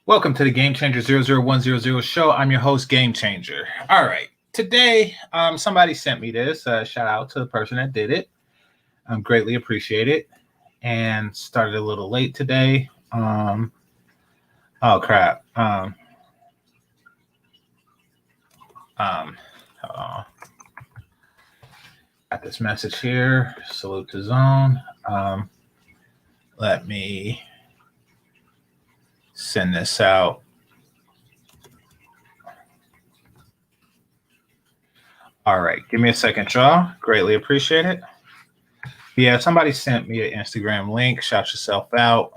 Welcome to the Game Changer 00100 show. I'm your host, Game Changer. All right. Today, somebody sent me this. Shout out to the person that did it. Greatly appreciate it. And started a little late today. Oh, crap. Hold on. Got this message here. Salute to Zone. Let me send this out. All right, give me a second, y'all. Greatly appreciate it. Yeah, somebody sent me an Instagram link. Shout yourself out.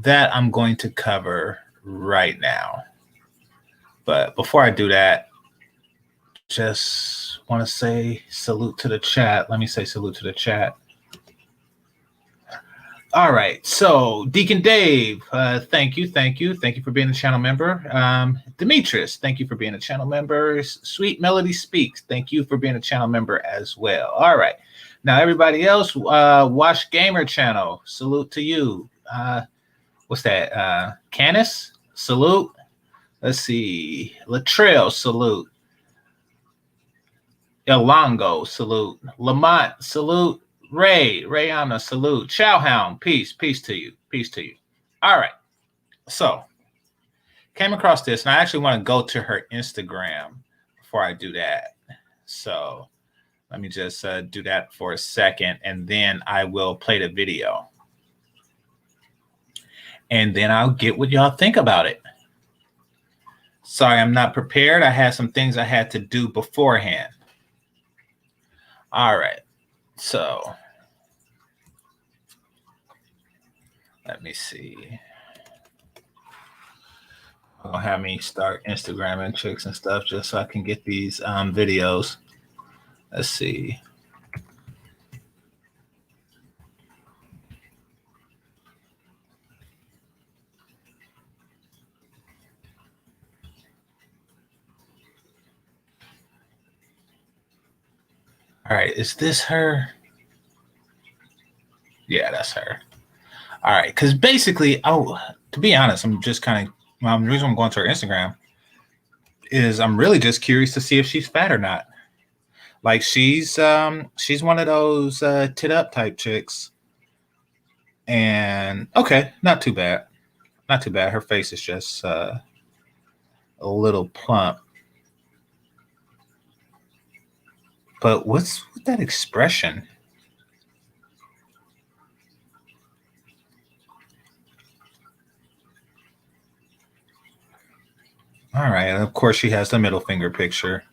That I'm going to cover right now. But before I do that, just want to say salute to the chat. Let me say salute to the chat. All right, so Deacon Dave, thank you for being a channel member. Demetrius, thank you for being a channel member. Sweet Melody Speaks, thank you for being a channel member as well. All right, now everybody else, Watch Gamer channel, salute to you. What's that? Canis, salute. Let's see, Latrell, salute. Elongo, salute. Lamont, salute. Rayana, salute. Chowhound, peace to you. All right. So, came across this, and I actually want to go to her Instagram before I do that. So, let me just do that for a second, and then I will play the video. And then I'll get what y'all think about it. Sorry, I'm not prepared. I had some things I had to do beforehand. All right. So, let me see. I'll have me start Instagramming chicks and stuff just so I can get these videos. Let's see. All right, is this her? Yeah, that's her. All right, because basically, to be honest, I'm just kind of, the reason I'm going to her Instagram is I'm really just curious to see if she's fat or not. Like she's one of those tit up type chicks. And okay, not too bad. Her face is just a little plump. But what's with that expression? All right. And of course, she has the middle finger picture.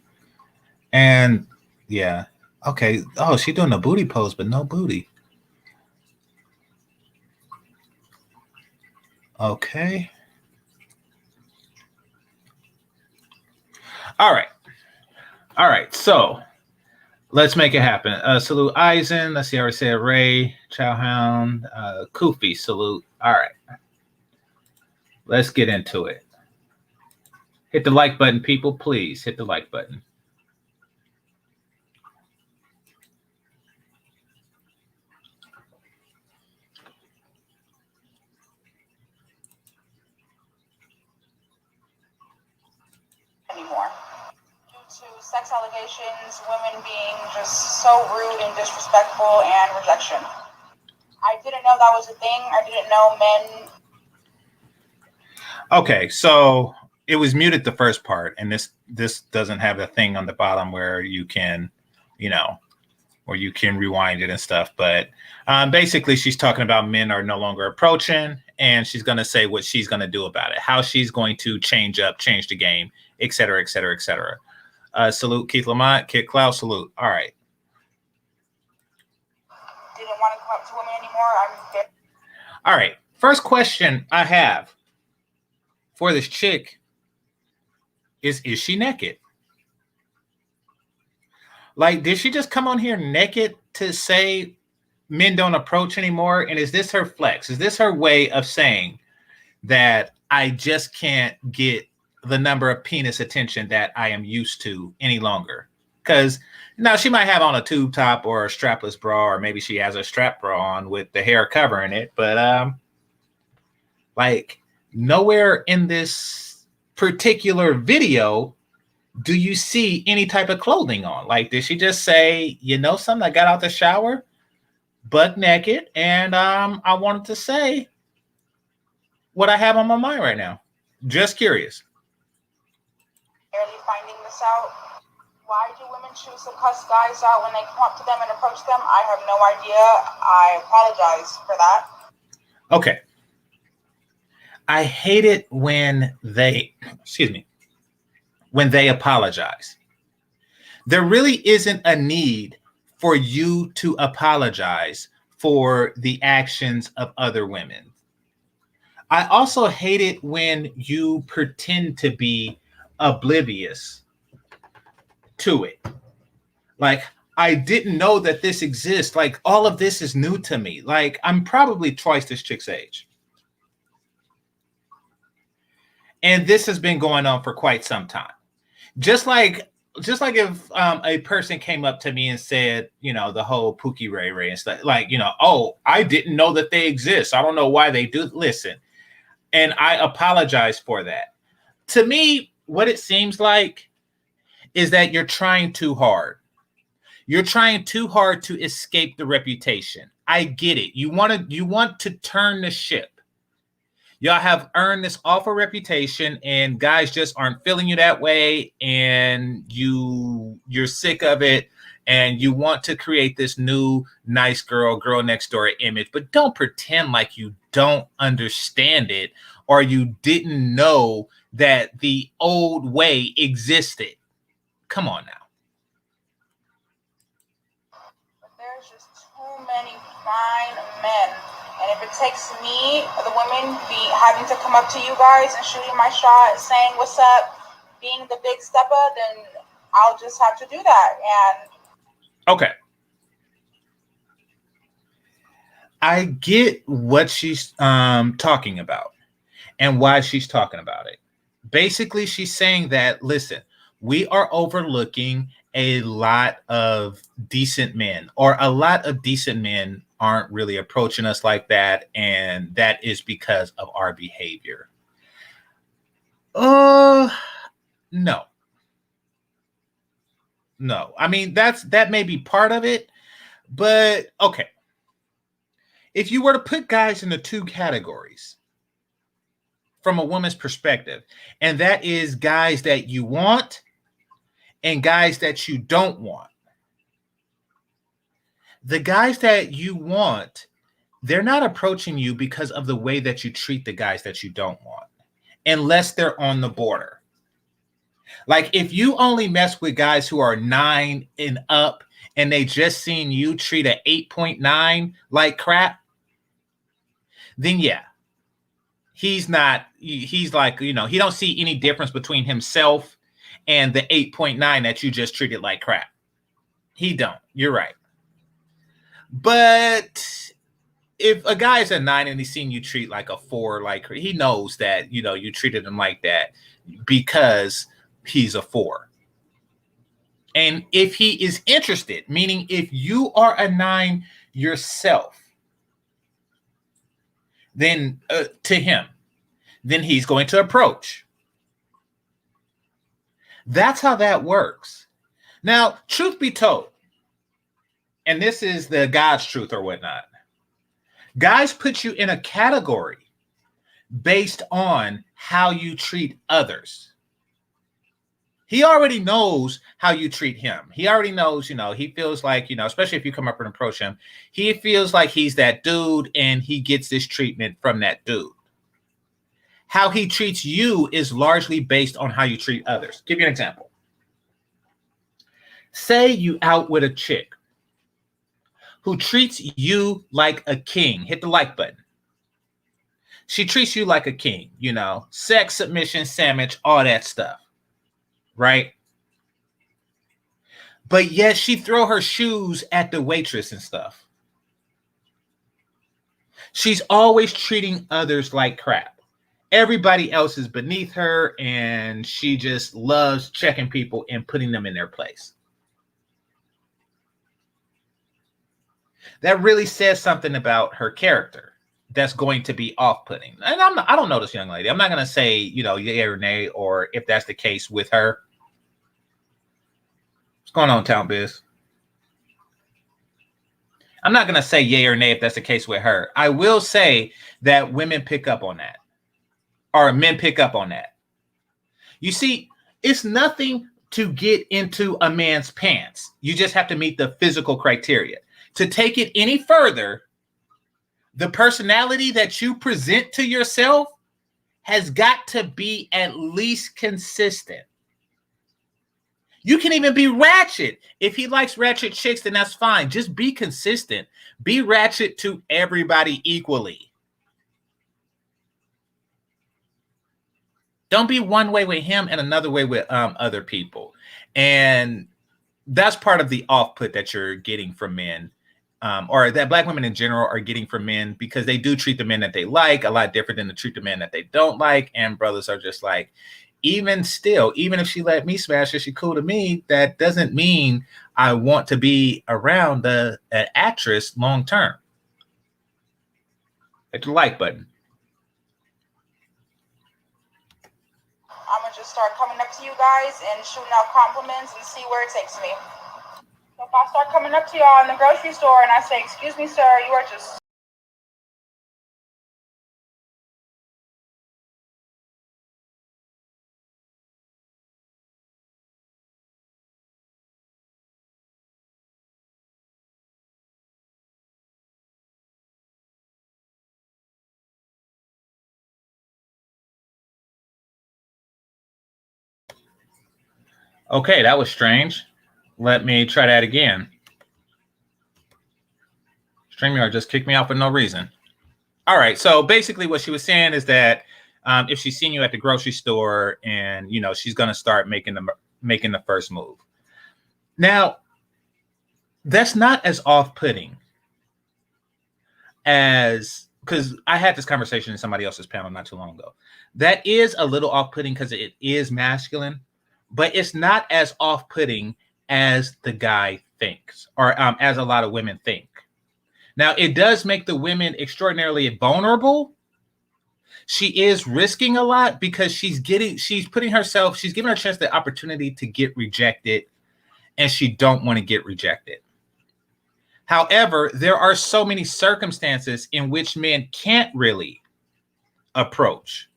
And yeah. Okay. Oh, she's doing a booty pose, but no booty. Okay. All right. So let's make it happen. Salute Eisen. Let's see how I say it. Ray, Chowhound, Koofy, salute. All right. Let's get into it. Hit the like button, people. Please hit the like button. Anymore. Due to sex allegations, women being just so rude and disrespectful, and rejection. I didn't know that was a thing. I didn't know men. Okay, so it was muted the first part, and this doesn't have a thing on the bottom where you can, where you can rewind it and stuff. But basically, she's talking about men are no longer approaching, and she's going to say what she's going to do about it, how she's going to change the game, et cetera, et cetera, et cetera. Salute Keith Lamont, Kid Cloud, salute. All right. Didn't want to come up to women anymore. All right. First question I have for this chick is she naked? Like, did she just come on here naked to say men don't approach anymore? And is this her flex? Is this her way of saying that I just can't get the number of penis attention that I am used to any longer? Because now she might have on a tube top or a strapless bra, or maybe she has a strap bra on with the hair covering it. But like, nowhere in this particular video do you see any type of clothing on. Like, did she just say, you know something, I got out the shower butt naked, and I wanted to say what I have on my mind right now. Just curious. Barely finding this out. Why do women choose to cuss guys out when they come up to them and approach them? I have no idea. I apologize for that. Okay. I hate it when they, when they apologize. There really isn't a need for you to apologize for the actions of other women. I also hate it when you pretend to be oblivious to it. Like, I didn't know that this exists. Like, all of this is new to me. Like, I'm probably twice this chick's age. And this has been going on for quite some time. Just like if a person came up to me and said, you know, the whole Pookie Ray Ray and stuff, like, you know, oh, I didn't know that they exist. I don't know why they do. Listen, and I apologize for that. To me, what it seems like is that you're trying too hard. You're trying too hard to escape the reputation. I get it. You want to turn the ship. Y'all have earned this awful reputation, and guys just aren't feeling you that way, and you're sick of it, and you want to create this new nice girl next door image, but don't pretend like you don't understand it or you didn't know that the old way existed. Come on now. But there's just too many fine men. And if it takes me, the women, having to come up to you guys and shooting my shot, saying what's up, being the big stepper, then I'll just have to do that. And okay, I get what she's talking about and why she's talking about it. Basically, she's saying that, listen, we are overlooking a lot of decent men, or a lot of decent men aren't really approaching us like that, and that is because of our behavior. No. I mean, that may be part of it, but okay. If you were to put guys into two categories from a woman's perspective, and that is guys that you want and guys that you don't want. The guys that you want, they're not approaching you because of the way that you treat the guys that you don't want, unless they're on the border. Like, if you only mess with guys who are 9 and up and they just seen you treat an 8.9 like crap, then yeah, he's like, you know, he don't see any difference between himself and the 8.9 that you just treated like crap. He don't. You're right. But if a guy is a 9 and he's seen you treat like a 4, like, he knows that, you know, you treated him like that because he's a 4. And if he is interested, meaning if you are a 9 yourself, then to him, then he's going to approach. That's how that works. Now, truth be told, and this is the God's truth or whatnot, guys put you in a category based on how you treat others. He already knows how you treat him. He already knows, you know, he feels like, you know, especially if you come up and approach him, he feels like he's that dude and he gets this treatment from that dude. How he treats you is largely based on how you treat others. Give you an example. Say you out with a chick who treats you like a king. Hit the like button. She treats you like a king, you know, sex, submission, sandwich, all that stuff. Right? But yet she throw her shoes at the waitress and stuff. She's always treating others like crap. Everybody else is beneath her, and she just loves checking people and putting them in their place. That really says something about her character, that's going to be off-putting. And I don't know this young lady. I'm not going to say, you know, yay or nay, or if that's the case with her. What's going on, Town Biz? I'm not going to say yay or nay if that's the case with her. I will say that women pick up on that, or men pick up on that. You see, it's nothing to get into a man's pants. You just have to meet the physical criteria. To take it any further, the personality that you present to yourself has got to be at least consistent. You can even be ratchet. If he likes ratchet chicks, then that's fine. Just be consistent. Be ratchet to everybody equally. Don't be one way with him and another way with other people. And that's part of the off-put that you're getting from men, or that black women in general are getting from men, because they do treat the men that they like a lot different than to treat the men that they don't like. And brothers are just like, even still, even if she let me smash her, she cool to me, that doesn't mean I want to be around an actress long term. Hit the like button. I'm gonna just start coming up to you guys and shooting out compliments and see where it takes me. So if I start coming up to y'all in the grocery store and I say, "Excuse me, sir, you are just..." Okay, that was strange. Let me try that again. StreamYard just kicked me out for no reason. All right, so basically what she was saying is that if she's seen you at the grocery store, and you know, she's gonna start making the first move. Now, that's not as off-putting as, because I had this conversation in somebody else's panel not too long ago. That is a little off-putting because it is masculine, but it's not as off-putting as the guy thinks, or as a lot of women think. Now, it does make the women extraordinarily vulnerable. She is risking a lot because she's giving her a chance the opportunity to get rejected, and she don't want to get rejected. However, there are so many circumstances in which men can't really approach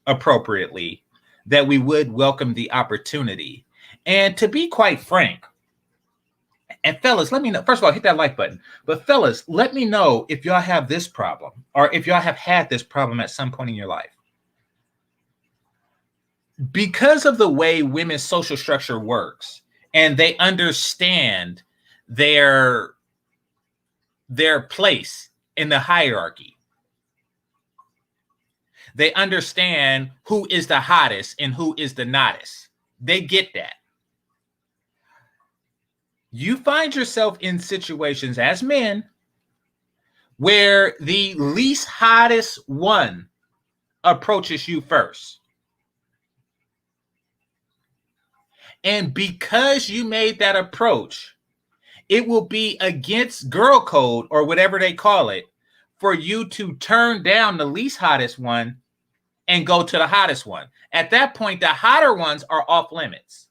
appropriately that we would welcome the opportunity. And to be quite frank, and fellas, let me know. First of all, hit that like button. But fellas, let me know if y'all have this problem, or if y'all have had this problem at some point in your life. Because of the way women's social structure works, and they understand their place in the hierarchy. They understand who is the hottest and who is the nottest. They get that. You find yourself in situations as men where the least hottest one approaches you first. And because you made that approach, it will be against girl code, or whatever they call it, for you to turn down the least hottest one and go to the hottest one. At that point, the hotter ones are off limits.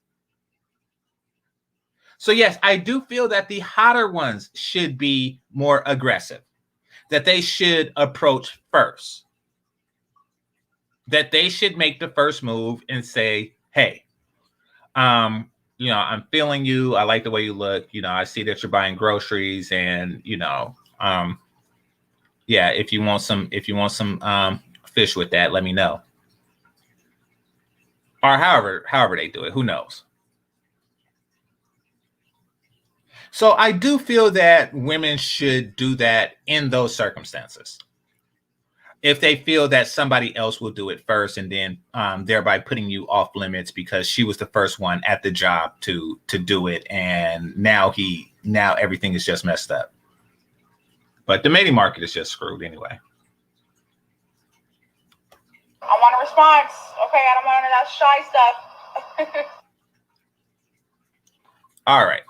So yes, I do feel that the hotter ones should be more aggressive, that they should approach first, that they should make the first move and say, hey, you know, I'm feeling you. I like the way you look. You know, I see that you're buying groceries, and you know, yeah, if you want some fish with that, let me know. Or however they do it, who knows? So I do feel that women should do that in those circumstances. If they feel that somebody else will do it first, and then thereby putting you off limits because she was the first one at the job to do it, and now everything is just messed up. But the mating market is just screwed anyway. I want a response. Okay, I don't want none of that shy stuff. All right.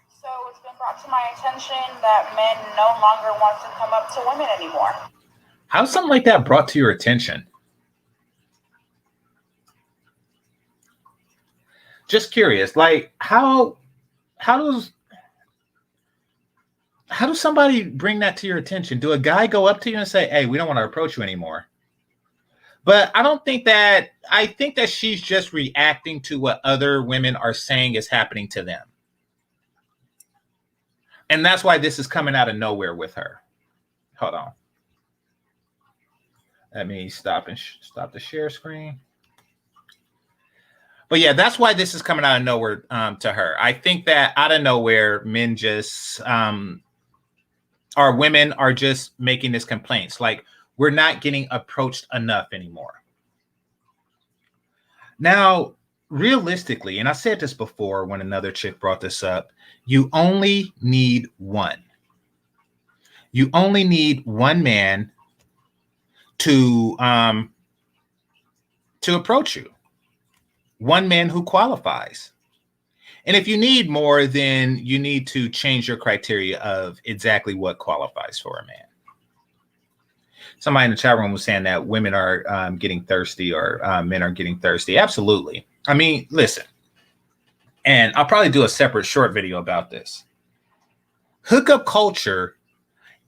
So it's been brought to my attention that men no longer want to come up to women anymore. How's something like that brought to your attention? Just curious, like how does somebody bring that to your attention? Do a guy go up to you and say, "Hey, we don't want to approach you anymore"? But I think that she's just reacting to what other women are saying is happening to them. And that's why this is coming out of nowhere with her. Hold on. Let me stop the share screen. But yeah, that's why this is coming out of nowhere to her. I think that out of nowhere, men just women are just making this complaints. Like, we're not getting approached enough anymore. Now, realistically, and I said this before when another chick brought this up, you only need one. You only need one man to approach you. One man who qualifies. And if you need more, then you need to change your criteria of exactly what qualifies for a man. Somebody in the chat room was saying that women are getting thirsty, or men are getting thirsty. Absolutely. I mean, listen, and I'll probably do a separate short video about this. Hookup culture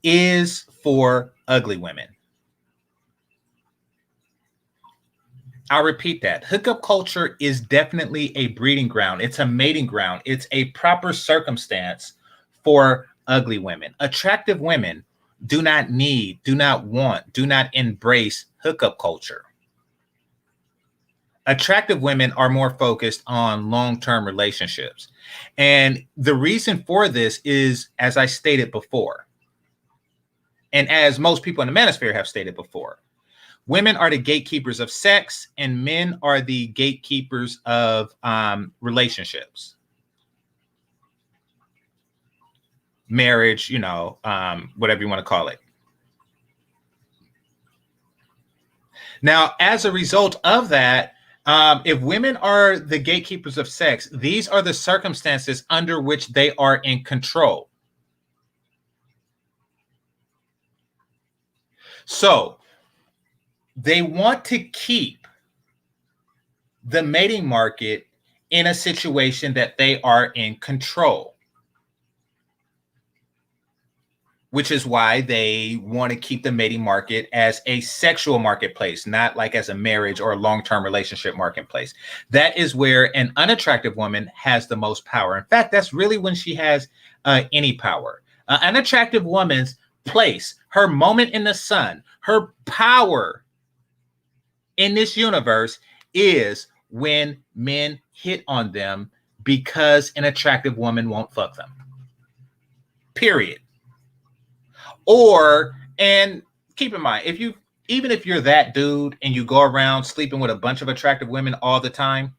is for ugly women. I'll repeat that. Hookup culture is definitely a breeding ground. It's a mating ground. It's a proper circumstance for ugly women. Attractive women do not need, do not want, do not embrace hookup culture. Attractive women are more focused on long-term relationships. And the reason for this is, as I stated before, and as most people in the manosphere have stated before, women are the gatekeepers of sex, and men are the gatekeepers of relationships. Marriage, whatever you want to call it. Now, as a result of that, if women are the gatekeepers of sex, these are the circumstances under which they are in control. So they want to keep the mating market in a situation that they are in control, which is why they want to keep the mating market as a sexual marketplace, not like as a marriage or a long-term relationship marketplace. That is where an unattractive woman has the most power. In fact, that's really when she has any power. An attractive woman's place, her moment in the sun, her power in this universe is when men hit on them because an attractive woman won't fuck them. Period. And keep in mind, even if you're that dude and you go around sleeping with a bunch of attractive women all the time,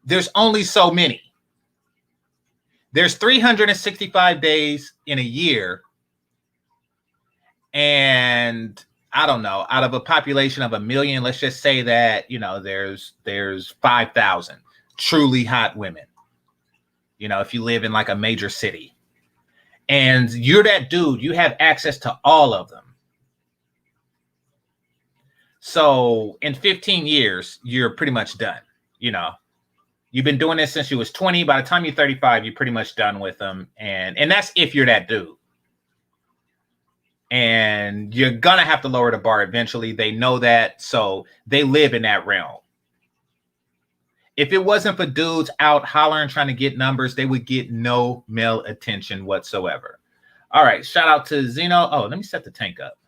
there's only so many. There's 365 days in a year. And I don't know, out of a population of 1 million, let's just say that, there's 5,000 truly hot women, if you live in like a major city. And you're that dude, you have access to all of them. So in 15 years, you're pretty much done. You've been doing this since you was 20. By the time you're 35, you're pretty much done with them. And that's if you're that dude. And you're going to have to lower the bar eventually. They know that. So they live in that realm. If it wasn't for dudes out hollering, trying to get numbers, they would get no male attention whatsoever. All right. Shout out to Zeno. Oh, let me set the tank up.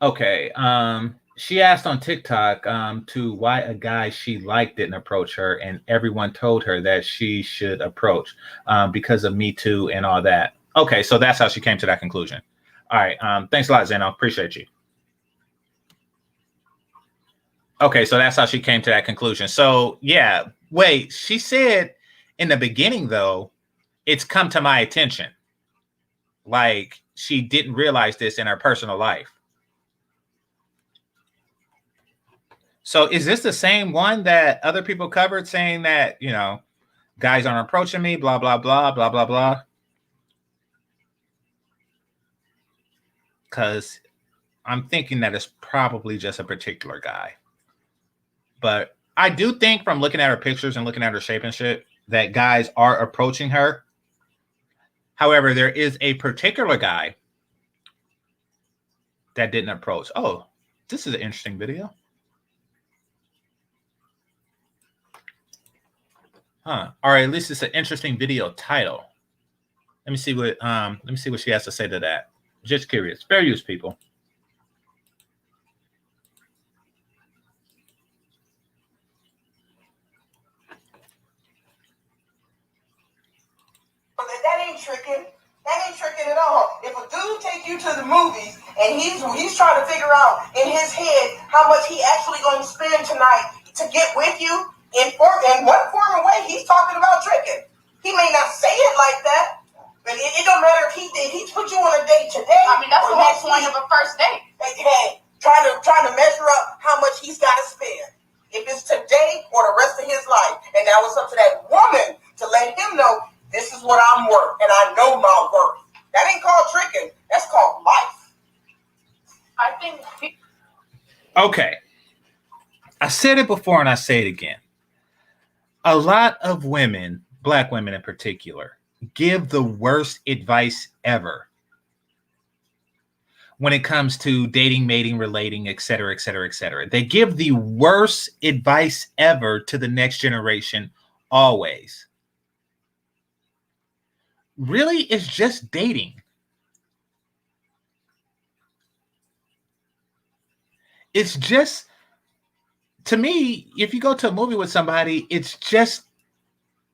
Okay. She asked on TikTok to why a guy she liked didn't approach her, and everyone told her that she should approach because of Me Too and all that. Okay. So that's how she came to that conclusion. All right. Thanks a lot, Zeno. Appreciate you. Okay, so that's how she came to that conclusion. So, yeah. Wait, she said in the beginning, though, it's come to my attention. Like, she didn't realize this in her personal life. So, is this the same one that other people covered saying that, guys aren't approaching me, blah, blah, blah, blah, blah, blah? because I'm thinking that it's probably just a particular guy. But I do think from looking at her pictures and looking at her shape and shit that guys are approaching her. However, there is a particular guy that didn't approach. Oh, this is an interesting video. Huh. Or at least it's an interesting video title. Let me see what she has to say to that. Just curious. Fair use, people. That ain't tricking. That ain't tricking at all. If a dude take you to the movies and he's trying to figure out in his head how much he actually going to spend tonight to get with you, in what form or way he's talking about tricking. He may not say it like that, but it don't matter if he put you on a date today. I mean, that's the whole point of a first date. Hey, trying to measure up how much he's got to spend. If it's today or the rest of his life, and now it's up to that woman to let him know this is what I'm worth, and I know my worth. That ain't called tricking. That's called life. I think. Okay. I said it before and I say it again. A lot of women, black women in particular, give the worst advice ever when it comes to dating, mating, relating, et cetera, et cetera, et cetera. They give the worst advice ever to the next generation always. Really, it's just dating. It's just, to me, if you go to a movie with somebody, it's just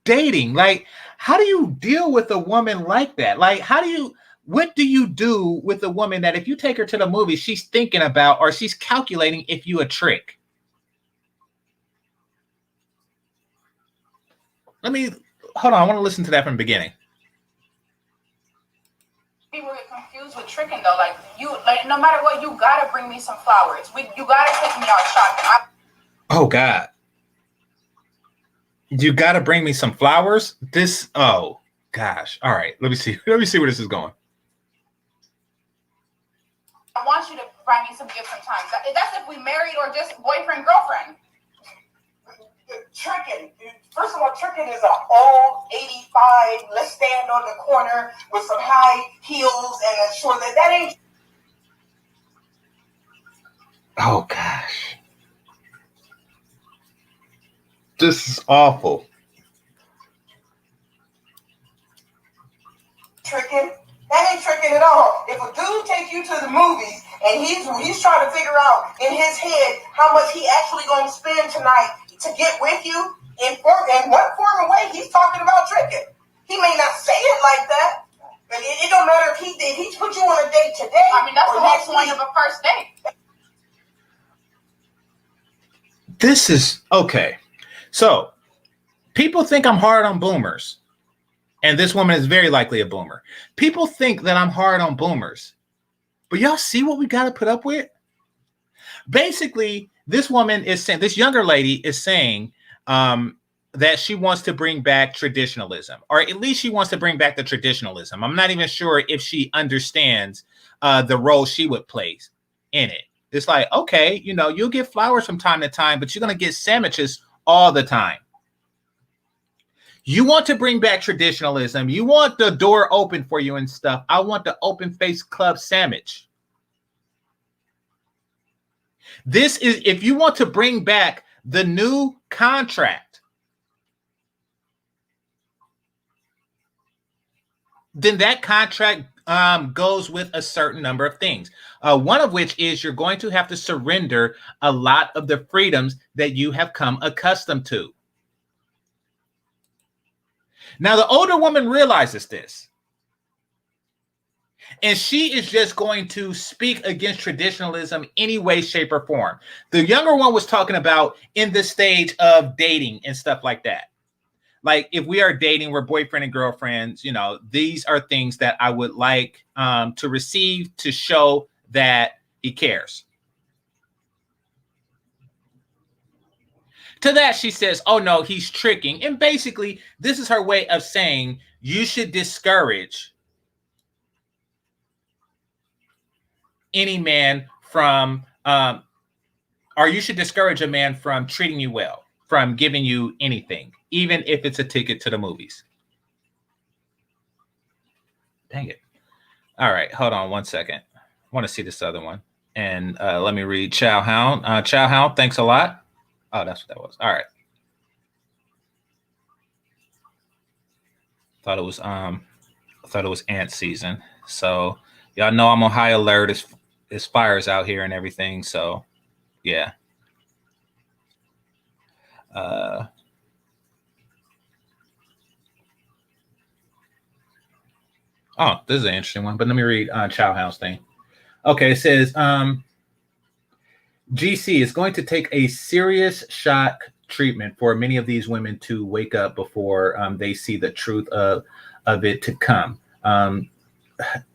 dating. Like, how do you deal with a woman like that? Like, what do you do with a woman that if you take her to the movie, she's thinking about or she's calculating if you a trick? Hold on. I want to listen to that from the beginning. People get confused with tricking though. Like no matter what, you gotta bring me some flowers. You gotta take me out shopping. Oh God. You gotta bring me some flowers? Oh gosh. All right. Let me see where this is going. I want you to buy me some gifts sometimes. That's if we married or just boyfriend, girlfriend. Tricking. First of all, tricking is an old 85, let's stand on the corner with some high heels and a short. That ain't. Oh gosh. This is awful. Tricking? That ain't tricking at all. If a dude take you to the movies and he's trying to figure out in his head how much he actually going to spend tonight to get with you, in what form or way he's talking about tricking. He may not say it like that, but it don't matter if he put you on a date today. I mean, that's the whole point of a first date. This is okay. So people think I'm hard on boomers. And this woman is very likely a boomer. People think that I'm hard on boomers. But y'all see what we got to put up with? Basically, this woman is saying, this younger lady is saying that she wants to bring back traditionalism, or at least she wants to bring back the traditionalism. I'm not even sure if she understands the role she would play in it. It's like, okay, you'll get flowers from time to time, but you're going to get sandwiches all the time. You want to bring back traditionalism. You want the door open for you and stuff. I want the open face club sandwich. This is, if you want to bring back the new contract, then that contract goes with a certain number of things. One of which is you're going to have to surrender a lot of the freedoms that you have come accustomed to. Now, the older woman realizes this. And she is just going to speak against traditionalism any way, shape, or form. The younger one was talking about in the stage of dating and stuff like that. Like, if we are dating, we're boyfriend and girlfriends, these are things that I would like to receive to show that he cares. To that, she says, oh, no, he's tricking. And basically, this is her way of saying you should discourage any man from, or you should discourage a man from treating you well, from giving you anything, even if it's a ticket to the movies. Dang it. All right, hold on 1 second. I want to see this other one. And let me read Chow Hound. Chow Hound, thanks a lot. Oh, that's what that was. All right. Thought it was ant season. So y'all know I'm on high alert. It's fires out here and everything. So yeah. Oh, this is an interesting one, but let me read Chow House thing. Okay, it says GC is going to take a serious shock treatment for many of these women to wake up before they see the truth of it to come.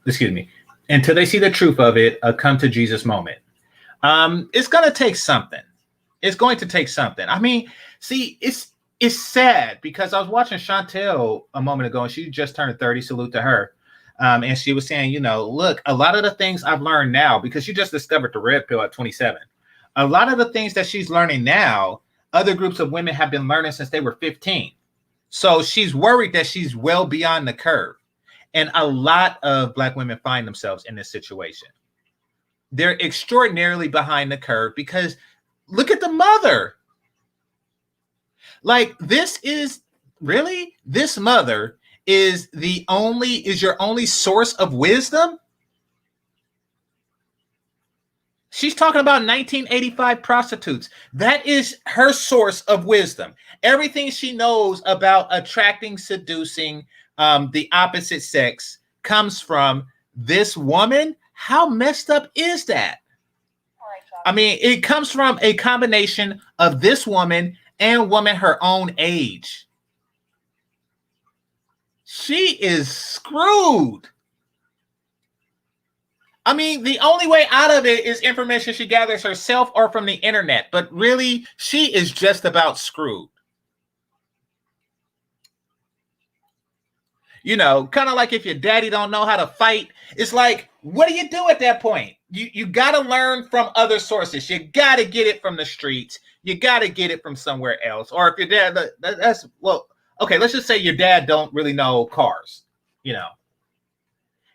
Excuse me. Until they see the truth of it, a come to Jesus moment. It's going to take something. It's going to take something. I mean, see, it's sad because I was watching Chantel a moment ago and she just turned 30. Salute to her. And she was saying, you know, look, a lot of the things I've learned now, because she just discovered the red pill at 27. A lot of the things that she's learning now, other groups of women have been learning since they were 15. So she's worried that she's well beyond the curve. And a lot of Black women find themselves in this situation. They're extraordinarily behind the curve because look at the mother. Like this mother is your only source of wisdom. She's talking about 1985 prostitutes. That is her source of wisdom. Everything she knows about attracting, seducing the opposite sex comes from this woman. How messed up is that? I mean, it comes from a combination of this woman and woman her own age. She is screwed. I mean, the only way out of it is information she gathers herself or from the internet. But really, she is just about screwed. You know, kind of like if your daddy don't know how to fight, it's like, what do you do at that point? You got to learn from other sources. You got to get it from the streets. You got to get it from somewhere else. Or if your dad, okay, let's just say your dad don't really know cars, you know.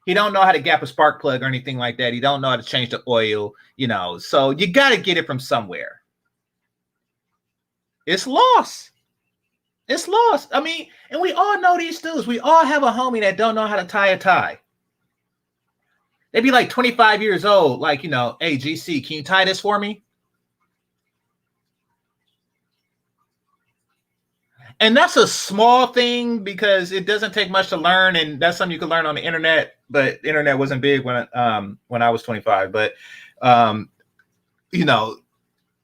He don't know how to gap a spark plug or anything like that. He don't know how to change the oil, you know. So you got to get it from somewhere. It's lost. It's lost. I mean, and we all know these dudes. We all have a homie that don't know how to tie a tie. They'd be like 25 years old, like, you know, hey, GC, can you tie this for me? And that's a small thing because it doesn't take much to learn, and that's something you can learn on the internet. But the internet wasn't big when I was 25. But you know,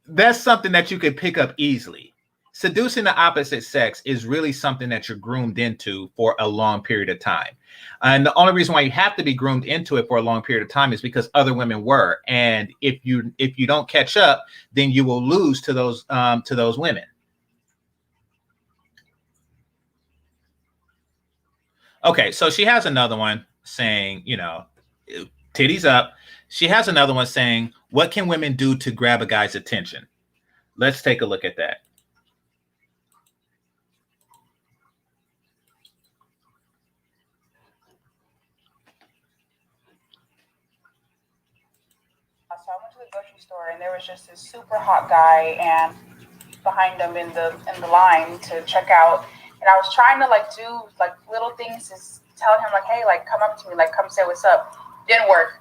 that's something that you could pick up easily. Seducing the opposite sex is really something that you're groomed into for a long period of time. And the only reason why you have to be groomed into it for a long period of time is because other women were. And if you don't catch up, then you will lose to those women. Okay, so she has another one saying, you know, titties up. She has another one saying, what can women do to grab a guy's attention? Let's take a look at that. So I went to the grocery store and there was just this super hot guy and behind him in the line to check out. And I was trying to like do like little things to tell him like, hey, like come up to me, like come say what's up. Didn't work.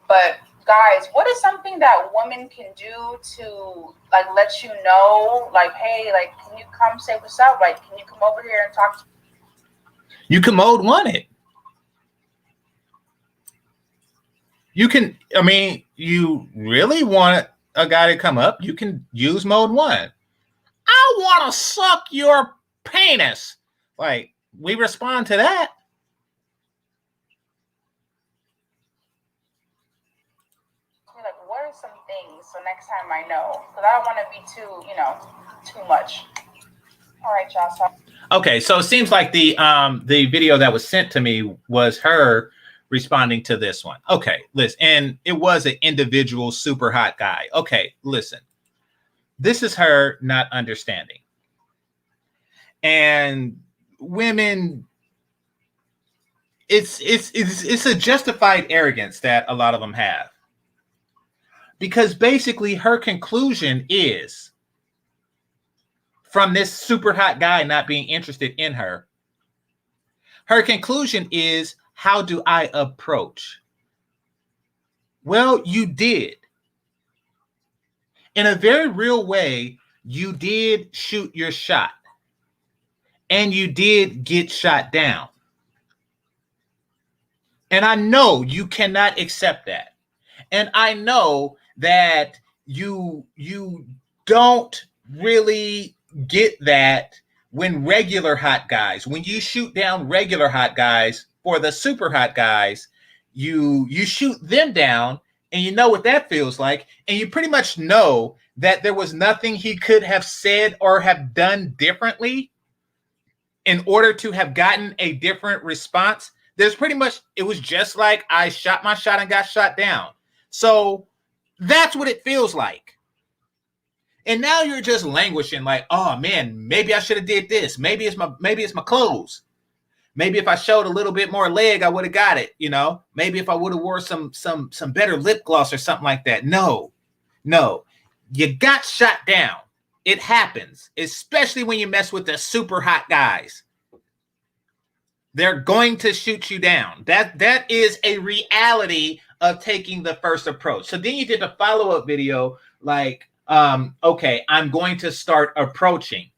But guys, what is something that women can do to like let you know, like, hey, like can you come say what's up? Like, can you come over here and talk to me? You commode want it. You can, I mean, you really want a guy to come up, you can use mode 1. I want to suck your penis. Like, we respond to that. Like, what are some things so next time I know? Because I don't want to be too, you know, too much. All right, y'all. Okay, so it seems like the video that was sent to me was her responding to this one. Okay, listen, and it was an individual super hot guy. Okay, listen, this is her not understanding. And women, it's a justified arrogance that a lot of them have. Because basically her conclusion is, from this super hot guy not being interested in her, her conclusion is, how do I approach? Well, you did. In a very real way, you did shoot your shot. And you did get shot down. And I know you cannot accept that. And I know that you don't really get that when regular hot guys, when you shoot down regular hot guys for the super hot guys, you shoot them down, and you know what that feels like. And you pretty much know that there was nothing he could have said or have done differently in order to have gotten a different response. There's pretty much, it was just like I shot my shot and got shot down. So that's what it feels like. And now you're just languishing like, oh man, maybe I should have did this. Maybe it's my clothes. Maybe if I showed a little bit more leg, I would have got it. You know, maybe if I would have wore some better lip gloss or something like that. No, you got shot down. It happens, especially when you mess with the super hot guys. They're going to shoot you down. That is a reality of taking the first approach. So then you did the follow-up video like, okay, I'm going to start approaching.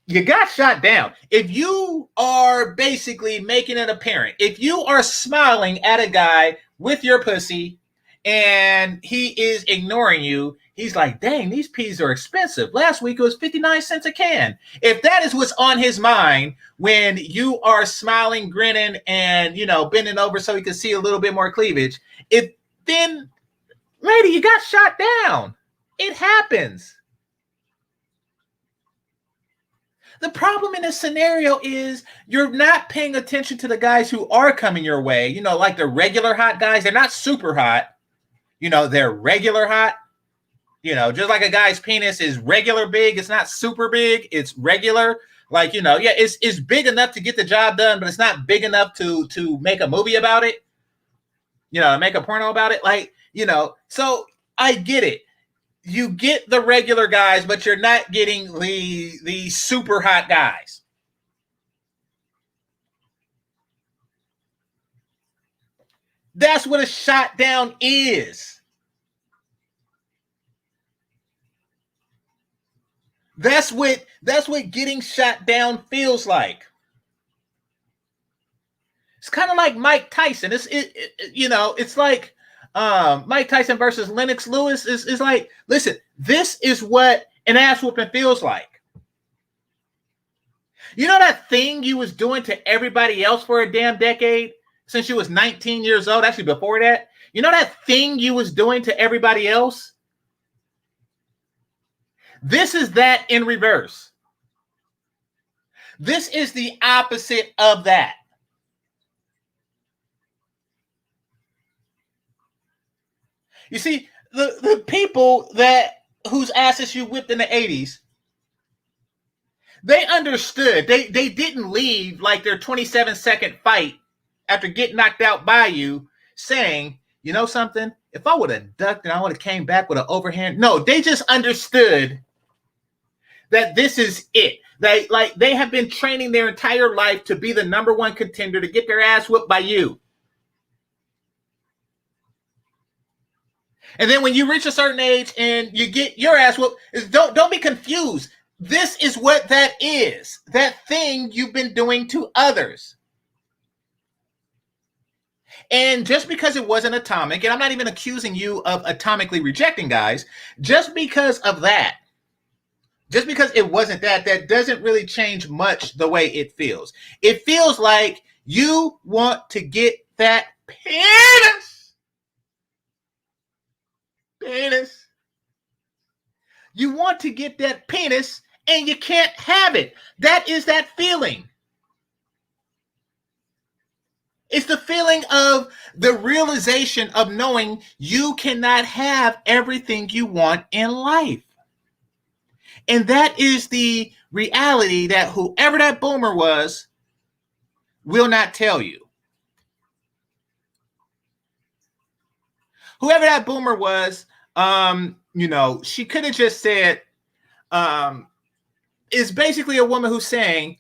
You got shot down. If you are basically making it apparent, if you are smiling at a guy with your pussy and he is ignoring you, he's like, dang, these peas are expensive. Last week it was 59 cents a can. If that is what's on his mind when you are smiling, grinning, and, you know, bending over so he can see a little bit more cleavage, then, lady, you got shot down. It happens. The problem in this scenario is you're not paying attention to the guys who are coming your way. You know, like the regular hot guys. They're not super hot. You know, they're regular hot. You know, just like a guy's penis is regular big. It's not super big. It's regular. Like, you know, yeah, it's big enough to get the job done, but it's not big enough to make a movie about it. You know, make a porno about it. Like, you know, so I get it. You get the regular guys, but you're not getting the super hot guys. That's what a shot down is. That's what getting shot down feels like. It's kind of like Mike Tyson. It's like Mike Tyson versus Lennox Lewis is like, listen, this is what an ass whooping feels like. You know that thing you was doing to everybody else for a damn decade since you was 19 years old, actually before that? You know that thing you was doing to everybody else? This is that in reverse. This is the opposite of that. You see, the people whose asses you whipped in the 80s, they understood. They didn't leave like their 27-second fight after getting knocked out by you saying, you know something, if I would have ducked and I would have came back with an overhand. No, they just understood that this is it. They have been training their entire life to be the number one contender to get their ass whipped by you. And then when you reach a certain age and you get your ass whooped, don't be confused. This is what that is. That thing you've been doing to others. And just because it wasn't atomic, and I'm not even accusing you of atomically rejecting guys, just because of that, just because it wasn't that doesn't really change much the way it feels. It feels like you want to get that penis. You want to get that penis and you can't have it. That is that feeling. It's the feeling of the realization of knowing you cannot have everything you want in life. And that is the reality that whoever that boomer was will not tell you. Whoever that boomer was, she could have just said, is basically a woman who's saying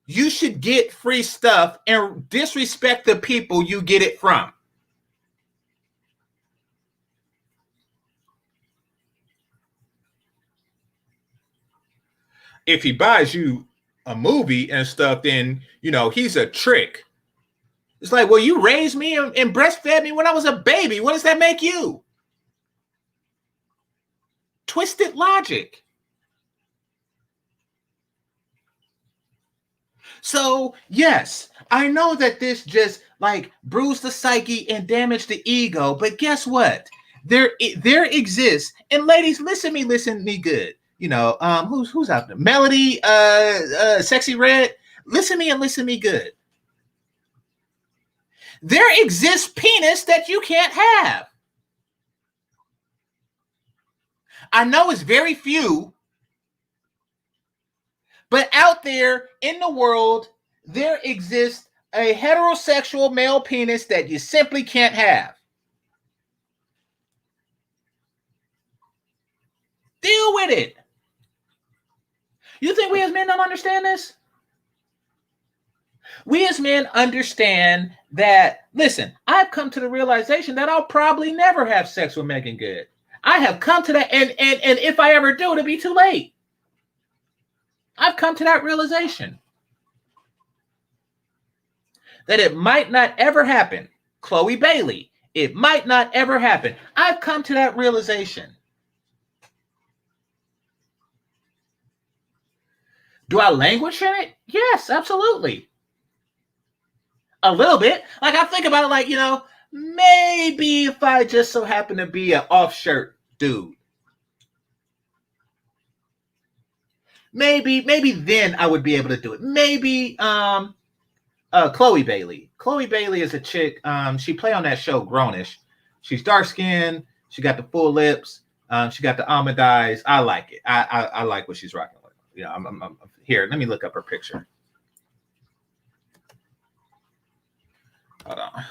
you should get free stuff and disrespect the people you get it from. If he buys you a movie and stuff, then, he's a trick. It's like, well, you raised me and breastfed me when I was a baby. What does that make you? Twisted logic. So, yes, I know that this just bruised the psyche and damaged the ego, but guess what? There exists, and ladies, listen to me good. Who's out there? Melody, Sexy Red, listen to me good. There exists penis that you can't have. I know it's very few, but out there in the world, there exists a heterosexual male penis that you simply can't have. Deal with it. You think we as men don't understand this? We as men understand that, listen, I've come to the realization that I'll probably never have sex with Megan Good. I have come to that, and if I ever do, it'll be too late. I've come to that realization that it might not ever happen. Chloe Bailey, it might not ever happen. I've come to that realization. Do I languish in it? Yes, absolutely. A little bit. I think about it maybe if I just so happen to be an off-shirt dude. Maybe then I would be able to do it. Maybe Chloe Bailey. Chloe Bailey is a chick. She play on that show Grownish. She's dark-skinned. She got the full lips. She got the almond eyes. I like it. I like what she's rocking with. I'm here. Let me look up her picture. Hold on.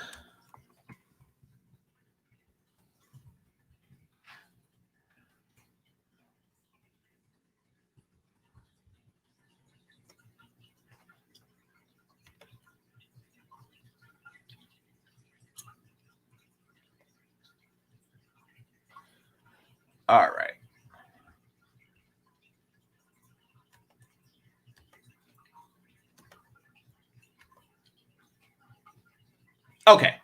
All right. Okay.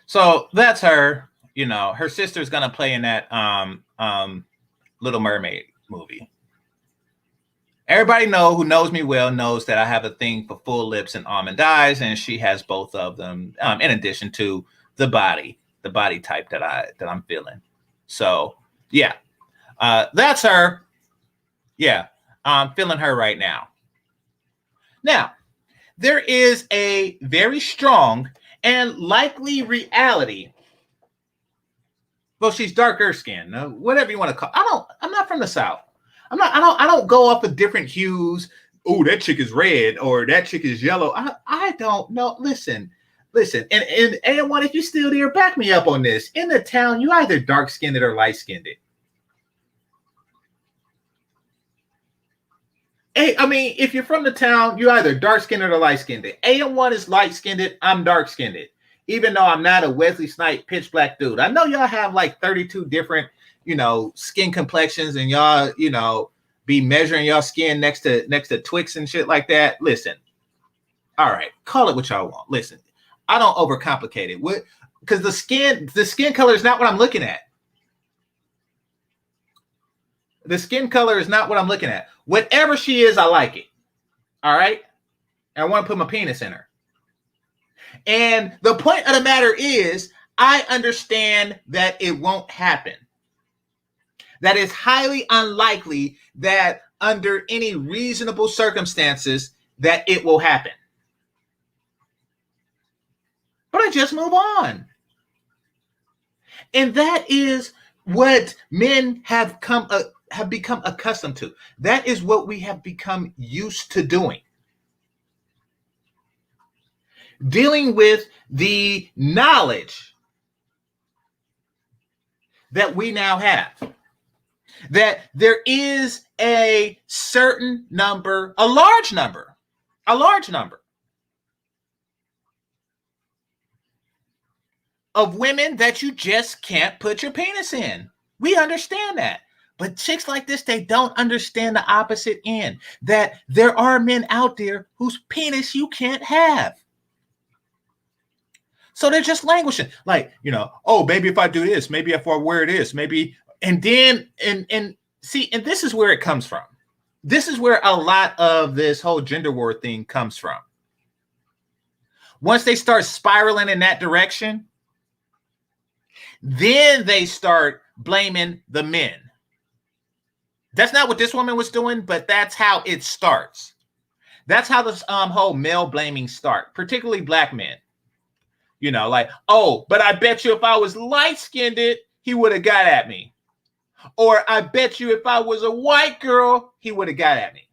So that's her. Her sister's gonna play in that Little Mermaid movie. Everybody who knows me well knows that I have a thing for full lips and almond eyes, and she has both of them. In addition to the body type that I'm feeling. So yeah, that's her. Yeah, I'm feeling her right now. Now, there is a very strong and likely reality. Well, she's darker skinned, whatever you want to call it. I'm not from the South. I don't go off of different hues. Oh, that chick is red or that chick is yellow. I don't know. Listen. And one, if you still there, back me up on this. In the town, you either dark skinned or light skinned. Hey, if you're from the town, you either dark skinned or light skinned. AM1 is light skinned. I'm dark skinned. Even though I'm not a Wesley Snipes pitch black dude. I know y'all have 32 different, skin complexions, and y'all, be measuring y'all skin next to Twix and shit like that. Listen. All right, call it what y'all want. Listen, I don't overcomplicate it. Because the skin color is not what I'm looking at. The skin color is not what I'm looking at. Whatever she is, I like it. All right? And I want to put my penis in her. And the point of the matter is, I understand that it won't happen. That it's highly unlikely that under any reasonable circumstances that it will happen. but I just move on. And that is what men have become accustomed to. That is what we have become used to doing. Dealing with the knowledge that we now have, that there is a certain number, a large number of women that you just can't put your penis in. We understand that. But chicks like this, they don't understand the opposite end, that there are men out there whose penis you can't have. So they're just languishing. Like, oh, maybe if I do this, maybe if I wear this, maybe. And then, and this is where it comes from. This is where a lot of this whole gender war thing comes from. Once they start spiraling in that direction, then they start blaming the men. That's not what this woman was doing, but that's how it starts. That's how this whole male blaming start, particularly black men. Like, oh, but I bet you if I was light-skinned, he would have got at me. Or I bet you if I was a white girl, he would have got at me.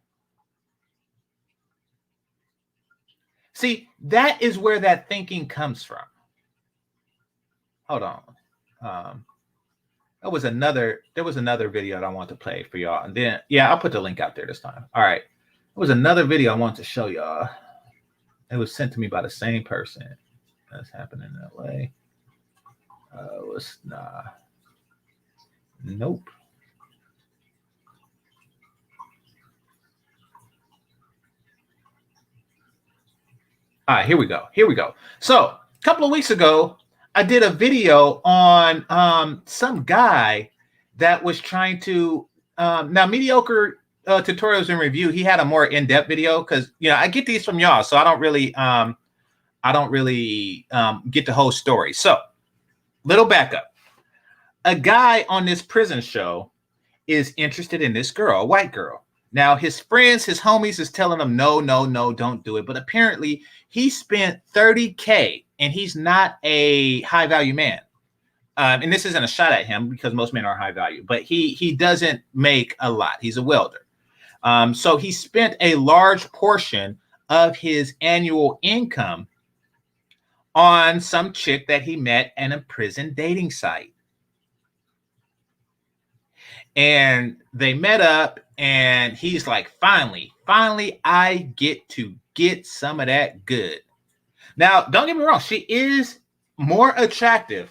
See, that is where that thinking comes from. Hold on. There was another video that I want to play for y'all. And then, yeah, I'll put the link out there this time. All right. There was another video I want to show y'all. It was sent to me by the same person. That's happening in LA. Nope. All right, here we go. So a couple of weeks ago, I did a video on some guy that was trying to now mediocre tutorials and review. He had a more in-depth video because I get these from y'all, so I don't really get the whole story. So, little backup. A guy on this prison show is interested in this girl, a white girl. Now, his friends, his homies is telling him, no, don't do it. But apparently, he spent $30K, and he's not a high-value man. And this isn't a shot at him because most men are high value, but he doesn't make a lot. He's a welder. So he spent a large portion of his annual income on some chick that he met in a prison dating site. And they met up, and he's like, finally, I get to get some of that good. Now, don't get me wrong. She is more attractive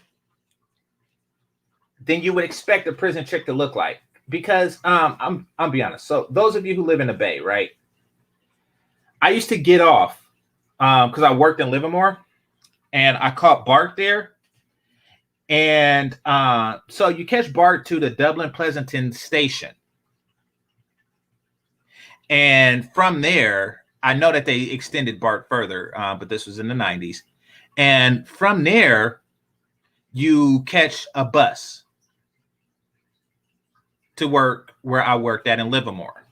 than you would expect a prison chick to look like. Because I'll be honest. So those of you who live in the Bay, right? I used to get off because I worked in Livermore, and I caught BART there. And so you catch BART to the Dublin Pleasanton station. And from there, I know that they extended BART further, but this was in the 90s. And from there, you catch a bus to work where I worked at in Livermore.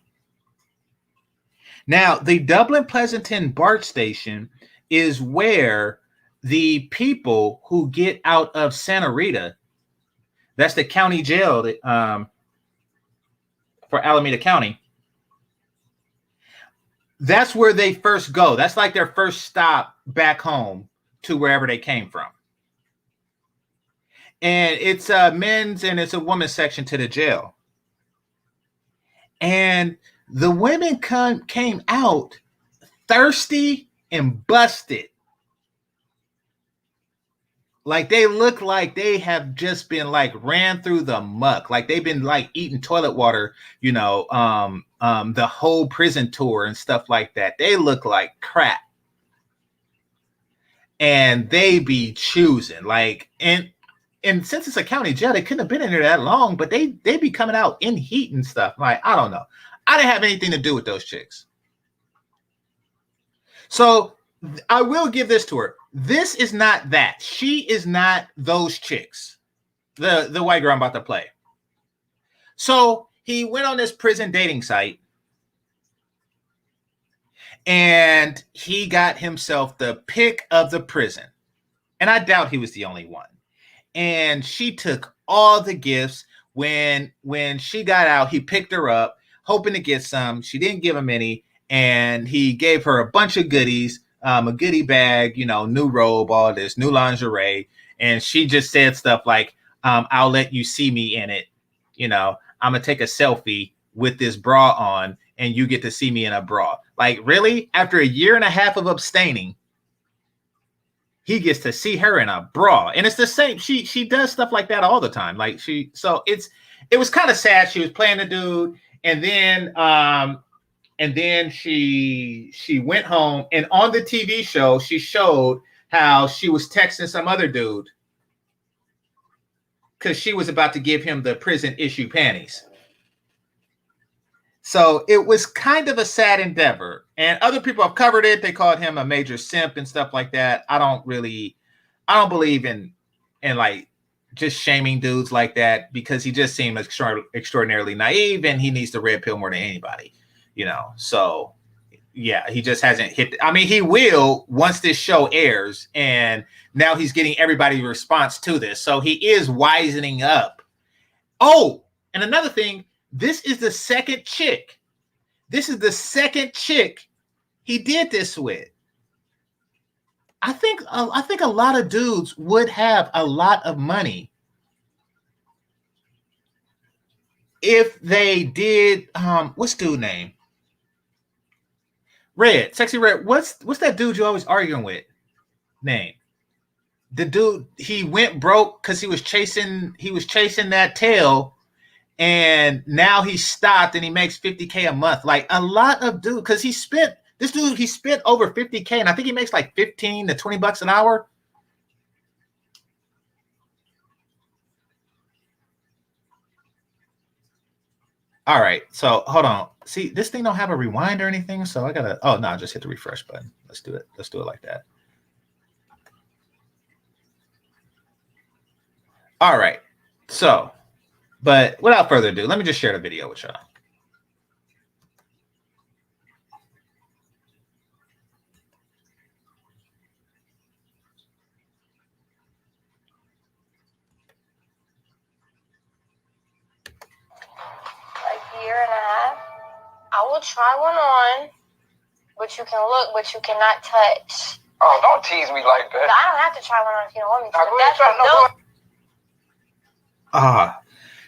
Now, the Dublin Pleasanton BART station is where the people who get out of Santa Rita, that's the county jail that, for Alameda County, that's where they first go. That's like their first stop back home to wherever they came from. And it's a men's and it's a women's section to the jail. And the women came out thirsty and busted. Like they look like they have just been like ran through the muck. Like they've been like eating toilet water, the whole prison tour and stuff like that. They look like crap. And they be choosing like, and since it's a county jail, they couldn't have been in there that long, but they be coming out in heat and stuff. Like, I don't know. I didn't have anything to do with those chicks. So I will give this to her. This is not that. She is not those chicks. The white girl I'm about to play. So he went on this prison dating site and he got himself the pick of the prison. And I doubt he was the only one. And she took all the gifts. When she got out, he picked her up, hoping to get some. She didn't give him any. And he gave her a bunch of goodies, a goodie bag, new robe, all this, new lingerie. And she just said stuff like, I'll let you see me in it. I'm going to take a selfie with this bra on and you get to see me in a bra. Like, really? After a year and a half of abstaining, he gets to see her in a bra. And it's the same. She does stuff like that all the time. Like it was kind of sad. She was playing the dude. And then she went home, and on the TV show, she showed how she was texting some other dude because she was about to give him the prison issue panties. So it was kind of a sad endeavor, and other people have covered it. They called him a major simp and stuff like that. I don't believe in like just shaming dudes like that, because he just seemed extraordinarily naive, and he needs the red pill more than anybody, So yeah, he just hasn't hit. I mean, he will once this show airs, and now he's getting everybody's response to this. So he is wisening up. Oh, and another thing. This is the second chick. This is the second chick he did this with. I think a lot of dudes would have a lot of money if they did. What's dude name? Red, Sexy Red. What's that dude you always arguing with? Name. The dude, he went broke because he was chasing that tail. And now he stopped and he makes $50K a month. Like a lot of dudes, because he spent over $50K, and I think he makes like $15 to $20 an hour. All right, so hold on. See, this thing don't have a rewind or anything, so I gotta. Oh no, just hit the refresh button. Let's do it. Let's do it like that. All right, so. But without further ado, let me just share the video with y'all. Like a year and a half. I will try one on, but you can look, but you cannot touch. Oh, don't tease me like that. I don't have to try one on if you don't want me to. That's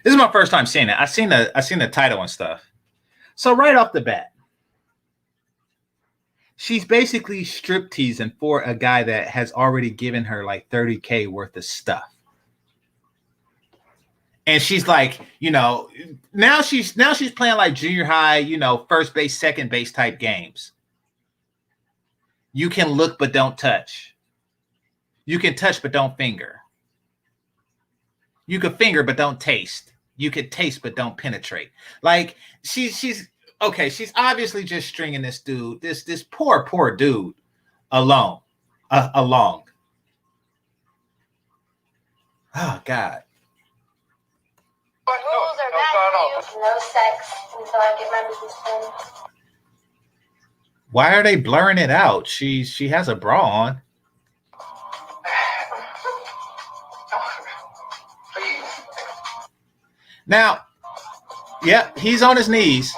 this is my first time seeing it. I seen the title and stuff. So right off the bat, she's basically strip teasing for a guy that has already given her like $30K worth of stuff. And she's like, now she's playing like junior high, first base, second base type games. You can look but don't touch. You can touch but don't finger. You can finger but don't taste. You can taste but don't penetrate. Like she's okay. She's obviously just stringing this dude, this poor dude, along. Oh God. Rules are bad for you. No sex until I get my business done. Why are they blurring it out? She has a bra on. Now, yep, he's on his knees.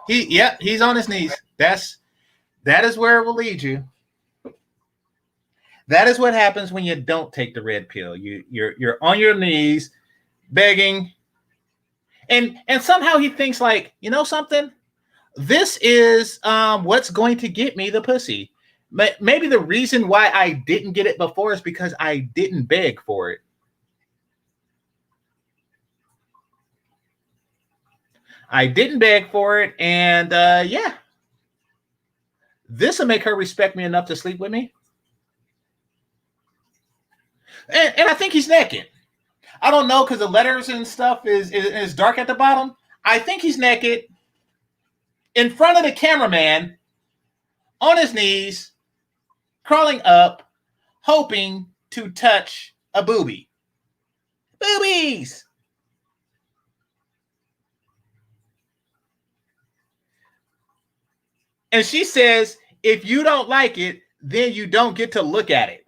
He's on his knees. That is where it will lead you. That is what happens when you don't take the red pill. You're on your knees, begging, and somehow he thinks like, something. This is what's going to get me the pussy. Maybe the reason why I didn't get it before is because I didn't beg for it. I didn't beg for it, and yeah, this will make her respect me enough to sleep with me. And I think he's naked. I don't know because the letters and stuff is dark at the bottom. I think he's naked in front of the cameraman, on his knees, crawling up, hoping to touch a boobie. Boobies! And she says, if you don't like it, then you don't get to look at it.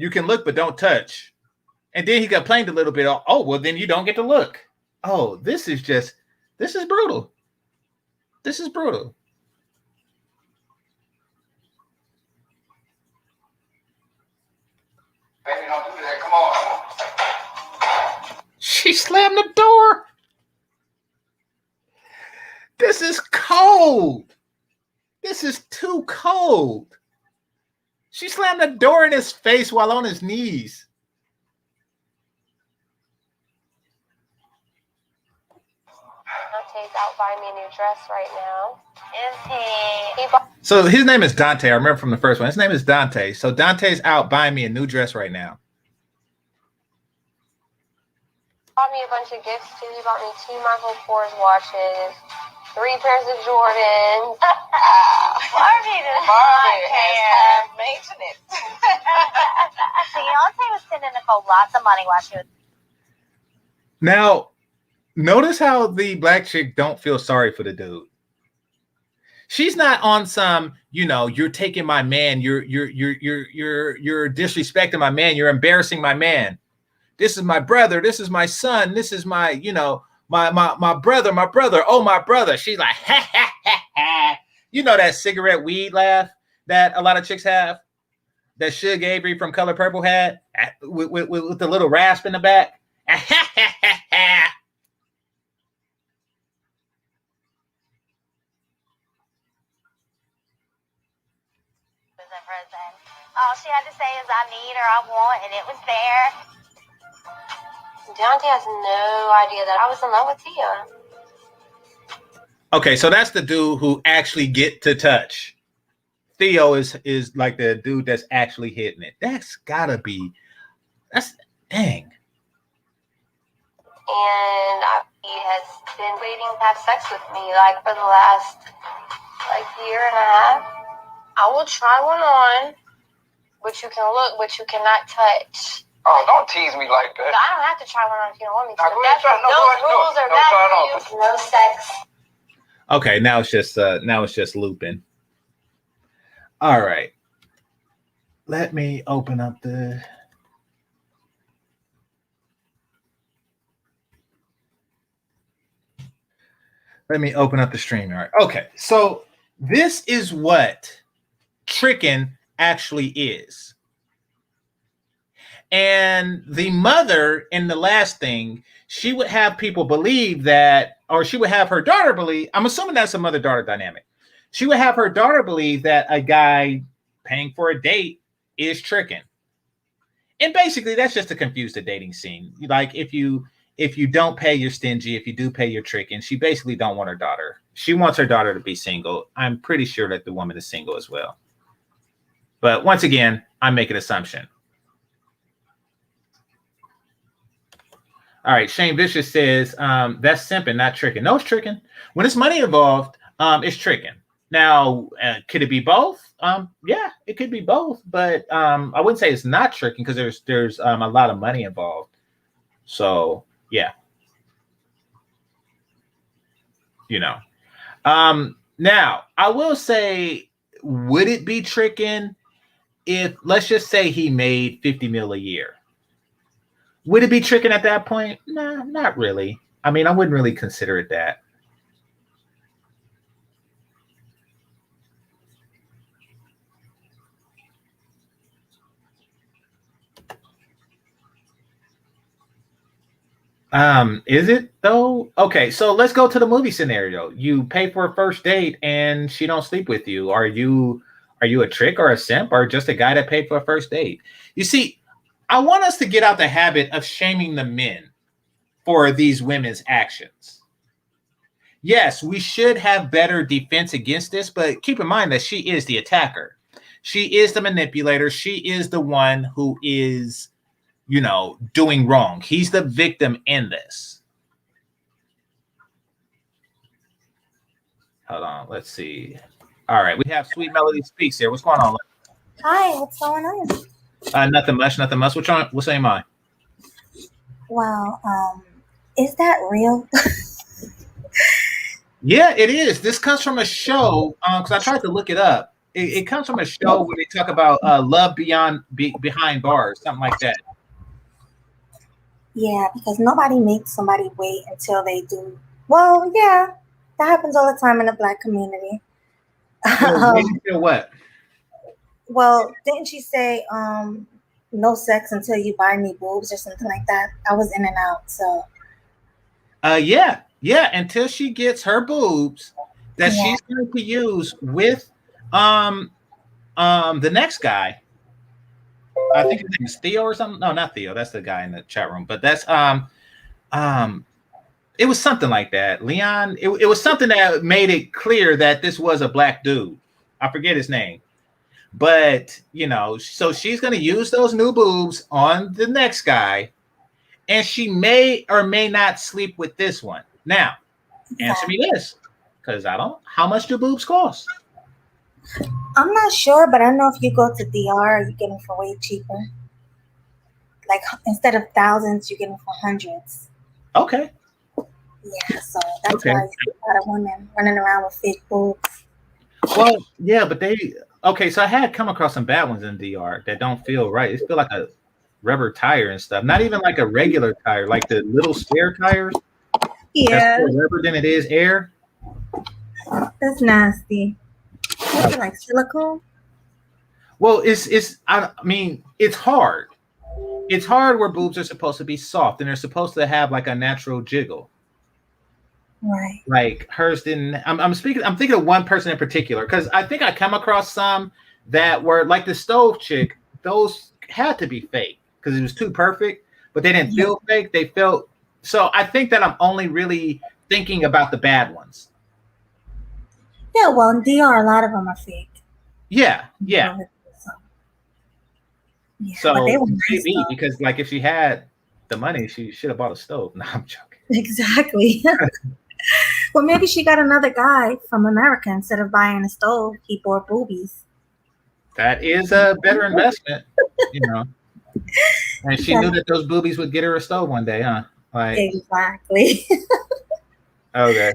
You can look, but don't touch. And then he complained a little bit. Oh, well, then you don't get to look. Oh, this is brutal. This is brutal. Baby, don't do that. Come on. She slammed the door. This is cold. This is too cold. She slammed the door in his face while on his knees. Dante's out buying me a new dress right now. Is he? So his name is Dante. I remember from the first one. His name is Dante. So Dante's out buying me a new dress right now. Bought me a bunch of gifts too. He bought me 2 Michael Kors watches, 3 pairs of Jordans. Harvey does not have maintenance. Beyonce was sending Nicole lots of money while she was. Now, notice how the black chick don't feel sorry for the dude. She's not on some, you're taking my man, you're disrespecting my man, you're embarrassing my man. This is my brother, this is my son, this is my, my brother, oh my brother. She's like, ha ha ha ha. That cigarette weed laugh that a lot of chicks have, that Suge Avery from Color Purple had, with the little rasp in the back. Ha ha ha ha. All she had to say is, I need or I want, and it was there. Dante has no idea that I was in love with Tia. Okay, so that's the dude who actually get to touch. Theo is like the dude that's actually hitting it. That's dang. And he has been waiting to have sex with me for the last year and a half. I will try one on, but you can look, but you cannot touch. Oh, don't tease me like that. I don't have to try one on if you don't want me to. Those rules are bad for you. No sex. Okay, now it's just looping. All right. Let me open up the StreamYard. Okay, so this is what tricking actually is. And the mother in the last thing, she would have people believe that, or she would have her daughter believe, I'm assuming that's a mother-daughter dynamic. She would have her daughter believe that a guy paying for a date is tricking. And basically that's just to confuse the dating scene. Like if you don't pay, you're stingy. If you do pay, you're tricking. She basically don't want her daughter. She wants her daughter to be single. I'm pretty sure that the woman is single as well. But once again, I make an assumption. All right, Shane Vicious says, that's simping, not tricking. No, it's tricking. When it's money involved, it's tricking. Now, could it be both? Yeah, it could be both, but I wouldn't say it's not tricking because there's a lot of money involved. So, yeah. Now, I will say, would it be tricking if, let's just say he made 50 mil a year? Would it be tricking at that point? Nah, not really. I mean, I wouldn't really consider it that. Is it though? Okay, so let's go to the movie scenario. You pay for a first date and she don't sleep with you. Are you a trick or a simp or just a guy that paid for a first date? You see, I want us to get out the habit of shaming the men for these women's actions. Yes, we should have better defense against this, but keep in mind that she is the attacker. She is the manipulator. She is the one who is, doing wrong. He's the victim in this. Hold on, let's see. All right, we have Sweet Melody Speaks here. What's going on? Hi, what's going on? Nothing much. What's on your mind? Well, is that real? Yeah, it is. This comes from a show, because I tried to look it up. it comes from a show where they talk about love behind bars, something like that. Yeah, because nobody makes somebody wait until they do. Well, yeah, that happens all the time in the Black community. Wait until what? Well, didn't she say no sex until you buy me boobs or something like that? I was in and out, so. Yeah, until she gets her boobs that she's going to use with the next guy. I think his name is Theo or something. No, not Theo. That's the guy in the chat room. But that's it was something like that. Leon. It was something that made it clear that this was a black dude. I forget his name. But you know, so she's gonna use those new boobs on the next guy, and she may or may not sleep with this one. Now, answer me this, because I don't. How much do boobs cost? I'm not sure, but I know if you go to DR, you get them for way cheaper. Like instead of thousands, you get them for hundreds. Okay. Yeah, so that's why you see a lot of women running around with fake boobs. Well, yeah, but okay, so I had come across some bad ones in DR that don't feel right. It feel like a rubber tire and stuff. Not even like a regular tire, like the little spare tires. Yeah. That's more rubber than it is air. That's nasty. What's it, like silicone? Well, I mean, it's hard. It's hard where boobs are supposed to be soft and they're supposed to have like a natural jiggle. Right. Like hers didn't. I'm thinking of one person in particular because I think I come across some that were like the stove chick. Those had to be fake because it was too perfect, but they didn't feel fake. They felt so. I think that I'm only really thinking about the bad ones. Yeah, well, in DR, a lot of them are fake. Yeah. So but they were maybe nice, because like if she had the money, she should have bought a stove. No, I'm joking. Exactly. Well, maybe she got another guy from America instead of buying a stove. He bought boobies. That is a better investment, you know. And she knew that those boobies would get her a stove one day, huh? Like exactly. Okay.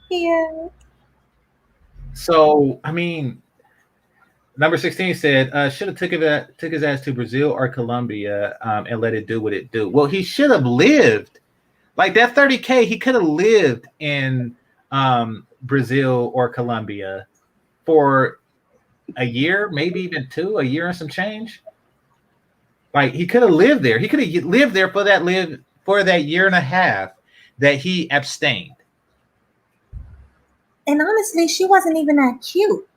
Yeah. So I mean, number 16 said, should have took his ass to Brazil or Colombia and let it do what it do. Well, he should have lived like that 30K. He could have lived in Brazil or Colombia for a year, maybe even a year and some change. Like he could have lived there. He could have lived there for that year and a half that he abstained. And honestly, she wasn't even that cute.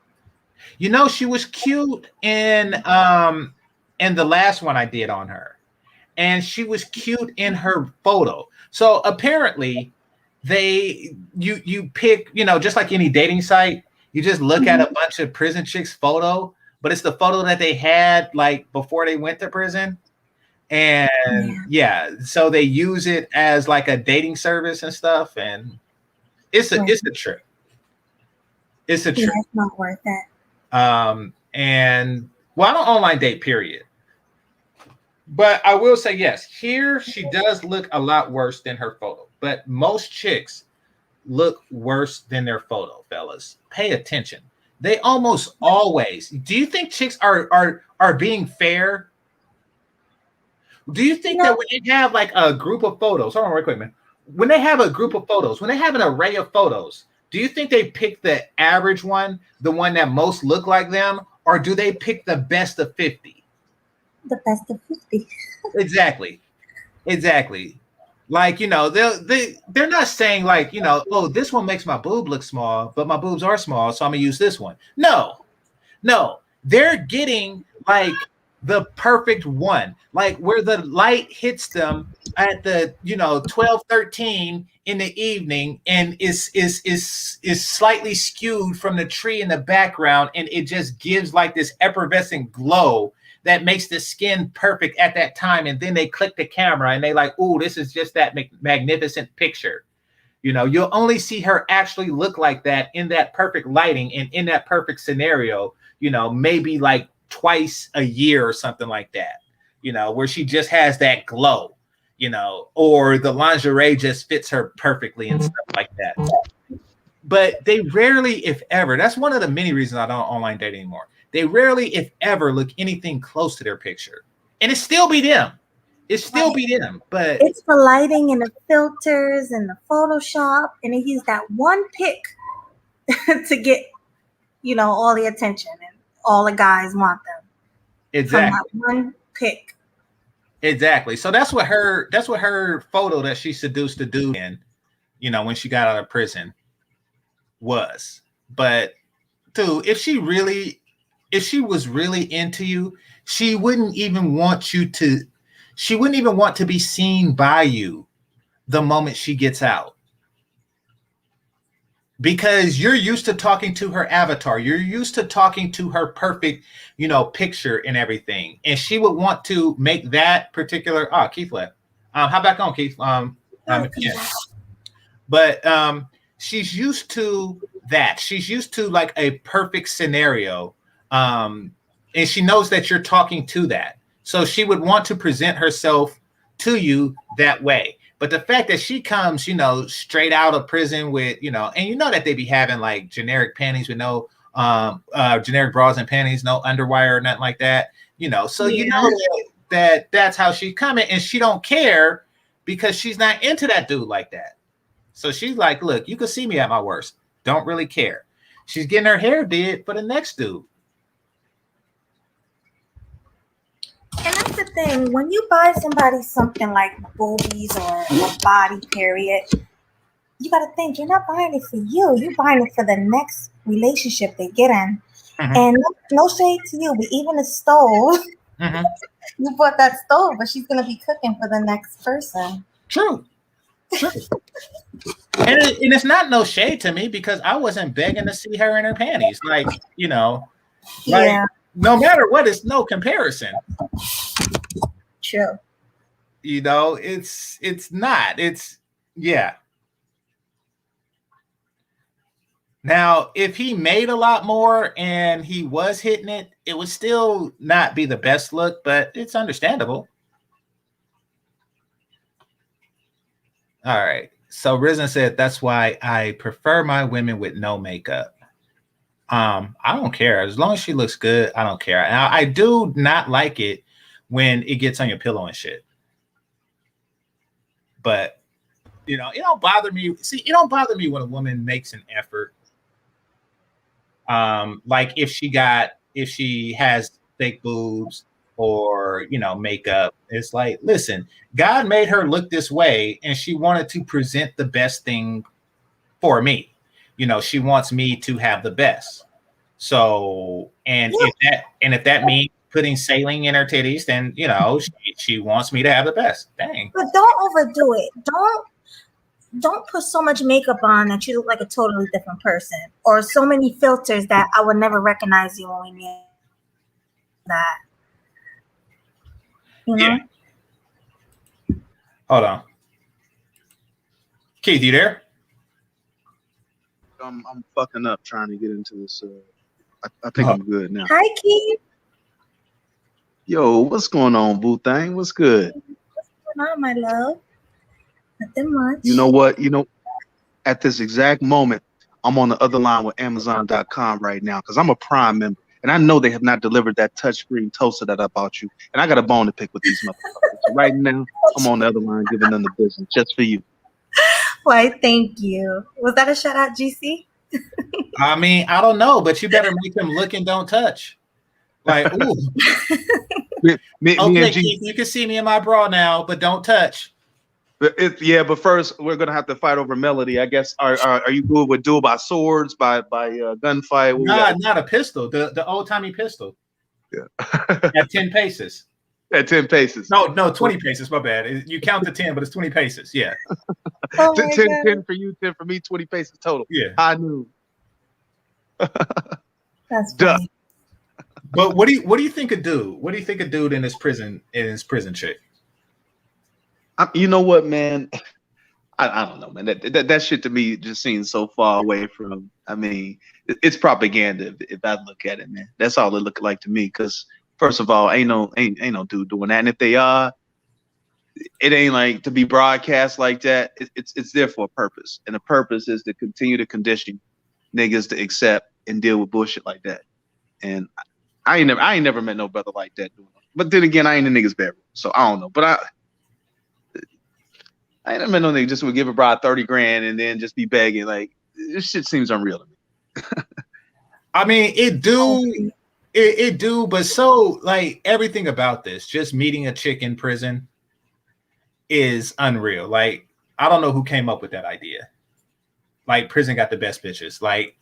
You know, she was cute in the last one I did on her. And she was cute in her photo. So apparently you pick, you know, just like any dating site, you just look at a bunch of prison chicks' photo, but it's the photo that they had like before they went to prison. And so they use it as like a dating service and stuff. And it's a trip. It's a trip. Yeah, it's not worth it. And well, I don't online date, period. But I will say, yes, here she does look a lot worse than her photo. But most chicks look worse than their photo, fellas. Pay attention. They almost always. Do you think chicks are being fair? Do you think that when they have like a group of photos, hold on real quick, man. When they have a group of photos, when they have an array of photos, do you think they pick the average one, the one that most look like them, or do they pick the best of 50? The best of 50. Exactly. Like, you know, they're not saying like, you know, oh, this one makes my boob look small, but my boobs are small, so I'm gonna use this one. No, they're getting like the perfect one, like where the light hits them at the 12-13 in the evening and is slightly skewed from the tree in the background, and it just gives like this effervescent glow that makes the skin perfect at that time. And then they click the camera and they like, oh, this is just that magnificent picture. You'll only see her actually look like that in that perfect lighting and in that perfect scenario, maybe like twice a year or something like that, where she just has that glow, or the lingerie just fits her perfectly and stuff like that. but they rarely, if ever, that's one of the many reasons I don't online date anymore. They rarely, if ever, look anything close to their picture. And it still be them. It still be them. But it's the lighting and the filters and the Photoshop. And they use that one pic to get, you know, all the attention. And all the guys want them. Exactly. From that one pic. Exactly. So that's what her photo that she seduced the dude in, you know, when she got out of prison was. But dude, if she was really into you, she wouldn't even want to be seen by you the moment she gets out. Because you're used to talking to her avatar. You're used to talking to her perfect, you know, picture and everything. And she would want to make that particular, Keith left. Hop back on, Keith. But she's used to that. She's used to like a perfect scenario. And she knows that you're talking to that. So she would want to present herself to you that way. But the fact that she comes, you know, straight out of prison with, you know, and you know that they be having like generic panties with no generic bras and panties, no underwire or nothing like that, you know. So you know that's how she's coming, and she don't care because she's not into that dude like that. So she's like, look, you can see me at my worst. Don't really care. She's getting her hair did for the next dude. And that's the thing, when you buy somebody something like boobies or a body, period, you got to think you're not buying it for you. You're buying it for the next relationship they get in. Mm-hmm. And no shade to you, but even a stove, mm-hmm. You bought that stove, but she's going to be cooking for the next person. True. And it's not no shade to me because I wasn't begging to see her in her panties. Like, you know, like, yeah. No matter what, it's no comparison. True. You know, it's not. It's, yeah. Now, if he made a lot more and he was hitting it, it would still not be the best look, but it's understandable. All right. So Risen said, that's why I prefer my women with no makeup. I don't care. As long as she looks good, I don't care. Now, I do not like it when it gets on your pillow and shit. But, you know, it don't bother me. See, it don't bother me when a woman makes an effort. Like if she has fake boobs or, you know, makeup, it's like, listen, God made her look this way and she wanted to present the best thing for me. You know, she wants me to have the best. So, and if that means putting saline in her titties, then, you know, she wants me to have the best. Dang. But don't overdo it. Don't put so much makeup on that you look like a totally different person, or so many filters that I would never recognize you when we meet. That. You know? Yeah. Hold on. Keith, you there? I'm fucking up trying to get into this. I think I'm good now. Hi, Keith. Yo, what's going on, Boo Thing? What's good? What's going on, my love? Nothing much. You know what? You know, at this exact moment, I'm on the other line with Amazon.com right now because I'm a Prime member, and I know they have not delivered that touchscreen toaster that I bought you, and I got a bone to pick with these motherfuckers. So right now, I'm on the other line giving them the business just for you. Why, thank you. Was that a shout out, GC? I mean, I don't know, but you better make them look and don't touch. Like, ooh. Okay, Keith, you can see me in my bra now, but don't touch. But first we're gonna have to fight over melody. I guess. Are you good with duel by swords, by gunfight? Nah, not a pistol. The old timey pistol. Yeah. At 10 paces. At 10 paces. No, 20 paces. My bad. You count to 10, but it's 20 paces. Yeah. 10 for you, 10 for me, 20 paces total. Yeah. I knew. That's funny. But what do you think a dude? What do you think a dude in his prison chick? You know what, man? I don't know, man. That shit to me just seems so far away from. I mean, it's propaganda if I look at it, man. That's all it look like to me. Because first of all, ain't no dude doing that, and if they are, it ain't like to be broadcast like that. It's there for a purpose, and the purpose is to continue to condition niggas to accept and deal with bullshit like that. And I ain't never met no brother like that doing it. But then again, I ain't a nigga's bedroom, so I don't know. But I ain't never met no nigga just would give a bride 30 grand and then just be begging. Like, this shit seems unreal to me. I mean, it do, but so like everything about this, just meeting a chick in prison is unreal. Like, I don't know who came up with that idea. Like, prison got the best bitches. Like,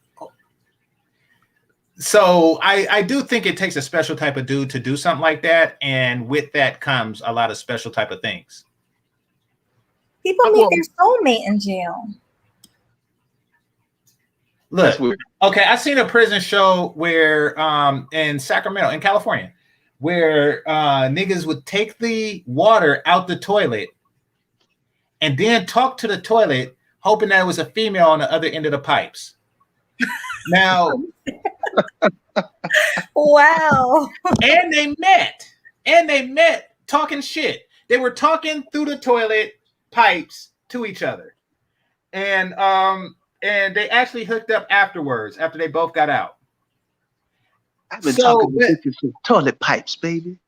so I do think it takes a special type of dude to do something like that, and with that comes a lot of special type of things. People meet their soulmate in jail. Look, okay, I seen a prison show where in Sacramento, in California, where niggas would take the water out the toilet and then talk to the toilet, hoping that it was a female on the other end of the pipes. Now, wow. And they met talking shit. They were talking through the toilet pipes to each other. And they actually hooked up afterwards, after they both got out. I've been talking with toilet pipes, baby.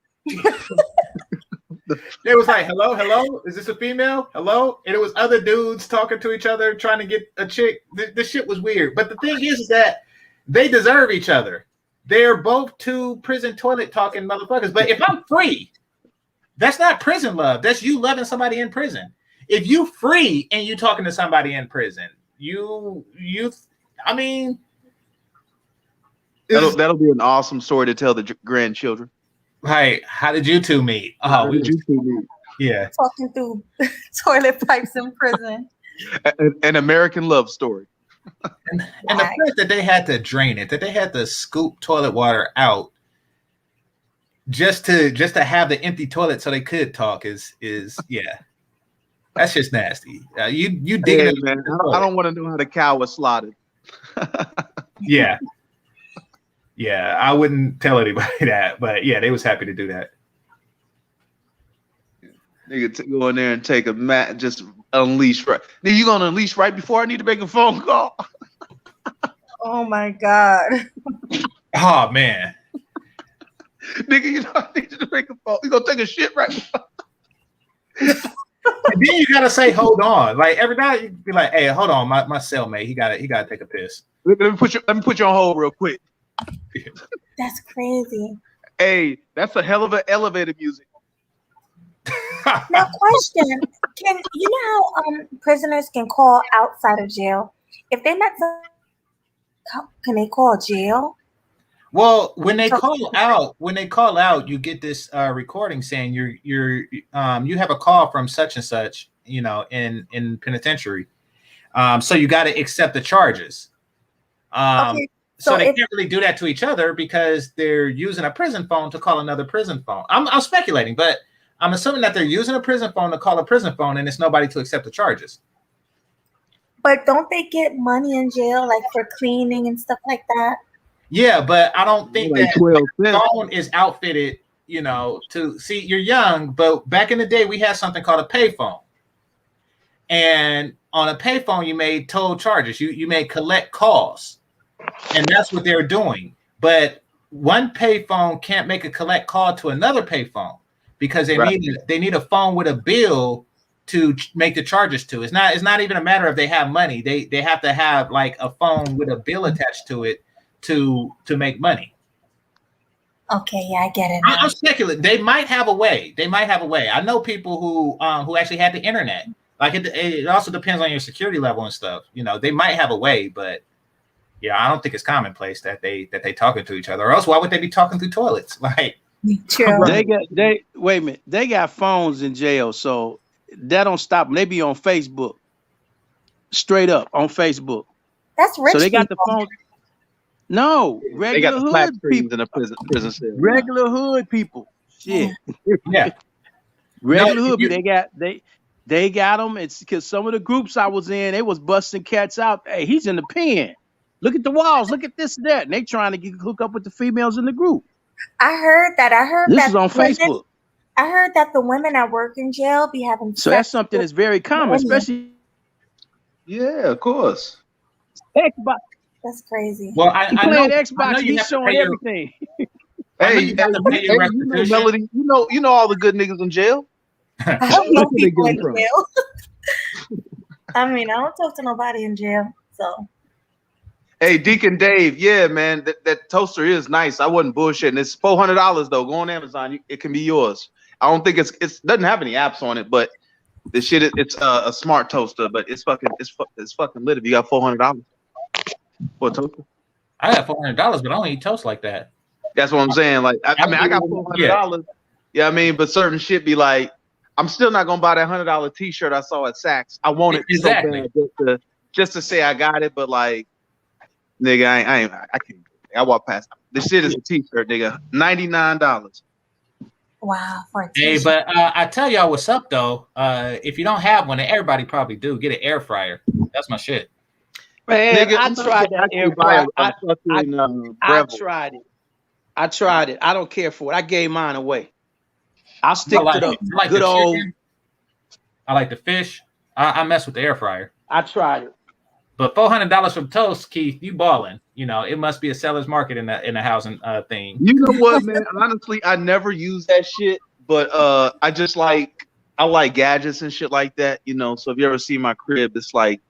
They was like, hello, is this a female? Hello? And it was other dudes talking to each other, trying to get a chick. This shit was weird. But the thing is that they deserve each other. They're both two prison toilet talking motherfuckers. But if I'm free, that's not prison love. That's you loving somebody in prison. If you free and you talking to somebody in prison, I mean, that'll be an awesome story to tell the grandchildren. Right? How did you two meet? Oh, How did you two meet? Yeah, talking through toilet pipes in prison. An American love story. And the fact that they had to drain it, that they had to scoop toilet water out just to have the empty toilet so they could talk is yeah. That's just nasty. You digging it, man. I don't want to know how the cow was slaughtered. Yeah. Yeah, I wouldn't tell anybody that, but yeah, they was happy to do that. Nigga, go in there and take a mat, just unleash right. Nigga, you gonna unleash right before I need to make a phone call? Oh my God. Oh man. Nigga, you know I need you to make a phone. You gonna take a shit right before? And then you gotta say, hold on. Like every night you be like, hey, hold on, my cellmate, he gotta take a piss. Let me put you on hold real quick. That's crazy. Hey, that's a hell of an elevator music. Now, question: can you know how prisoners can call outside of jail? If they met, can they call jail? Well, when they call out, you get this recording saying you have a call from such and such, in penitentiary. So you got to accept the charges. Okay. So they can't really do that to each other because they're using a prison phone to call another prison phone. I'm speculating, but I'm assuming that they're using a prison phone to call a prison phone, and it's nobody to accept the charges. But don't they get money in jail, like for cleaning and stuff like that? Yeah, but I don't think like that the phone is outfitted, to see. You're young, but back in the day, we had something called a payphone, and on a payphone, you made toll charges. You made collect calls. And that's what they're doing. But one payphone can't make a collect call to another payphone because they need a phone with a bill to make the charges to. It's not even a matter of they have money. They have to have like a phone with a bill attached to it to make money. Okay, yeah, I get it. I'm speculating. They might have a way. I know people who actually had the internet. Like it also depends on your security level and stuff. They might have a way, but yeah, I don't think it's commonplace that they talking to each other. Or else, why would they be talking through toilets? Like, true. Wait a minute. They got phones in jail, so that don't stop them. They be on Facebook, straight up on Facebook. That's rich. So they got the phone. No, regular hood people in a prison cell. Regular hood people. Shit. Yeah. Regular hood people. They got them. It's because some of the groups I was in, they was busting cats out. Hey, he's in the pen. Look at the walls. Look at this and that. And they trying to hook up with the females in the group. I heard that. This is on Facebook. I heard that the women that work in jail be having So sex that's something that's very common, especially Yeah, of course. Xbox. That's crazy. Well, He I know playing I Xbox know and you he's have to showing pay your everything. I know Hey, you have to pay your you know restitution. Melody, you know all the good niggas in jail. I don't know That's where they people get in them from. jail. I mean, I don't talk to nobody in jail, so. Hey, Deacon Dave, yeah, man, that toaster is nice. I wasn't bullshitting. It's $400 though. Go on Amazon, it can be yours. I don't think it doesn't have any apps on it, but the shit it's a smart toaster, but it's fucking lit if you got $400 for a toaster. I got $400, but I don't eat toast like that. That's what I'm saying. Like, I mean, I got $400. Yeah, I mean, but certain shit be like, I'm still not gonna buy that $100 T-shirt I saw at Saks. I want it so bad just to say I got it, but like, nigga, I can't. I walk past. This shit is a T-shirt, nigga. $99. Wow, for a Hey, T-shirt. but I tell y'all what's up though. If you don't have one, and everybody probably do, get an air fryer. That's my shit. Man, Nigga, I tried that air fryer. I tried it. I tried it. I don't care for it. I gave mine away. I'll stick to the good old. I like the fish. I mess with the air fryer. I tried it. But $400 from toast, Keith, you balling. You know, it must be a seller's market in the housing thing. You know what, man? Honestly, I never use that shit, but I just like gadgets and shit like that, you know. So if you ever see my crib, it's like,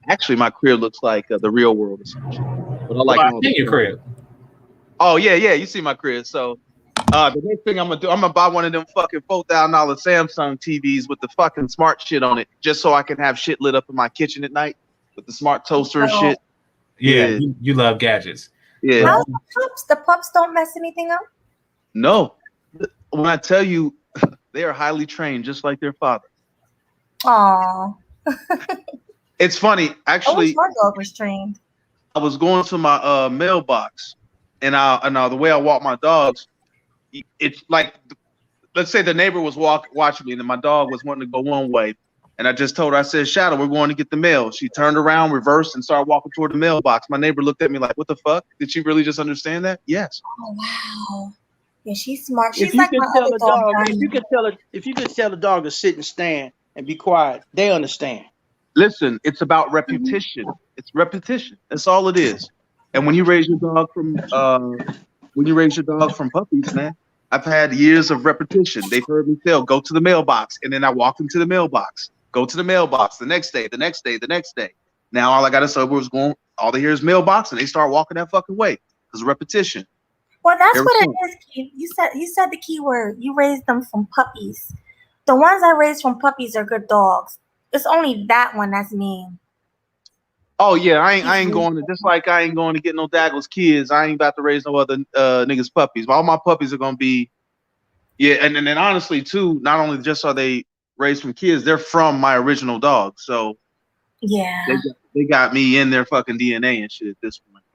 actually my crib looks like the real world or some shit. But I like I've seen your crib. Oh yeah, you see my crib. So the next thing I'm gonna buy one of them fucking $4,000 Samsung TVs with the fucking smart shit on it, just so I can have shit lit up in my kitchen at night with the smart toaster and shit. Yeah. You love gadgets. Yeah. How's the pups? The pups don't mess anything up? No. When I tell you, they are highly trained, just like their father. Aww. It's funny, actually. My dog was trained. I was going to my mailbox, and the way I walk my dogs, it's like, let's say the neighbor was watching me, and then my dog was wanting to go one way, and I just told her, I said, Shadow, we're going to get the mail. She turned around, reversed, and started walking toward the mailbox. My neighbor looked at me like, what the fuck? Did she really just understand that? Yes. Oh wow. Yeah, she's smart. She's If you like can my tell other a dog. dog, if you can tell a dog to sit and stand and be quiet, they understand. Listen, it's about repetition. It's repetition. That's all it is. And when you raise your dog from puppies, man, I've had years of repetition. They've heard me tell, go to the mailbox, and then I walk them to the mailbox. Go to the mailbox the next day, the next day, the next day. Now all I gotta say was all they hear is mailbox, and they start walking that fucking way because repetition. Well, that's what it is, Keith. You said the key word. You raised them from puppies. The ones I raised from puppies are good dogs. It's only that one that's mean. Oh yeah, I ain't going to, just like I ain't going to get no daggles kids. I ain't about to raise no other niggas puppies. All my puppies are gonna be, and then honestly too, not only just are they raised from kids, they're from my original dog. So yeah, they got me in their fucking DNA and shit at this point.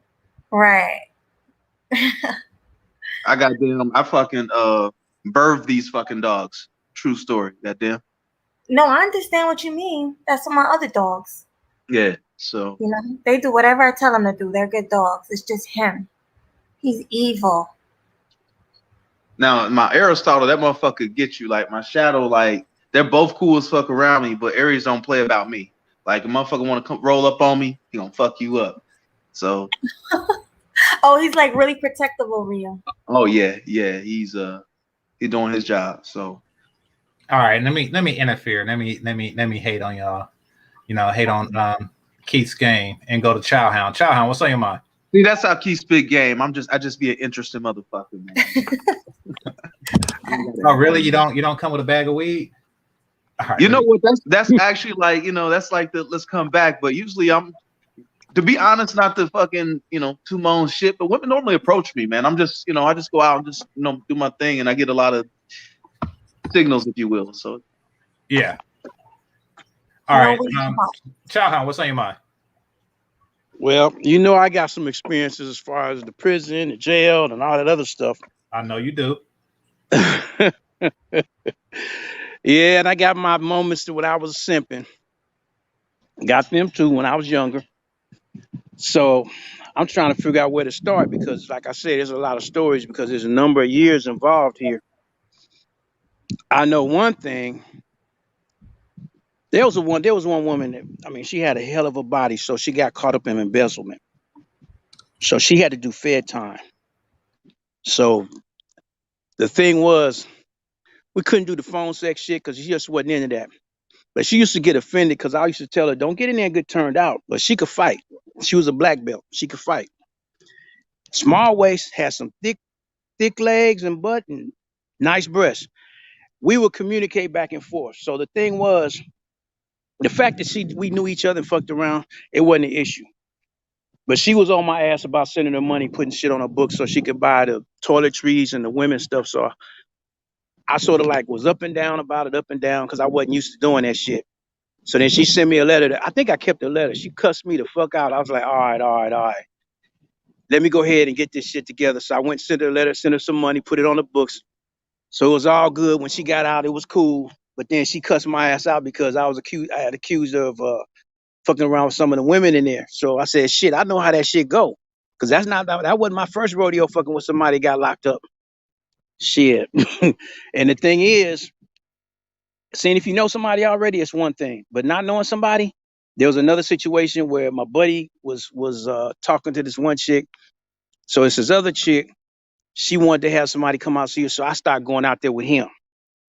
Right. I fucking birthed these fucking dogs. True story. Goddamn. No, I understand what you mean. That's my other dogs. Yeah. So you know, they do whatever I tell them to do. They're good dogs. It's just him. He's evil. Now my Aristotle, that motherfucker gets you. Like my Shadow, like they're both cool as fuck around me, but Aries don't play about me. Like a motherfucker want to come roll up on me, he gonna fuck you up. So. Oh, he's like really protective over you. Oh yeah, he's doing his job. So. All right, let me interfere. Let me hate on y'all. You know, hate on Keith's game and go to Chowhound. Chowhound, what's on your mind? See, that's how Keith spit game. I just be an interesting motherfucker, man. Oh, really? You don't come with a bag of weed? Right, you know what? That's actually like, you know, that's like the let's come back. But usually I'm, to be honest, not the fucking, you know, to my own shit. But women normally approach me, man. I'm just, you know, I just go out and just, you know, do my thing, and I get a lot of signals, if you will. So yeah. All right, Chowhound, what's on your mind? Well, you know, I got some experiences as far as the prison, the jail, and all that other stuff. I know you do. Yeah, and I got my moments when I was simping. Got them too when I was younger. So I'm trying to figure out where to start because, like I said, there's a lot of stories because there's a number of years involved here. I know one thing. There was one woman that, I mean, she had a hell of a body, so she got caught up in embezzlement. So she had to do fed time. So the thing was, we couldn't do the phone sex shit because she just wasn't into that. But she used to get offended because I used to tell her, don't get in there and get turned out. But she could fight. She was a black belt. She could fight. Small waist, had some thick legs and butt and nice breasts. We would communicate back and forth. So the thing was, the fact that we knew each other and fucked around, it wasn't an issue. But she was on my ass about sending her money, putting shit on her book so she could buy the toiletries and the women's stuff. So I sort of like was up and down about it, up and down, because I wasn't used to doing that shit. So then she sent me a letter. I think I kept the letter. She cussed me the fuck out. I was like, all right. Let me go ahead and get this shit together. So I went, sent her a letter, sent her some money, put it on the books. So it was all good. When she got out, it was cool. But then she cussed my ass out because I had accused her of fucking around with some of the women in there. So I said, shit, I know how that shit go. Because that wasn't my first rodeo fucking with somebody got locked up. Shit. And the thing is, seeing if you know somebody already, it's one thing. But not knowing somebody, there was another situation where my buddy was talking to this one chick. So it's this other chick. She wanted to have somebody come out see her. So I started going out there with him.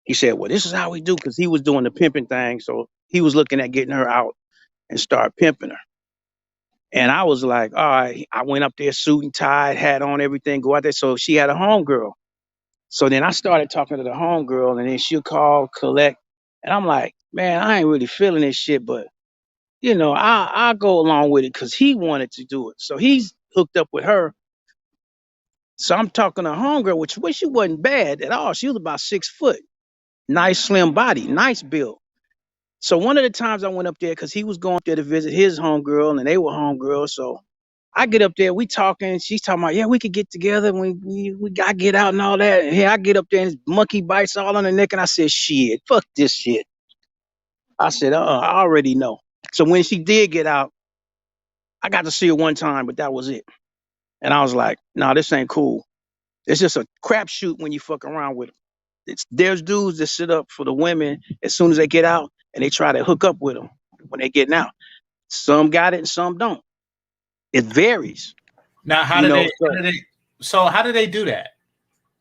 He said, well, this is how we do, because he was doing the pimping thing. So he was looking at getting her out and start pimping her. And I was like, all right. I went up there, suit and tie, hat on, everything, go out there. So she had a homegirl. So then I started talking to the homegirl, and then she'll call, collect. And I'm like, man, I ain't really feeling this shit, but, you know, I'll go along with it because he wanted to do it. So he's hooked up with her. So I'm talking to homegirl, which she wasn't bad at all. She was about 6 foot. Nice, slim body, nice build. So one of the times I went up there, because he was going up there to visit his homegirl, and they were homegirls. So I get up there, we talking. She's talking about, yeah, we could get together. I get out and all that. And here I get up there, and his monkey bites all on the neck. And I said, shit, fuck this shit. I said, I already know. So when she did get out, I got to see her one time, but that was it. And I was like, nah, this ain't cool. It's just a crapshoot when you fuck around with them. There's dudes that sit up for the women as soon as they get out, and they try to hook up with them when they getting out. Some got it and some don't. It varies. Now, how do they do that?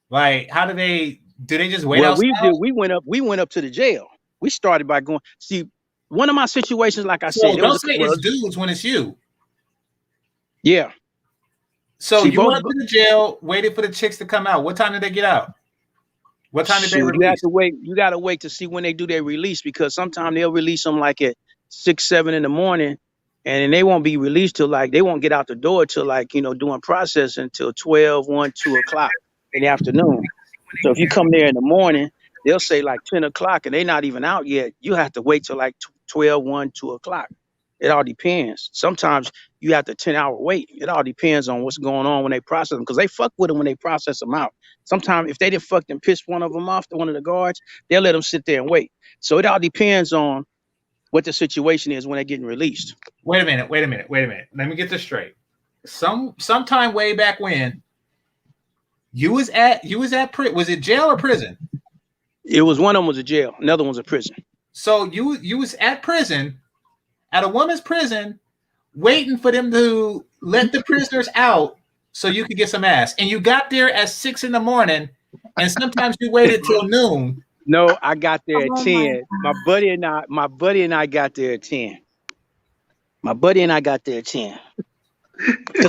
Like, do they just wait outside? We went up to the jail. We started by going, see, one of my situations, like I said, don't say it's dudes when it's you. Yeah. So you went up to the jail, waited for the chicks to come out. What time did they get out? What time did they release? You got to wait to see when they do their release, because sometimes they'll release them like at 6, 7 in the morning, and then they won't be released till they won't get out the door till doing processing until 12, 1, 2 o'clock in the afternoon. So if you come there in the morning, they'll say 10 o'clock and they're not even out yet. You have to wait till 12, 1, 2 o'clock. It all depends. Sometimes you have to 10-hour wait. It all depends on what's going on when they process them, because they fuck with them when they process them out. Sometimes if they didn't fuck and piss one of them off to one of the guards, they'll let them sit there and wait. So it all depends on what the situation is when they're getting released. Wait a minute. Let me get this straight. Sometime way back when, was it jail or prison? It was, one of them was a jail, another one's a prison. So you was at prison, at a woman's prison, waiting for them to let the prisoners out so you could get some ass. And you got there at 6 in the morning, and sometimes you waited till noon. No, I got there at 10. My buddy and I got there at 10. Because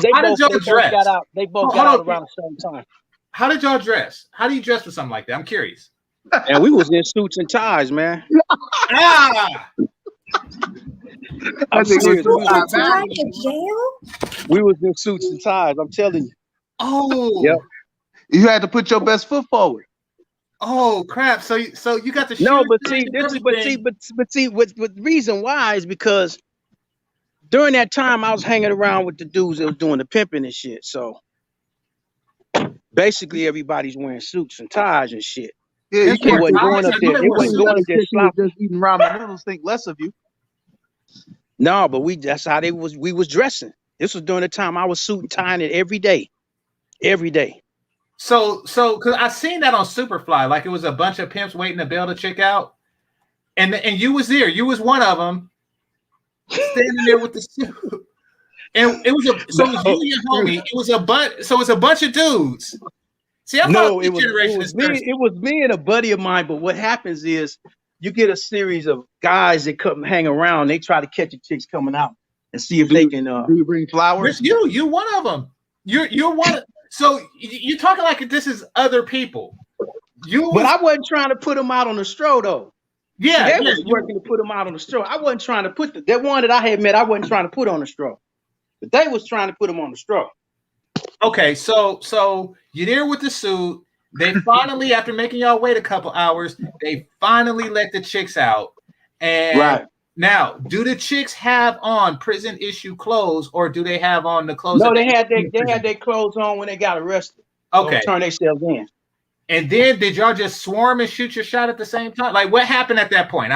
they both got out. They both got out around the same time. How did y'all dress? How do you dress for something like that? I'm curious. And we was in suits and ties, man. I'm serious. We was in suits and ties. I'm telling you. Oh, yep. You had to put your best foot forward. Oh crap! So you got to no, but see, the reason why is because during that time I was hanging around with the dudes that was doing the pimping and shit. So basically, everybody's wearing suits and ties and shit. Yeah, they wasn't going up there. They wasn't going up there sloppy. Just eating ramen noodles, think less of you. No, but that's how we was dressing. This was during the time I was suit and tying it every day. So, because I seen that on Superfly, like it was a bunch of pimps waiting to bail the chick out, and you was there. You was one of them, standing there with the suit. And it was you and your homie. It was a bunch. So it's a bunch of dudes. See, I thought it was me and a buddy of mine. But what happens is you get a series of guys that come hang around. They try to catch the chicks coming out and see if they can. Do you bring flowers? You one of them. You're one. So you're talking like this is other people. But I wasn't trying to put them out on the stroll though. Yeah, they was working to put them out on the stroll. I wasn't trying to put that one that I had met. I wasn't trying to put on the stroll. But they was trying to put them on the straw. Okay, so you're there with the suit. They finally, after making y'all wait a couple hours, they finally let the chicks out. And now, do the chicks have on prison issue clothes, or do they have on the clothes? No, they had their clothes on when they got arrested. Okay, turn themselves in. And then did y'all just swarm and shoot your shot at the same time? Like what happened at that point?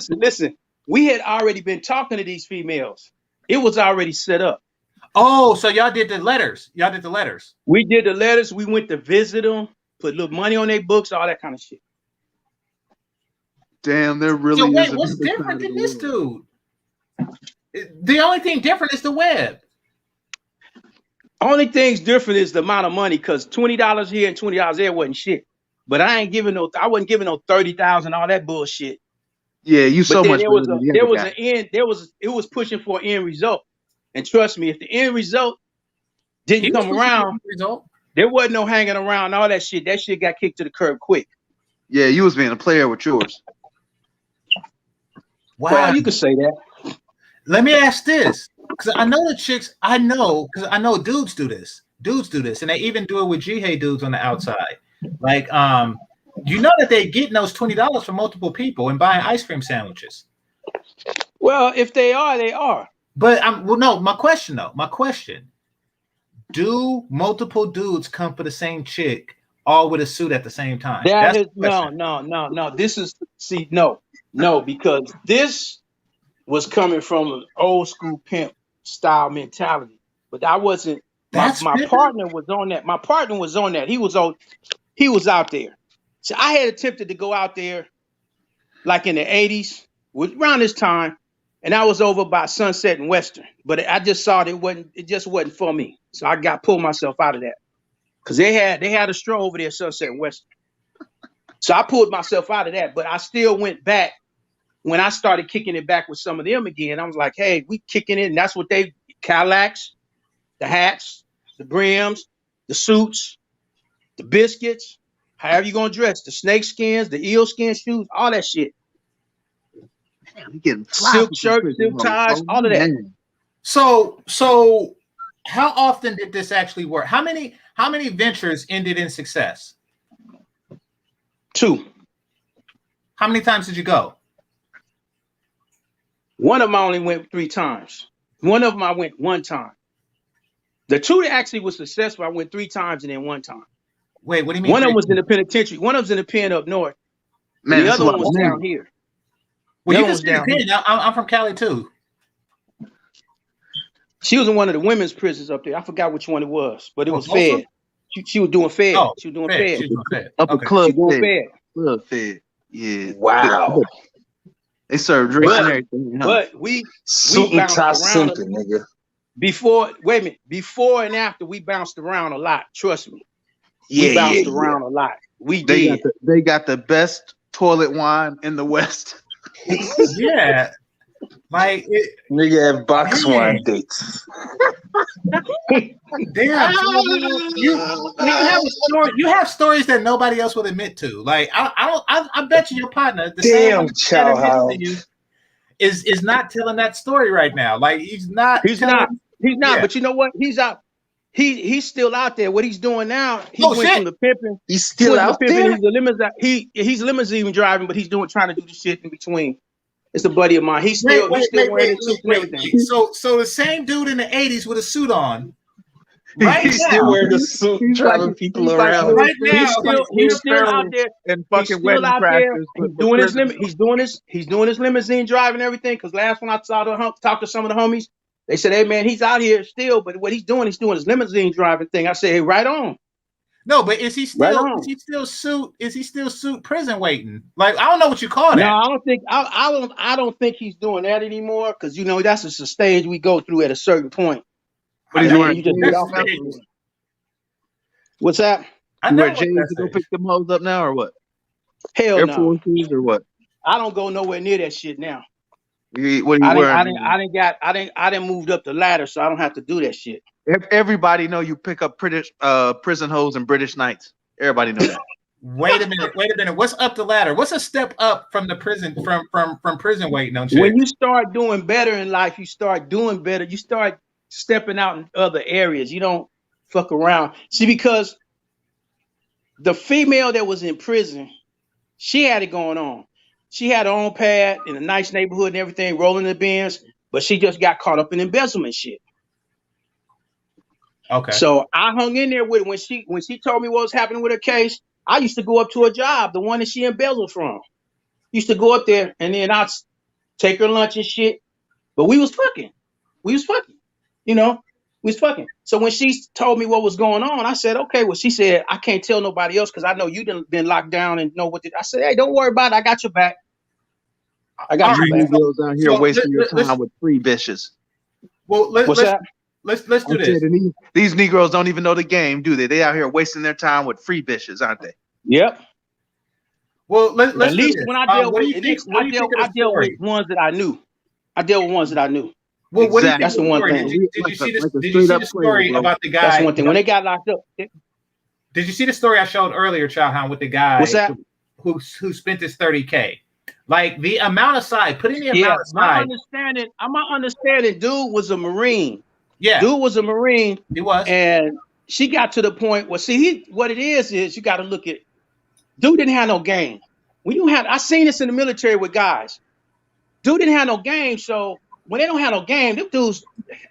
Listen. We had already been talking to these females. It was already set up. Oh, so y'all did the letters. We did the letters. We went to visit them, put a little money on their books, all that kind of shit. Damn, there really so wait, is. What's different than this dude? The only thing different is the web. Only thing's different is the amount of money, because $20 here and $20 there wasn't shit. But I wasn't giving no 30,000, all that bullshit. Yeah, you so much. It was pushing for an end result. And trust me, if the end result didn't come around, there wasn't no hanging around, all that shit. That shit got kicked to the curb quick. Yeah, you was being a player with yours. Wow, well, you could say that. Let me ask this, because I know the chicks. I know dudes do this. And they even do it with G-Hey dudes on the outside. Like, you know that they getting those $20 from multiple people and buying ice cream sandwiches. Well, if they are, they are. But my question: do multiple dudes come for the same chick, all with a suit at the same time? No. No, because this was coming from an old school pimp style mentality. But I wasn't. My partner was on that. My partner was on that. He was out there. So I had attempted to go out there like in the 80s, around this time, and I was over by Sunset and Western. But I just saw it just wasn't for me. So I pulled myself out of that. Because they had a stroll over there, Sunset and Western. So I pulled myself out of that, but I still went back when I started kicking it back with some of them again. I was like, hey, we kicking it, and that's what Cadillacs, the hats, the brims, the suits, the biscuits, however you gonna dress, the snake skins, the eel skin shoes, all that shit. Damn, silk shirts, silk ties, all of that. So how often did this actually work? How many ventures ended in success? 2. How many times did you go? One of them I only went 3 times. One of them I went 1 time. The 2 that actually was successful, I went 3 times and then 1 time. Wait, what do you mean? One of them was in the penitentiary. One of them was in the pen up north. Man, the other one was down here. Well, you can down here. I'm from Cali too. She was in one of the women's prisons up there. I forgot which one it was, but it was Fed. She was doing Fed. Oh, she was doing Fed. Upper club Fed. Club Fed. Yeah. Wow. They serve drinks and everything. But we bounced around nigga. Before and after, we bounced around a lot. Trust me. We bounced around a lot. They got the best toilet wine in the West. Yeah. Like nigga have box wine dates. Damn, you have stories that nobody else would admit to. Like I bet you your partner, the damn child, is not telling that story right now. Like he's not. Yeah. But you know what? He's out. He's still out there. What he's doing now? He went from the pimping. He's still out there. He's limousine driving, but he's trying to do the shit in between. It's a buddy of mine. He's still wearing the suit and everything. So the same dude in the 80s with a suit on. Right he's now. Still wearing the suit, driving people around. Right now, he's still out there and fucking wedding practice. He's doing his limousine driving and everything. Because last when I talked to some of the homies, They said, hey man, he's out here still, but what he's doing his limousine driving thing. I said, hey, right on. No, but is he still suit prison waiting? Like, I don't know what you call that. No, I don't think he's doing that anymore, because that's just a stage we go through at a certain point. But he's wearing what's that? You wear J's to go pick them hoes up now, or what? Hell Air no. Force Shoes or what? I don't go nowhere near that shit now. What are you wearing? I didn't moved up the ladder, so I don't have to do that shit. Everybody know you pick up British prison hoes and British nights. Everybody know that. Wait a minute. What's up the ladder? What's a step up from the prison from prison waiting on chicks? When you start doing better in life, you start doing better. You start stepping out in other areas. You don't fuck around. See, because the female that was in prison, she had it going on. She had her own pad in a nice neighborhood and everything, rolling the bins, but she just got caught up in embezzlement shit. Okay. So I hung in there with her. When she told me what was happening with her case. I used to go up to her job, the one that she embezzled from. Used to go up there and then I'd take her lunch and shit. But we was fucking. We was fucking. So when she told me what was going on, I said, okay. Well, she said, I can't tell nobody else because I know you done been locked down and know what I said, hey, don't worry about it. I got your back. I got your back. Girls out here wasting your time with free bitches. Well, let's do this. These Negroes don't even know the game, do they? They out here wasting their time with free bitches, aren't they? Yep. Well, let's at least when I dealt with ones that I knew. I dealt with ones that I knew. Well, what that's the one thing. Did you see the story about the guy? That's one thing. When they got locked up. Did you see the story I showed earlier, Childhound, with the guy? What's that? Who spent his $30K? Like the amount aside, putting the amount aside. My understanding, dude was a Marine. Yeah. Dude was a Marine. He was. And she got to the point where, what it is you got to look at, dude didn't have no game. I seen this in the military with guys. Dude didn't have no game, so when they don't have no game, them dudes,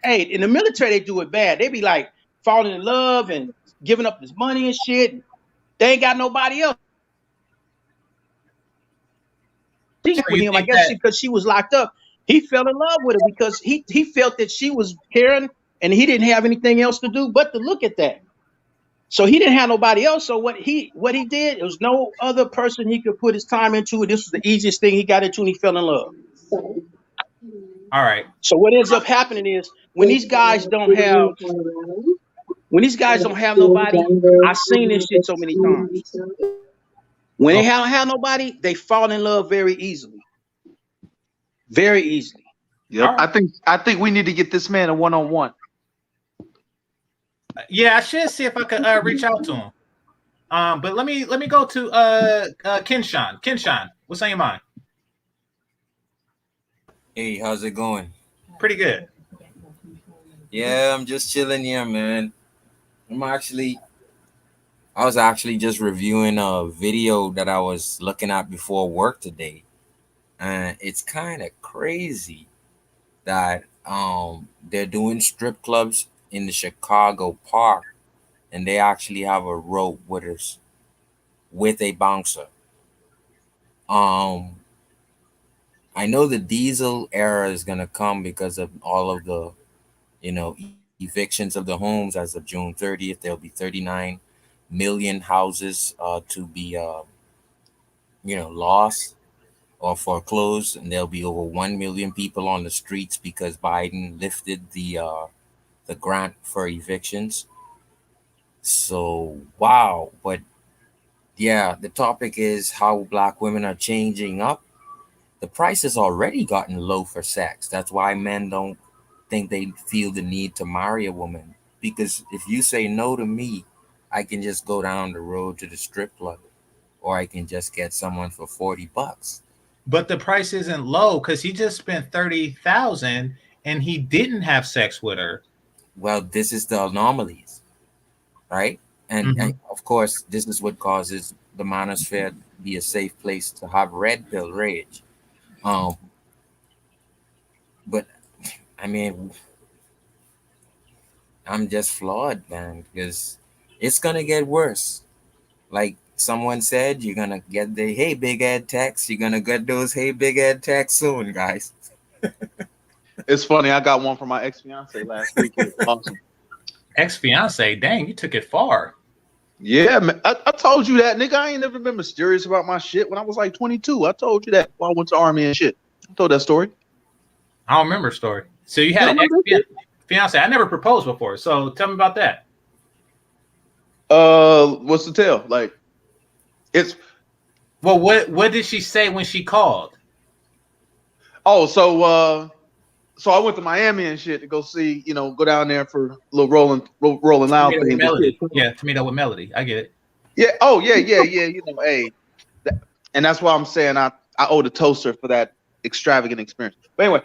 hey, in the military, they do it bad. They be like falling in love and giving up his money and shit. They ain't got nobody else. With him, I guess because she was locked up, he fell in love with her because he felt that she was caring and he didn't have anything else to do but to look at that. So he didn't have nobody else. So what he did, there was no other person he could put his time into. And this was the easiest thing he got into, and he fell in love. All right. So what ends up happening is when these guys don't have nobody, I've seen this shit so many times. When they don't have nobody, they fall in love very easily. Very easily. Yep. Right. I think we need to get this man a one-on-one. Yeah, I should see if I could reach out to him. But let me go to Kenshawn. Kenshawn, what's on your mind? Hey, how's it going? Pretty good. Yeah, I'm just chilling here, man. I was actually just reviewing a video that I was looking at before work today. And it's kind of crazy that they're doing strip clubs in the Chicago park, and they actually have a rope with a bouncer. I know the diesel era is gonna come because of all of the, evictions of the homes. As of June 30th, there'll be 39 million houses to be, lost or foreclosed, and there'll be over 1 million people on the streets because Biden lifted the grant for evictions. So, wow. But yeah, the topic is how Black women are changing up. The price has already gotten low for sex. That's why men don't think they feel the need to marry a woman. Because if you say no to me, I can just go down the road to the strip club, or I can just get someone for $40. But the price isn't low because he just spent $30,000 and he didn't have sex with her. Well, this is the anomalies, right? And of course, this is what causes the manosphere to be a safe place to have red pill rage. But I mean, I'm just flawed, man, because it's gonna get worse. Like someone said, you're gonna get the "Hey Big Ed" text. You're gonna get those "Hey Big Ed" texts soon, guys. It's funny. I got one from my ex-fiance last week. It was awesome. Ex-fiance, dang, you took it far. Yeah, man. I told you that, nigga. I ain't never been mysterious about my shit when I was like 22. I told you that while I went to Army and shit. I told that story. I don't remember a story. So you had an ex-fiance. I never proposed before. So tell me about that. What's the tale? Like, it's. Well, what did she say when she called? Oh, so I went to Miami and shit to go see, go down there for a little rolling loud thing. Yeah, to meet up with Melody. I get it. Yeah. Oh, yeah. Hey, and that's why I'm saying I owe the toaster for that extravagant experience. But anyway,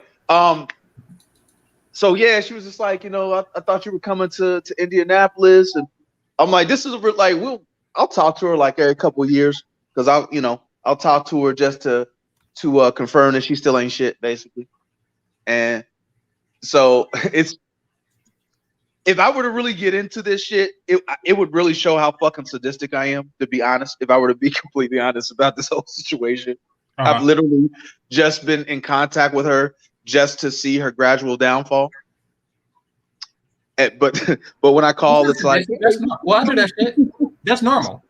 so yeah, she was just like, I thought you were coming to Indianapolis, and I'm like, this is I'll talk to her like every couple of years because I'll talk to her just to confirm that she still ain't shit, basically. And so if I were to really get into this shit, it would really show how fucking sadistic I am, to be honest. If I were to be completely honest about this whole situation, I've literally just been in contact with her just to see her gradual downfall. But when I call, it's like, I do that shit. That's normal.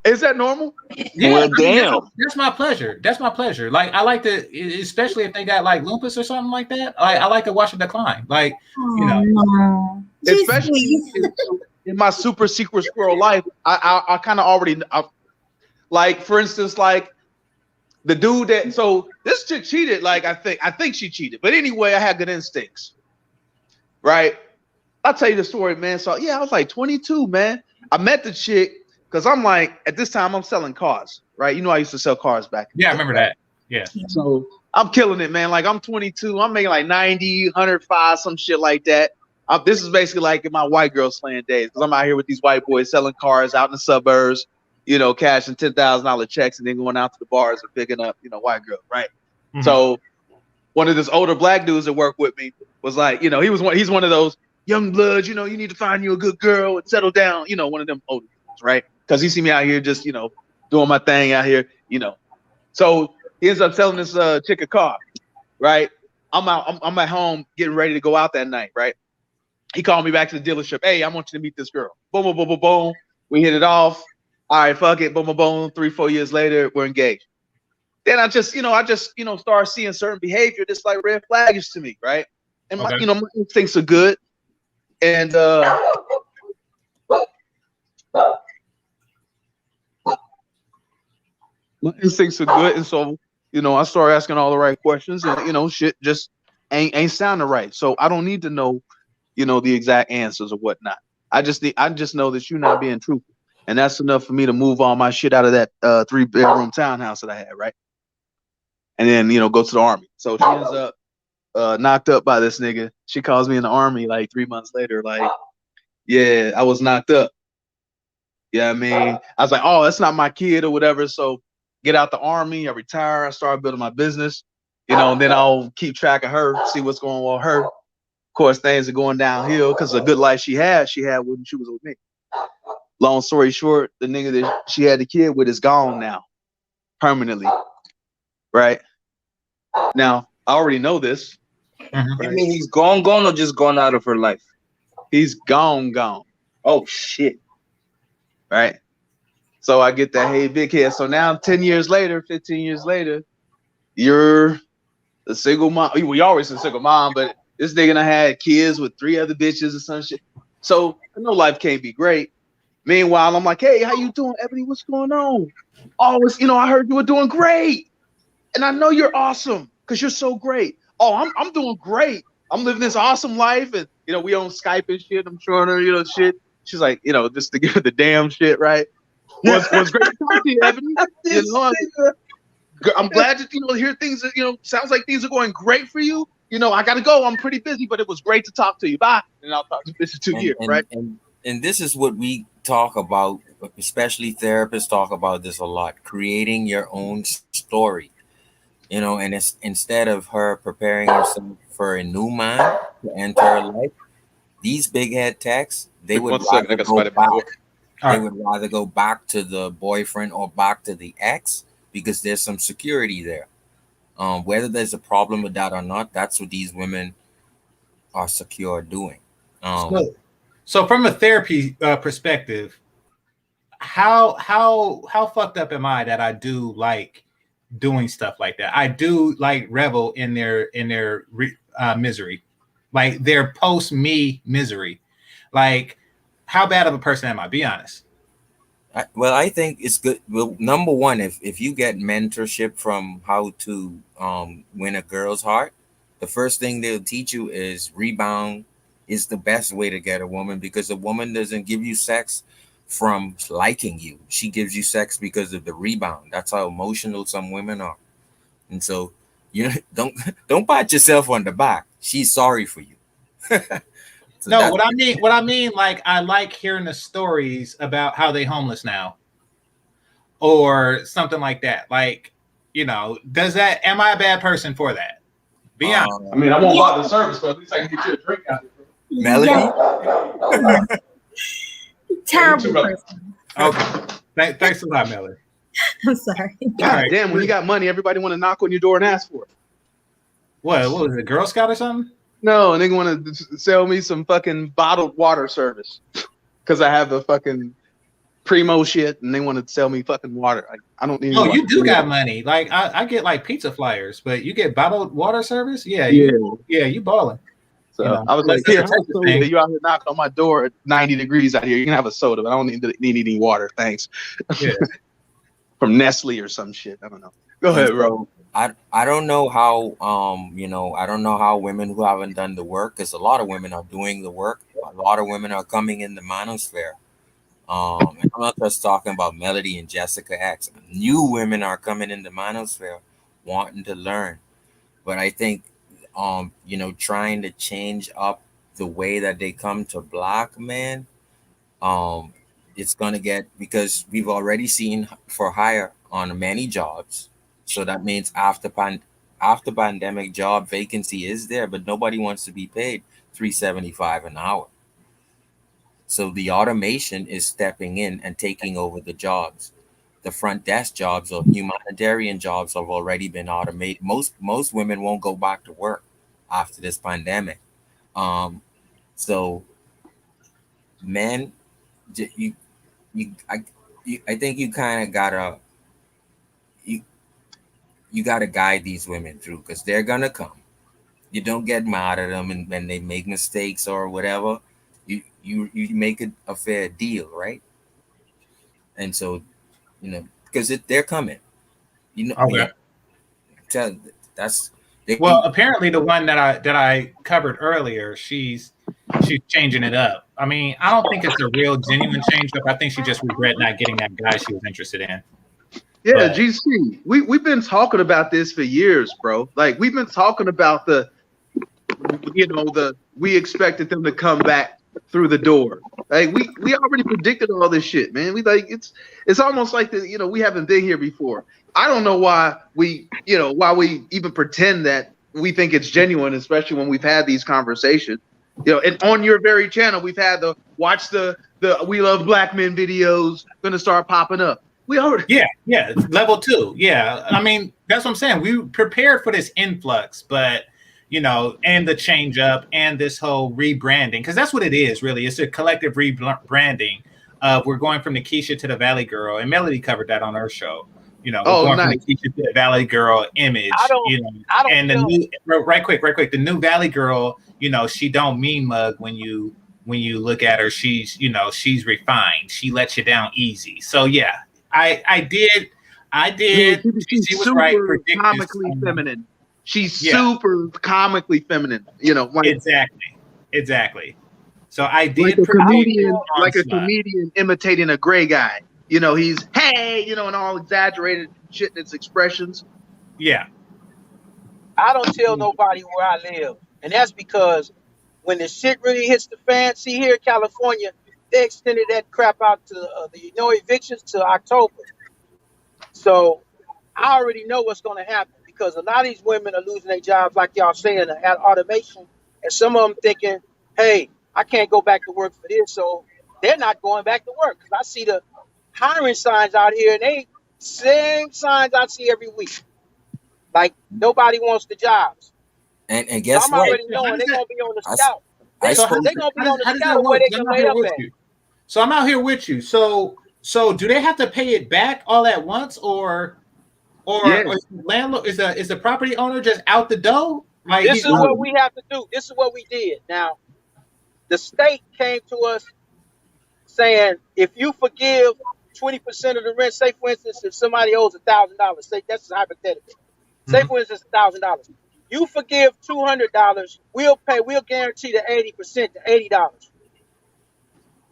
Is that normal? Yeah, well, damn. That's my pleasure. That's my pleasure. Like, I like to, especially if they got like lupus or something like that. I like to watch it decline. Like, especially in my super secret squirrel life, I kind of already, like, for instance, like the dude that, so this chick cheated. Like, I think she cheated, but anyway, I had good instincts, right? I'll tell you the story, man. So yeah, I was like 22, man. I met the chick. Because I'm like, at this time, I'm selling cars, right? I used to sell cars back. Yeah, I remember that. Yeah. So I'm killing it, man. Like, I'm 22. I'm making like 90, 105, some shit like that. This is basically like in my white girl slaying days. Because I'm out here with these white boys selling cars out in the suburbs, cashing $10,000 checks and then going out to the bars and picking up, white girls, right? Mm-hmm. So one of this older black dudes that worked with me was like, he's one of those young bloods, you need to find you a good girl and settle down, one of them older dudes, right? Because he see me out here just, doing my thing out here, So he ends up selling this chick a car, right? I'm at home getting ready to go out that night, right? He called me back to the dealership. Hey, I want you to meet this girl. Boom, boom, boom, boom, boom. We hit it off. All right, fuck it. Boom, boom, boom. 3-4 years later, we're engaged. Then I just start seeing certain behavior that's like red flags to me, right? And my instincts are good. And my instincts are good, and so I start asking all the right questions, and shit just ain't sounding right. So I don't need to know, the exact answers or whatnot. I just know that you're not being truthful, and that's enough for me to move all my shit out of that 3-bedroom townhouse that I had, right? And then go to the Army. So she ends up knocked up by this nigga. She calls me in the Army like 3 months later, like, yeah, I was knocked up. Yeah, I mean, I was like, oh, that's not my kid or whatever. So get out the Army, I retire, I start building my business, and then I'll keep track of her, see what's going on with her. Of course, things are going downhill because the good life she had when she was with me. Long story short, the nigga that she had the kid with is gone now, permanently. Right? Now, I already know this. Mm-hmm. Right? You mean he's gone or just gone out of her life? He's gone. Oh, shit. Right? So I get that, hey, big head. So now 10 years later, 15 years later, you're a single mom. We always a single mom, but this nigga done had kids with 3 other bitches or some shit. So I know life can't be great. Meanwhile, I'm like, hey, how you doing, Ebony? What's going on? Oh, I heard you were doing great. And I know you're awesome because you're so great. Oh, I'm doing great. I'm living this awesome life. And, we on Skype and shit. I'm showing her, shit. She's like, just to give her the damn shit, right? Was great to talk to you, Ebony. I'm glad to hear things that sounds like things are going great for you. I gotta go. I'm pretty busy, but it was great to talk to you. Bye. And I'll talk to you in 2 years, right? And this is what we talk about, especially therapists talk about this a lot. Creating your own story, and it's instead of her preparing herself for a new man to enter her life, these big head techs, they would rather go back. They would rather go back to the boyfriend or back to the ex because there's some security there. Whether there's a problem with that or not, that's what these women are secure doing. So from a therapy perspective, how fucked up am I that I do like doing stuff like that? I do like revel in their misery, like their post me misery. Like, how bad of a person am I? Be honest. Well, I think it's good. Well, number one, if you get mentorship from how to win a girl's heart, the first thing they'll teach you is rebound is the best way to get a woman, because a woman doesn't give you sex from liking you. She gives you sex because of the rebound. That's how emotional some women are. And so don't pat yourself on the back. She's sorry for you. So no, what I mean, like, I like hearing the stories about how they homeless now, or something like that. Like, am I a bad person for that? Be honest. I mean, I won't buy the service, but at least I can get you a drink out there. Melody? Terrible person. Okay. Thanks a lot, Melody. I'm sorry. God damn, when you got money, everybody want to knock on your door and ask for it. What was it, Girl Scout or something? No, and they want to sell me some fucking bottled water service because I have the fucking primo shit, and they want to sell me fucking water. I don't need. Oh, you do got money. Like, I get like pizza flyers, but you get bottled water service? Yeah, you balling. So I was like, here, you out here knocking on my door at 90 degrees out here. You can have a soda, but I don't need any water. Thanks. Yeah. From Nestle or some shit. I don't know. Go ahead, bro. I don't know how I don't know how women who haven't done the work, because a lot of women are doing the work. A lot of women are coming in the manosphere. And I'm not just talking about Melody and Jessica X. New women are coming in the manosphere wanting to learn. But I think trying to change up the way that they come to black men, it's gonna get, because we've already seen for hire on many jobs. So that means after pandemic job vacancy is there, but nobody wants to be paid $3.75 an hour. So the automation is stepping in and taking over the jobs. The front desk jobs or humanitarian jobs have already been automated. Most women won't go back to work after this pandemic. So men, I think you kind of gotta you gotta guide these women through, because they're gonna come. You don't get mad at them and when they make mistakes or whatever. You make it a fair deal, right? And so, because they're coming. Okay. Well, apparently the one that I covered earlier, she's changing it up. I mean, I don't think it's a real genuine change up. I think she just regret not getting that guy she was interested in. Yeah, but GC, we've been talking about this for years, bro. Like, we've been talking about we expected them to come back through the door. Like, we already predicted all this shit, man. It's almost like we haven't been here before. I don't know why we even pretend that we think it's genuine, especially when we've had these conversations. And on your very channel, we've had the We Love Black Men videos gonna start popping up. We already level 2. Yeah, I mean, that's what I'm saying. We prepared for this influx, but and the change up and this whole rebranding, because that's what it is, really. It's a collective rebranding. We're going from the Keisha to the Valley Girl, and Melody covered that on her show. We're going from the Keisha to the Valley Girl image. Right quick, the new Valley Girl. She don't mean mug when you look at her. She's refined. She lets you down easy. So yeah, I did. She was right. Comically feminine. She's super comically feminine. Exactly. So I did like a comedian imitating a gray guy. He's and all exaggerated shit in its expressions. Yeah. I don't tell nobody where I live, and that's because when the shit really hits the fan, see here in California, they extended that crap out to the evictions to October. So I already know what's going to happen, because a lot of these women are losing their jobs, like y'all saying, at automation, and some of them thinking, hey, I can't go back to work for this, so they're not going back to work. Because I see the hiring signs out here, and they same signs I see every week. Like nobody wants the jobs. And So guess I'm what? already knowing they're gonna be on the I, scout. I So spoke. They're gonna be on the how does scout that of where work? they 'Cause can I'm out lay here up with at. you. So I'm out here with you. So do they have to pay it back all at once, or Yes. is the landlord is the property owner just out the door? Like This he's is what we have to do. This is what we did. Now, the state came to us saying if you forgive 20% of the rent, say for instance, if somebody owes $1,000, say that's hypothetical. Say for instance, $1,000. You forgive $200, we'll guarantee the 80% to $80.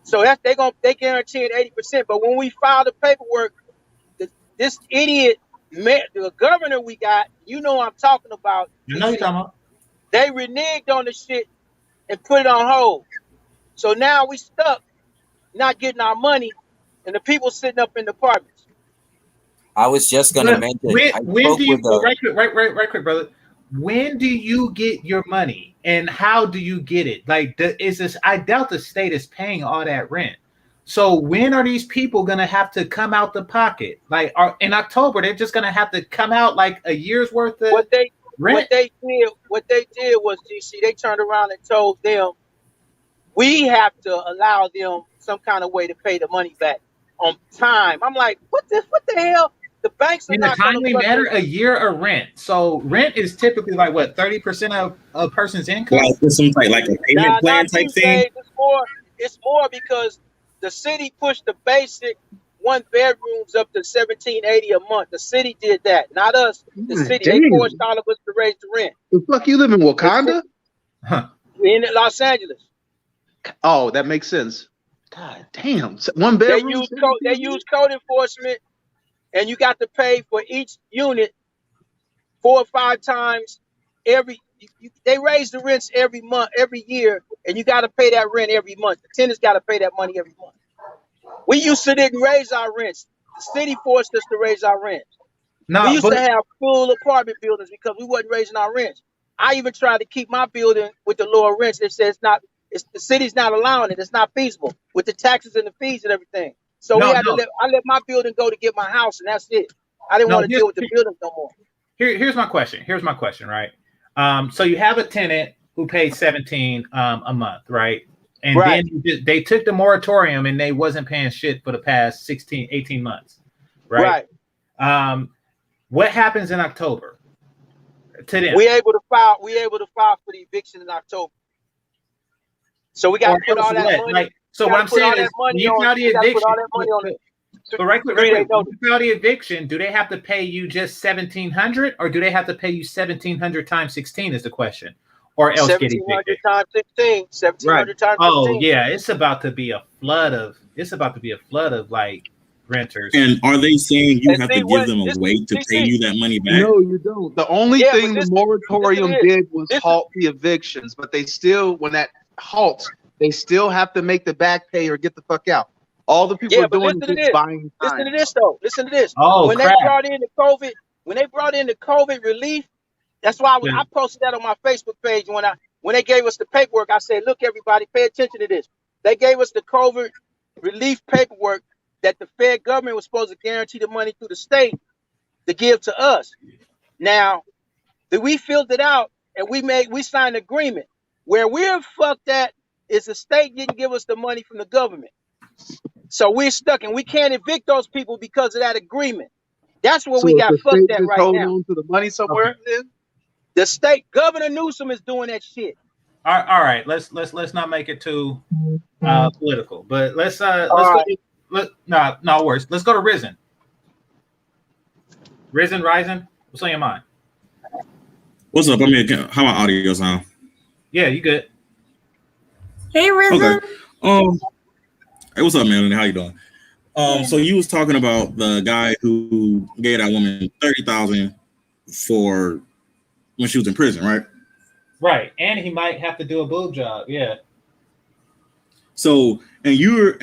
So that's they guaranteed 80%. But when we filed the paperwork, this idiot, the governor we got, you know what I'm talking about, you know you're DC, talking about. they reneged on the shit and put it on hold. So now we stuck not getting our money, and the people sitting up in the apartments. I was just gonna mention. When do you right quick, brother? When do you get your money, and how do you get it? Like, is this? I doubt the state is paying all that rent. So when are these people gonna have to come out the pocket? Like, in October, they're just gonna have to come out like a year's worth of rent. What they did was, DC, they turned around and told them we have to allow them some kind of way to pay the money back on time. I'm like, what the hell? The banks are In a not going to timely manner, a year of rent. So rent is typically like what, 30% of a person's income? Like some like a payment plan type thing. It's more because the city pushed the basic one bedrooms up to $1,780 a month. The city did that, not us. The city, they forced all of us to raise the rent. The fuck, you live in Wakanda? In Los Angeles. Oh, that makes sense. God damn, one bedroom. They use code enforcement, and you got to pay for each unit 4 or 5 times every. They raise the rents every month, every year, and you got to pay that rent every month. The tenants got to pay that money every month. We used to didn't raise our rents. The city forced us to raise our rents. We used to have full apartment buildings because we wasn't raising our rents. I even tried to keep my building with the lower rents. They said the city's not allowing it. It's not feasible with the taxes and the fees and everything. So I let my building go to get my house, and that's it. I didn't want to deal with the building no more. Here's my question, right? So you have a tenant who pays $17 a month, right? And then they took the moratorium and they wasn't paying shit for the past 18 months, right? What happens in October to them? We able to file for the eviction in October. So we got to put all that money. Like, so what I'm saying is, you file the eviction. But right quick, you file the eviction. Do they have to pay you just $1,700, or do they have to pay you $1,700 times 16? Is the question, or else get evicted? 1,700 times 16. 1,700 times 16. Oh yeah, it's about to be a flood of like renters. And are they saying you have to give them a way to pay you that money back? No, you don't. The only thing the moratorium did was halt the evictions, but they still, when that halts, they still have to make the back pay or get the fuck out. All the people are doing is buying time. Listen to this though. Listen to this. Oh, when they brought in the COVID relief, that's why I posted that on my Facebook page. When they gave us the paperwork, I said, look, everybody, pay attention to this. They gave us the COVID relief paperwork that the Fed government was supposed to guarantee the money through the state to give to us. Now, we filled it out and we signed an agreement. Where we're fucked at is the state didn't give us the money from the government. So we're stuck and we can't evict those people because of that agreement. That's what we got fucked at right now. On to the money somewhere. Okay. The state, Governor Newsom is doing that shit. All right. Let's not make it too political, but let's go. No worries. Let's go to Risen. Rising. What's on your mind? What's up? I mean, how my audio sound? Yeah, you good? Hey, Risen. Okay. Hey, what's up, man? How you doing? So you was talking about the guy who gave that woman $30,000 for when she was in prison, right? Right, and he might have to do a boob job. Yeah. So you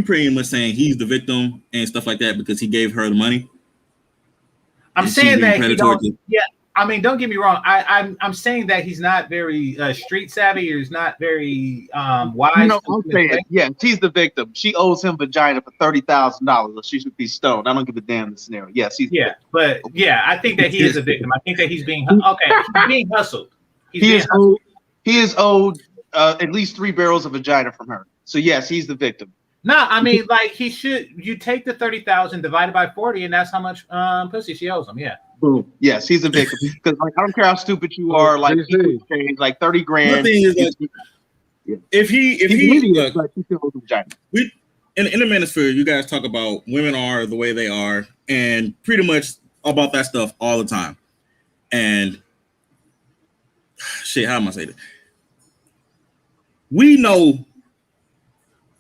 pretty much saying he's the victim and stuff like that because he gave her the money. I'm saying that he don't. Yeah, I mean, don't get me wrong. I'm saying that he's not very street savvy, or he's not very wise. You know, I'm saying, yeah, she's the victim. She owes him vagina for $30,000, or she should be stoned. I don't give a damn the scenario. Yes, but yeah, I think that he is a victim. I think that he's being he's being hustled. He is owed at least 3 barrels of vagina from her. So yes, he's the victim. No, I mean, like, you take the 30,000 divided by 40, and that's how much pussy she owes him. Yeah. Boom. Yes, he's a victim. Because like, I don't care how stupid you are. Like, like 30 grand. The thing is, like, if he look, like, he still owes vagina. We in the manosphere, you guys talk about women are the way they are, and pretty much about that stuff all the time. And shit, how am I saying it? We know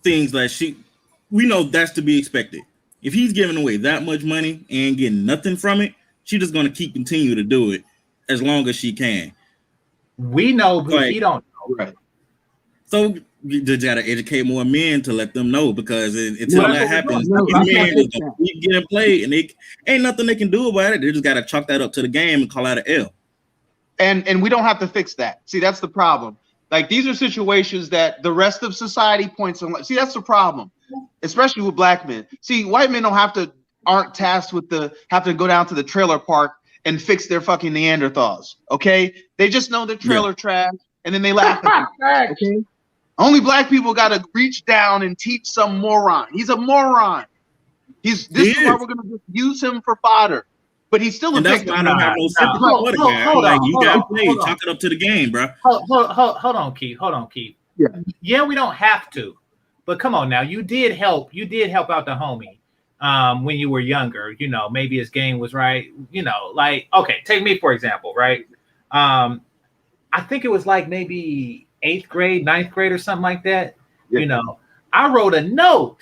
things like we know that's to be expected. If he's giving away that much money and getting nothing from it, she's just gonna continue to do it as long as she can. We know, but we don't know. Right. So you just gotta educate more men to let them know, because until that happens, men just gonna keep getting played, and they ain't nothing they can do about it. They just gotta chalk that up to the game and call out an L. And we don't have to fix that. See, that's the problem. Like, these are situations that the rest of society points on. See, that's the problem, especially with black men. See, white men aren't tasked with have to go down to the trailer park and fix their fucking Neanderthals. Okay, they just know the trailer trash, and then they laugh at them. Okay, only black people got to reach down and teach some moron. He's a moron. This is why we're gonna just use him for fodder. But he's still a victim. That's why I don't have no sympathy for the guy. Like, you got to play, chalk it up to the game, bro. Hold on, Keith. Yeah, we don't have to, but come on now. You did help out the homie when you were younger. You know, maybe his game was right. You know, like, okay, take me for example, right? I think it was like maybe 8th grade, 9th grade, or something like that. Yeah. You know, I wrote a note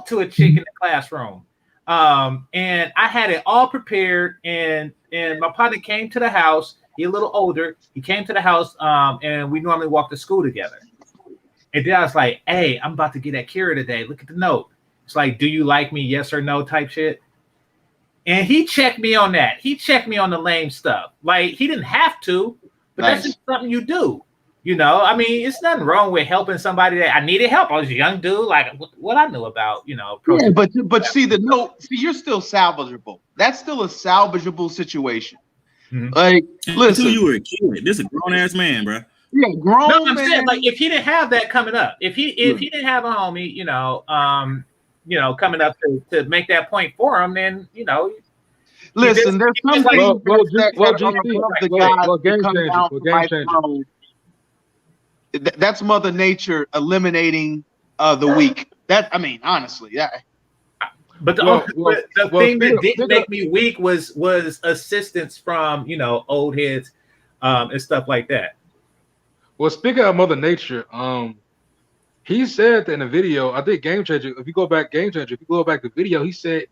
to a chick in the classroom. And I had it all prepared, and my partner came to the house. He's a little older. He came to the house, and we normally walk to school together. And then I was like, "Hey, I'm about to get at Kira today. Look at the note. It's like, do you like me? Yes or no type shit." And he checked me on that. He checked me on the lame stuff. Like, he didn't have to, but that's just something you do. You know, I mean, it's nothing wrong with helping somebody that I needed help. I was a young dude, like what I knew about, you know. Yeah, but see, you're still salvageable. That's still a salvageable situation. Mm-hmm. Like, listen, you were a kid. This is a grown ass man, bro. Yeah, grown. No, I'm saying, like, if he didn't have that coming up, if he didn't have a homie, you know, coming up to make that point for him, then, you know. Listen, there's something game changer. That's Mother Nature eliminating the weak. That, I mean, honestly, yeah. But the thing that didn't make me weak was assistance from, you know, old heads and stuff like that. Well, speaking of Mother Nature, he said in the video, I think Game Changer, if you go back to video, he said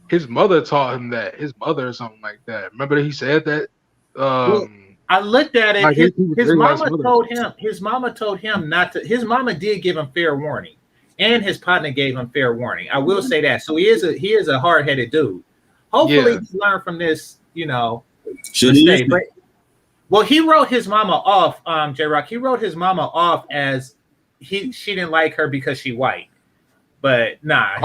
his mother taught him that. His mother or something like that. Remember that he said that? I looked at it. Like his mama told him. His mama told him not to. His mama did give him fair warning, and his partner gave him fair warning. I will say that. So he is a hard-headed dude. Hopefully, he learned from this. You know, mistake. But, well, he wrote his mama off. J-Rock. He wrote his mama off as she didn't like her because she white. But nah.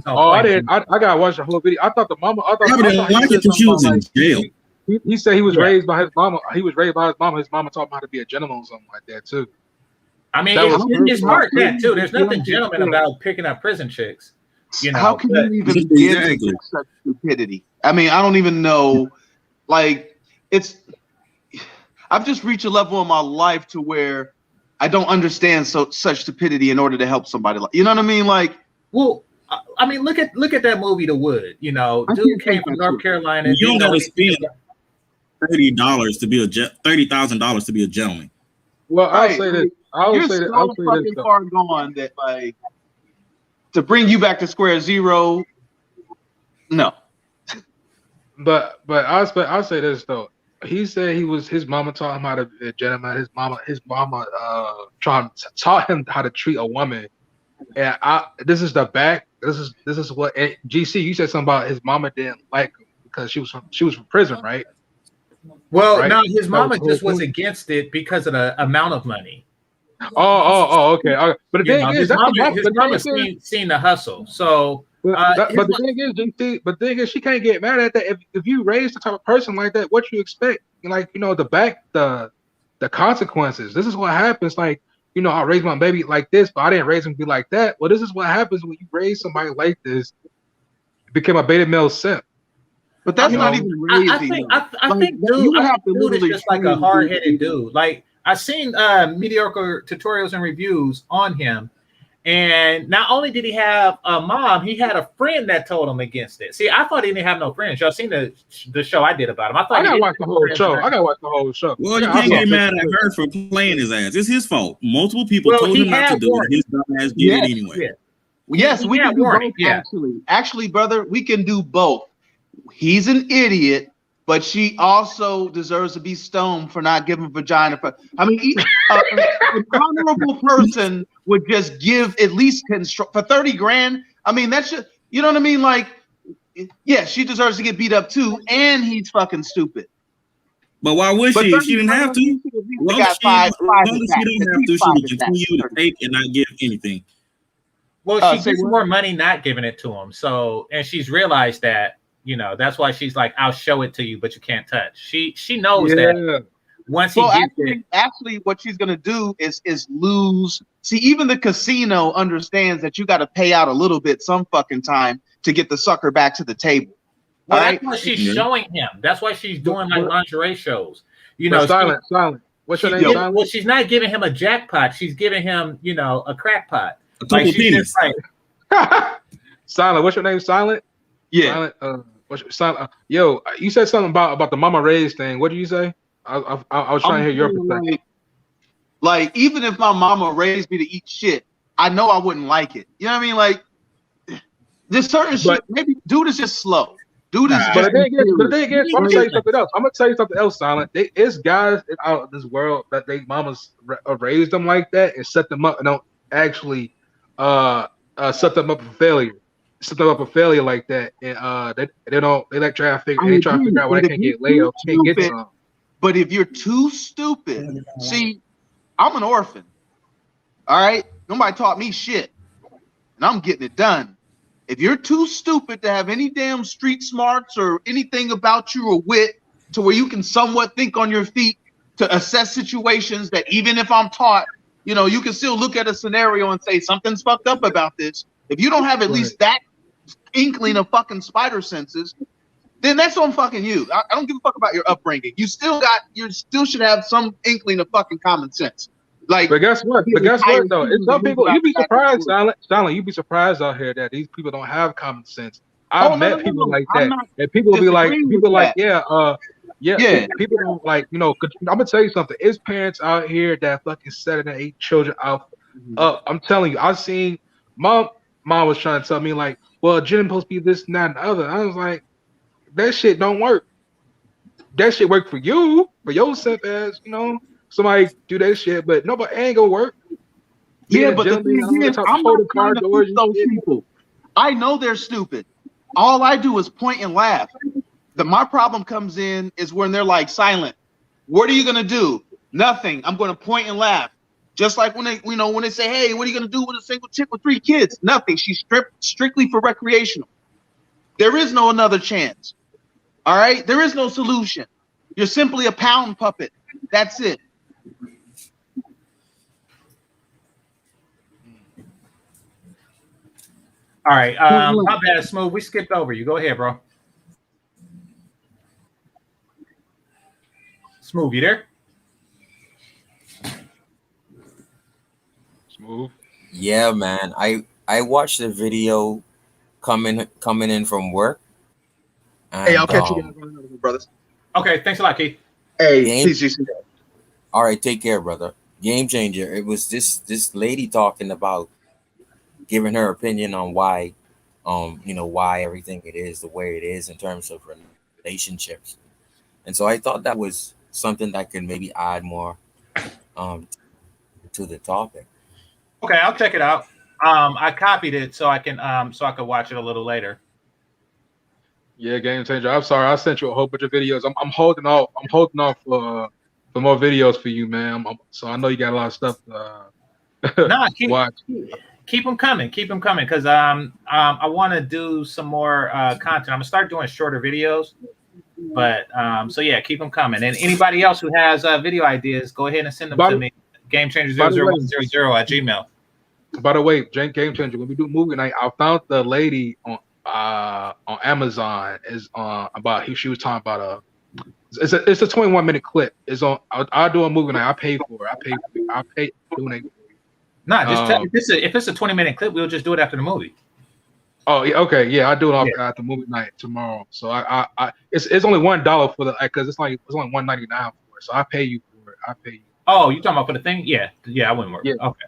I didn't. I gotta watch the whole video. I thought the mama. I didn't like it because she was in jail. He said he was raised by his mama. He was raised by his mama. His mama taught him how to be a gentleman or something like that too. I mean, it's smart that too. There's nothing gentleman about picking up prison chicks. You know, how can you even begin to such stupidity? I mean, I don't even know. Like, I've just reached a level in my life to where I don't understand such stupidity in order to help somebody. You know what I mean? Like, well, I mean, look at that movie, The Wood. You know, dude came from North Carolina. You don't gotta spend $30,000 to be $30,000 to be a gentleman. Well, I'll say this. You're so fucking far gone that, like, to bring you back to square zero. No. But I'll say this though. He said his mama taught him how to be a gentleman. His mama taught him how to treat a woman. And this is what GC, you said something about his mama didn't like him because she was from prison, right? Well, right? no, his That was mama the whole just was point. against it because of the amount of money. Okay. But the You thing know, is, that's the mom. his But mama the thing is, seen the hustle. So but the thing is, GT, but the thing is, she can't get mad at that. If you raise the type of person like that, what you expect? Like, the consequences. This is what happens. Like, I raised my baby like this, but I didn't raise him to be like that. Well, this is what happens when you raise somebody like this. It became a beta male simp. But that's not even raising. I think dude is just like a hard headed dude. Like, I've seen mediocre tutorials and reviews on him. And not only did he have a mom, he had a friend that told him against it. See, I thought he didn't have no friends. Y'all seen the show I did about him. I gotta watch the whole show. Well, you can't get mad at her for playing his ass. It's his fault. Multiple people told him not to do it. His dumb ass did it anyway. Yeah. Yes, we can do both. Actually, brother, we can do both. He's an idiot, but she also deserves to be stoned for not giving vagina. I mean, an honorable person would just give at least for 30 grand. I mean, that's just, you know what I mean? Like, yeah, she deserves to get beat up too, and he's fucking stupid. But why would she? If she didn't have to. As long as she don't have to, she would continue to take and not give anything. Well, she gets more money not giving it to him. So, and she's realized that, that's why she's like, I'll show it to you, but you can't touch. She knows that once he gets it. Actually, what she's gonna do is lose. See, even the casino understands that you got to pay out a little bit some fucking time to get the sucker back to the table. Well, that's why she's showing him. That's why she's doing like lingerie shows. Silent. What's your name? Silent? Well, she's not giving him a jackpot. She's giving him, a crackpot. A couple penis. Silent. What's your name? Silent. Yeah. Silent. Yo, you said something about the mama raised thing. What did you say? I was trying to hear your perspective. Like, even if my mama raised me to eat shit, I know I wouldn't like it. You know what I mean? Like, there's certain shit. Maybe dude is just slow. Dude is. But the thing is, I'm gonna tell you something else. Silent. It's guys out of this world that they mamas raised them like that and set them up and don't actually set them up for failure. Set them up for failure like that, and they like try to figure out where they can get laid or can't get some. But if you're too stupid, see, I'm an orphan. All right, nobody taught me shit, and I'm getting it done. If you're too stupid to have any damn street smarts or anything about you or wit to where you can somewhat think on your feet to assess situations that even if I'm taught, you can still look at a scenario and say something's fucked up about this. If you don't have at least that inkling of fucking spider senses, then that's on fucking you. I don't give a fuck about your upbringing. You still should have some inkling of fucking common sense. Like, but guess what? Though, it's some people. You'd be surprised, Silent. You'd be surprised out here that these people don't have common sense. I've met people like that, and people will be like, people don't like, I'm gonna tell you something. It's parents out here that fucking 7 and 8 children out. I'm telling you, I've seen mom was trying to tell me like, well, Jen supposed to be this and that and the other. I was like, that shit don't work. That shit work for you, for your simp ass, somebody do that shit, but nobody ain't gonna work. Yeah, but the thing is, I'm not trying to push those people. I know they're stupid. All I do is point and laugh. My problem comes in is when they're like, Silent, what are you gonna do? Nothing. I'm gonna point and laugh. Just like when they say, hey, what are you gonna do with a single chick with 3 kids? Nothing. She's strictly for recreational. There is no another chance. All right? There is no solution. You're simply a pound puppet. That's it. All right. My bad, Smooth. We skipped over you. Go ahead, bro. Smooth, you there? Smooth. Yeah, man. I watched the video coming in from work. And, hey, I'll catch you guys on brothers. Okay, thanks a lot, Keith. Hey, all right, take care, brother. Game changer. It was this lady talking about giving her opinion on why, why everything it is the way it is in terms of relationships. And so I thought that was something that could maybe add more to the topic. Okay, I'll check it out. I copied it so I can watch it a little later. Yeah, game changer. I'm sorry, I sent you a whole bunch of videos. I'm holding off. I'm holding off for more videos for you, man. So I know you got a lot of stuff to No, watch. keep them coming. Keep them coming because I want to do some more content. I'm gonna start doing shorter videos. But so yeah, keep them coming. And anybody else who has video ideas, go ahead and send them to me. GameChanger00100@gmail. By the way, Game Changer, when we do movie night, I found the lady on Amazon is about she was talking about it's a 21-minute clip. It's on. I'll do a movie night. I pay for it. I pay donate. Nah, just tell if it's a 20-minute clip, we'll just do it after the movie. Oh yeah, okay, yeah, I do it at the movie night tomorrow. So I it's only $1 for the because it's only $1.99 for it. So I pay you for it. I pay you. Oh, you talking about for the thing? Yeah, I wouldn't work. Yeah. Okay.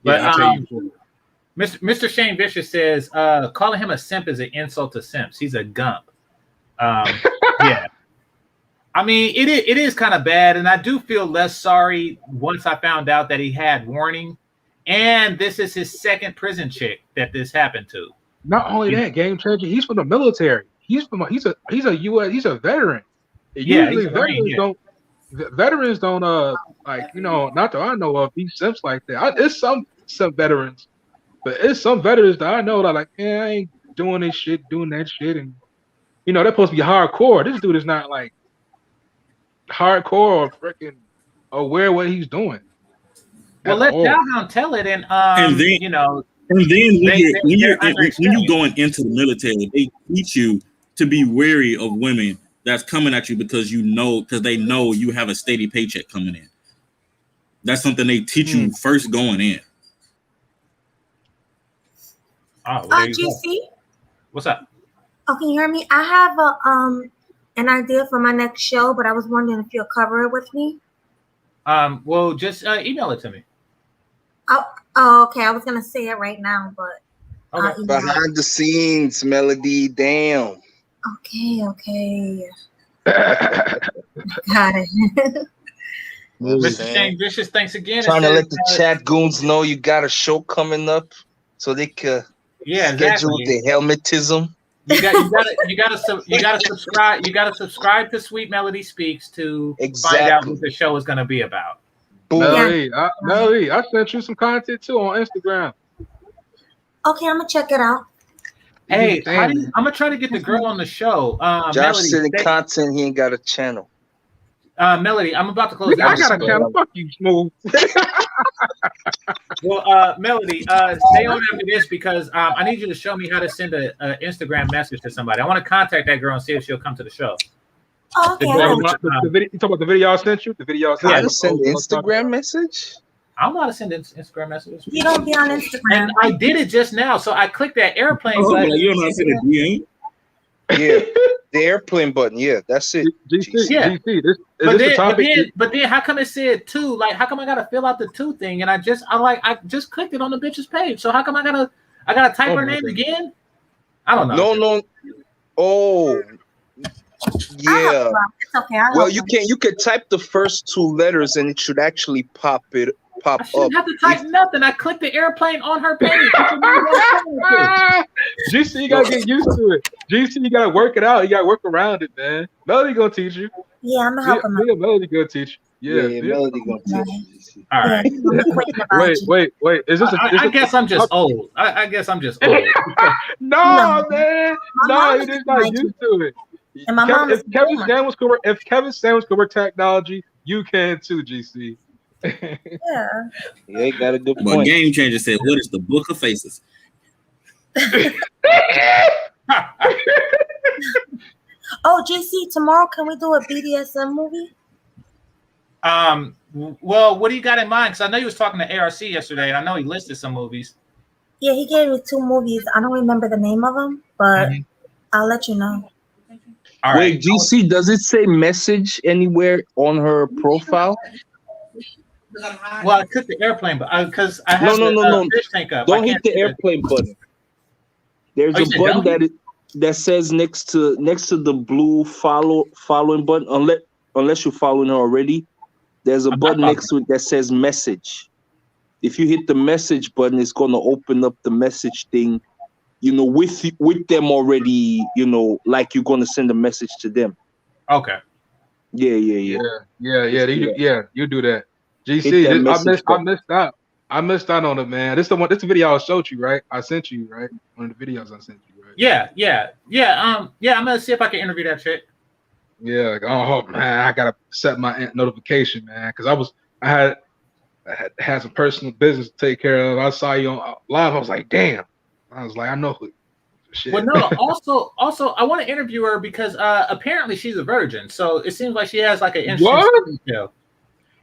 But Yeah, I pay you for it. Mr. Shane Vicious says, calling him a simp is an insult to simps. He's a gump. Yeah. I mean, it is kind of bad, and I do feel less sorry once I found out that he had warning. And this is his second prison chick that this happened to. Not only that, Game Changer, he's from the military. He's a veteran. Yeah, Usually veterans don't like, not that I know of, be simps like that. It's some veterans, but it's some veterans that I know that like, I ain't doing that shit, and they're supposed to be hardcore. This dude is not like hardcore or freaking aware what he's doing. Well, let Calhoun tell it, and then And then when you're going into the military, they teach you to be wary of women that's coming at you because they know you have a steady paycheck coming in. That's something they teach you first going in. Oh, well, GC? What's up? Oh, can you hear me? I have an idea for my next show, but I was wondering if you'll cover it with me. Well, just email it to me. Oh, okay. I was gonna say it right now, but behind the scenes, Melody. Damn. Okay. Got it. Mr. Shane Vicious, thanks again. Trying to let the chat goons know you got a show coming up, so they could schedule the helmetism. You gotta subscribe. You gotta subscribe to Sweet Melody Speaks to find out what the show is gonna be about. Melody, I sent you some content too on Instagram. Okay, I'm gonna check it out. Hey, I'm gonna try to get the girl on the show. Josh sending content. He ain't got a channel. Melody, I'm about to close. I got a channel. Fuck you, Smooth. Well, Melody, stay on after this because I need you to show me how to send an Instagram message to somebody. I want to contact that girl and see if she'll come to the show. Oh, okay. You talking about the video I sent you? The video I sent you? How to send an Instagram message? I'm not to send Instagram messages. You don't be on Instagram. And I did it just now, so I clicked that airplane button. You don't know how to send a DM? Yeah, the airplane button. Yeah, that's it. GC, but then how come it said 2? Like, how come I gotta fill out the 2 thing? And I just clicked it on the bitch's page. So how come I gotta type her name again? I don't know. No. Oh, yeah. It's okay. Well, you can type the first 2 letters and it should actually pop I up. shouldn't have to type nothing. I clicked the airplane on her page. GC, you gotta get used to it. GC, you gotta work it out. You gotta work around it, man. Melody gonna teach you. Yeah, I'm gonna help him. Yeah, Melody gonna teach you. Yeah, Melody gonna teach you. All right. Wait. Is this? I guess I'm just old. I guess I'm just old. No, man. No, he just not used to it. And my mom if Kevin Samuels could work technology, you can too, GC. Yeah, you got a good point. But Game Changer said, "What is the Book of Faces?" Oh, GC, tomorrow can we do a BDSM movie? Well, what do you got in mind? Because I know you was talking to ARC yesterday, and I know he listed some movies. Yeah, he gave me 2 movies. I don't remember the name of them, but I'll let you know. All right. Wait, GC, does it say message anywhere on her profile? Well, I took the airplane, but because I have no. fish tank up. Don't hit the airplane button. There's a button that says next to the blue following button. Unless you're following her already, there's a button next to it that says message. If you hit the message button, it's gonna open up the message thing with them already, like you're gonna send a message to them. Okay. Yeah. You do that. Hit GC, that I message missed out. I missed out on it, man. This the video I showed you, right? I sent you, right? One of the videos I sent you, right? Yeah. I'm gonna see if I can interview that chick. Yeah. Oh man, I gotta set my notification, man, because I had some personal business to take care of. I saw you on live. I was like, damn. I was like, I know who. Shit. Well, no. Also, I want to interview her because apparently she's a virgin. So it seems like she has like an interesting detail.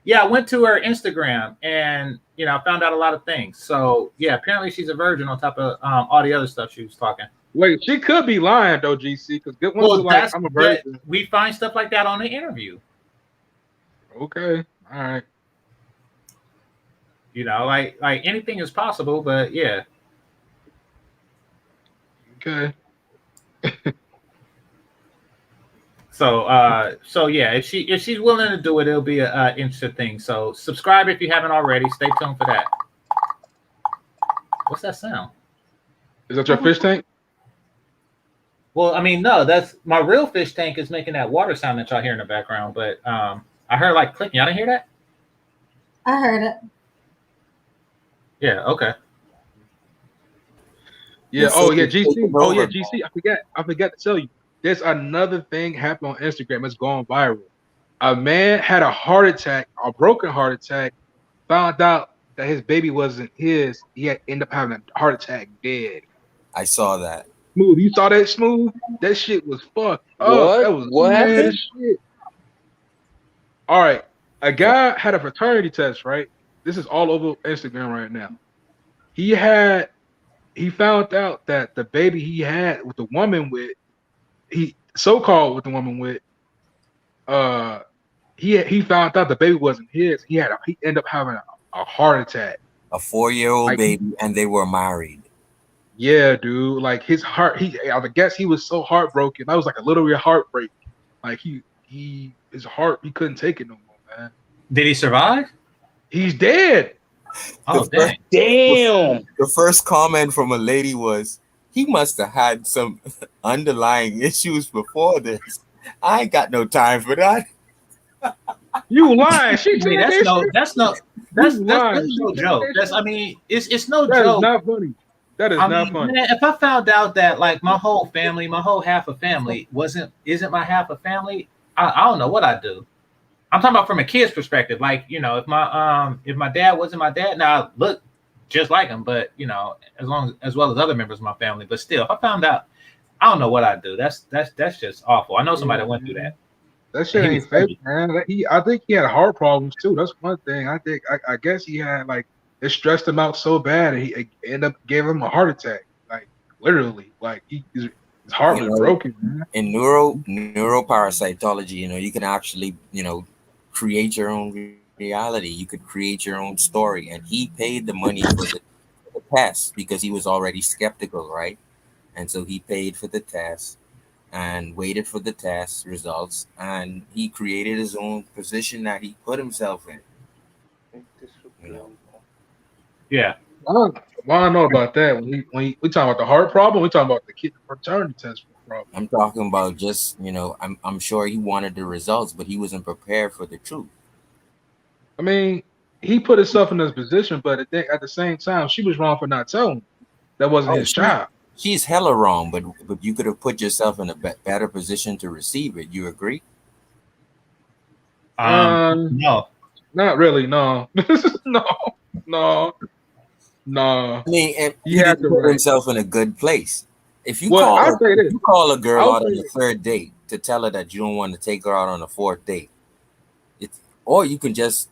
Yeah, I went to her Instagram and I found out a lot of things. So yeah, apparently she's a virgin on top of all the other stuff she was talking. Wait, she could be lying though, GC, because good ones are like, I'm a virgin. We find stuff like that on the interview. Okay, all right. Like anything is possible, but yeah. Okay. So yeah, if she's willing to do it, it'll be a interesting thing. So subscribe if you haven't already. Stay tuned for that. What's that sound? Is that your fish tank? Well, I mean, no, that's my real fish tank is making that water sound that y'all hear in the background. But I heard like clicking. Y'all didn't hear that? I heard it. Yeah. Okay. Yeah. Oh yeah, GC. Oh yeah, GC. I forgot to tell you. There's another thing happened on Instagram. It's going viral. A man had a heart attack, a broken heart attack. Found out that his baby wasn't his. He had ended up having a heart attack, dead. I saw that. Smooth, you saw that, Smooth? That shit was fucked up. That was what happened? Shit. All right, a guy had a paternity test, right? This is all over Instagram right now. He found out that the baby he had with the woman with, he found out the baby wasn't his. He ended up having a heart attack. A 4-year-old baby, and they were married. Yeah, dude. Like his heart, I guess he was so heartbroken. That was like a literal heartbreak. Like his heart, he couldn't take it no more, man. Did he survive? He's dead. Oh, damn. The first comment from a lady was, he must have had some underlying issues before this. I ain't got no time for that. You lying? She that's no joke. It's no joke. It's no joke. That is not funny. That is not funny. Man, if I found out that like my whole family, my whole half of family isn't my half of family, I don't know what I'd do. I'm talking about from a kid's perspective. Like, if my dad wasn't my dad, now I look just like him, but as well as other members of my family. But still, if I found out, I don't know what I'd do. That's just awful. I know somebody that went through that. That shit ain't fake, man. I think he had heart problems too. That's one thing. I guess he had like it stressed him out so bad, and he ended up giving him a heart attack. Like literally, like his heart was broken. Man. In neuroparasitology, you can actually create your own reality. You could create your own story, and he paid the money for the test because he was already skeptical, right? And so he paid for the test and waited for the test results, and he created his own position that he put himself in. Yeah. Well, I don't know about that. When we talking about the heart problem, we talking about the kid paternity test problem. I'm talking about just I'm sure he wanted the results, but he wasn't prepared for the truth. I mean, he put himself in this position, but at the same time, she was wrong for not telling him that wasn't his child. She's hella wrong, but you could have put yourself in a better position to receive it. You agree? No, not really. No, no. I mean, he had to put himself in a good place. If you call a girl out on the third date to tell her that you don't want to take her out on the fourth date, or you can just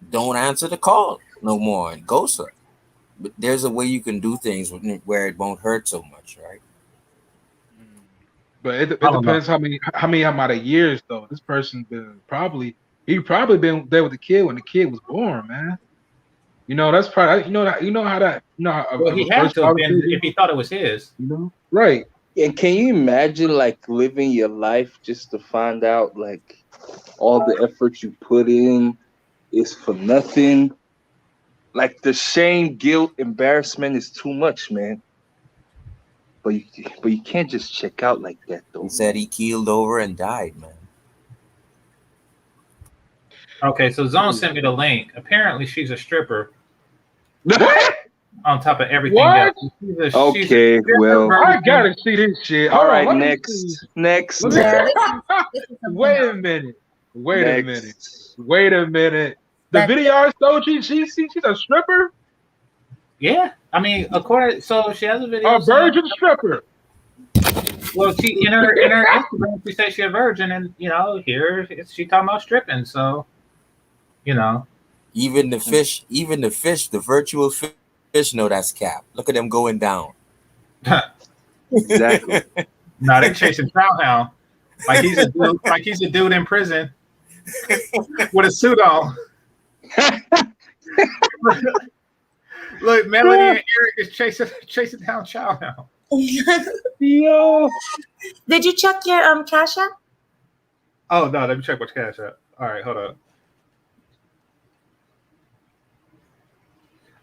don't answer the call no more and ghost her. But there's a way you can do things where it won't hurt so much, right? But it depends how many amount of years though. This person probably been there with the kid when the kid was born, man. That's probably well, he had to have been if he thought it was his. Right? And can you imagine like living your life just to find out like all the effort you put in is for nothing? Like the shame, guilt, embarrassment is too much, man. but you can't just check out like that, though. He said he keeled over and died, man. Okay, so Zone sent me the link. Apparently, she's a stripper. On top of everything What? else. Okay, well, I gotta see this shit. all Hold on, right, let me next. see. Next. Yeah, this is Wait a minute. Wait a Next. minute. Wait a minute. The That- video I showed you, she's a stripper? Yeah, I mean, according so she has a video. A virgin stripper. Well, she in her Instagram, she says she's a virgin, and you know, here she talking about stripping. So, you know, Even the fish, the virtual fish know that's cap. Look at them going down. Exactly. no, they chasing trout now, like he's a dude, in prison with a suit on. Look, Melody and Eric is chasing down Chow now. Yo. Did you check your Cash App? Oh no, let me check what's Cash App. All right, hold up.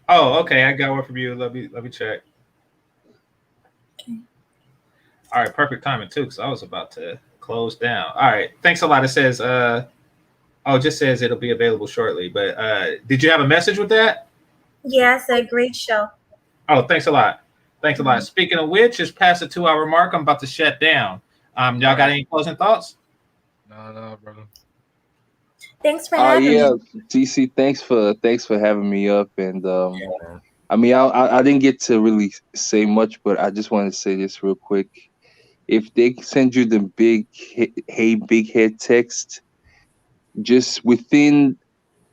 Oh, okay, I got one from you. Let me check. Okay. All right, perfect timing too, because I was about to close down. All right, thanks a lot. It says, it just says it'll be available shortly. But did you have a message with that? Yeah, it's a great show. Oh, thanks a lot. Thanks a lot. Speaking of which, it's past the 2-hour mark. I'm about to shut down. Y'all got any closing thoughts? No, brother. Thanks for having me. TC, thanks for having me up. And I mean, I didn't get to really say much, but I just wanted to say this real quick. If they send you the big head text, just within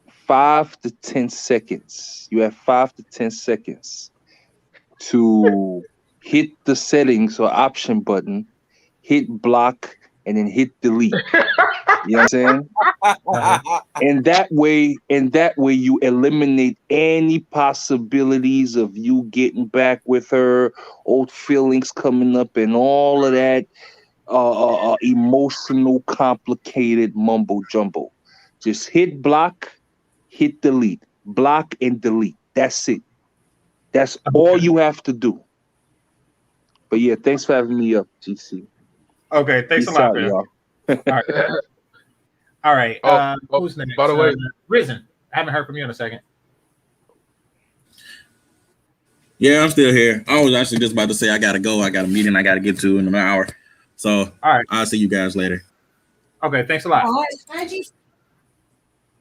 5 to 10 seconds, you have 5 to 10 seconds to hit the settings or option button, hit block, and then hit delete. You know what I'm saying? And that way you eliminate any possibilities of you getting back with her, old feelings coming up, and all of that emotional, complicated mumbo jumbo. Just hit block, hit delete, block and delete. That's it. That's all you have to do. But yeah, thanks for having me up, GC. Okay, thanks a lot, man. Y'all. All right. Who's next? By the way, Risen. I haven't heard from you in a second. Yeah, I'm still here. I was actually just about to say I gotta go. I got a meeting I gotta get to in an hour. So all right, I'll see you guys later. Okay, thanks a lot. All right.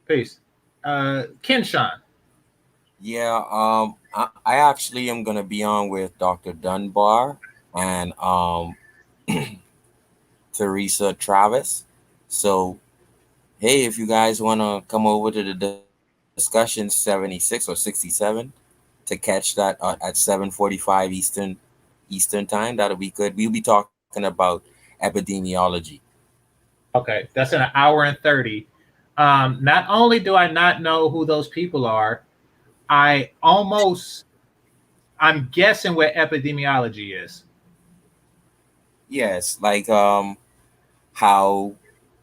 Peace. Kenshawn. Yeah, I actually am gonna be on with Dr. Dunbar and Teresa Travis. So, hey, if you guys want to come over to the discussion 76 or 67 to catch that at 7:45 Eastern time, that'll be good. We'll be talking about epidemiology. Okay, that's in an hour and 30. Not only do I not know who those people are, I'm guessing what epidemiology is. Yes, like how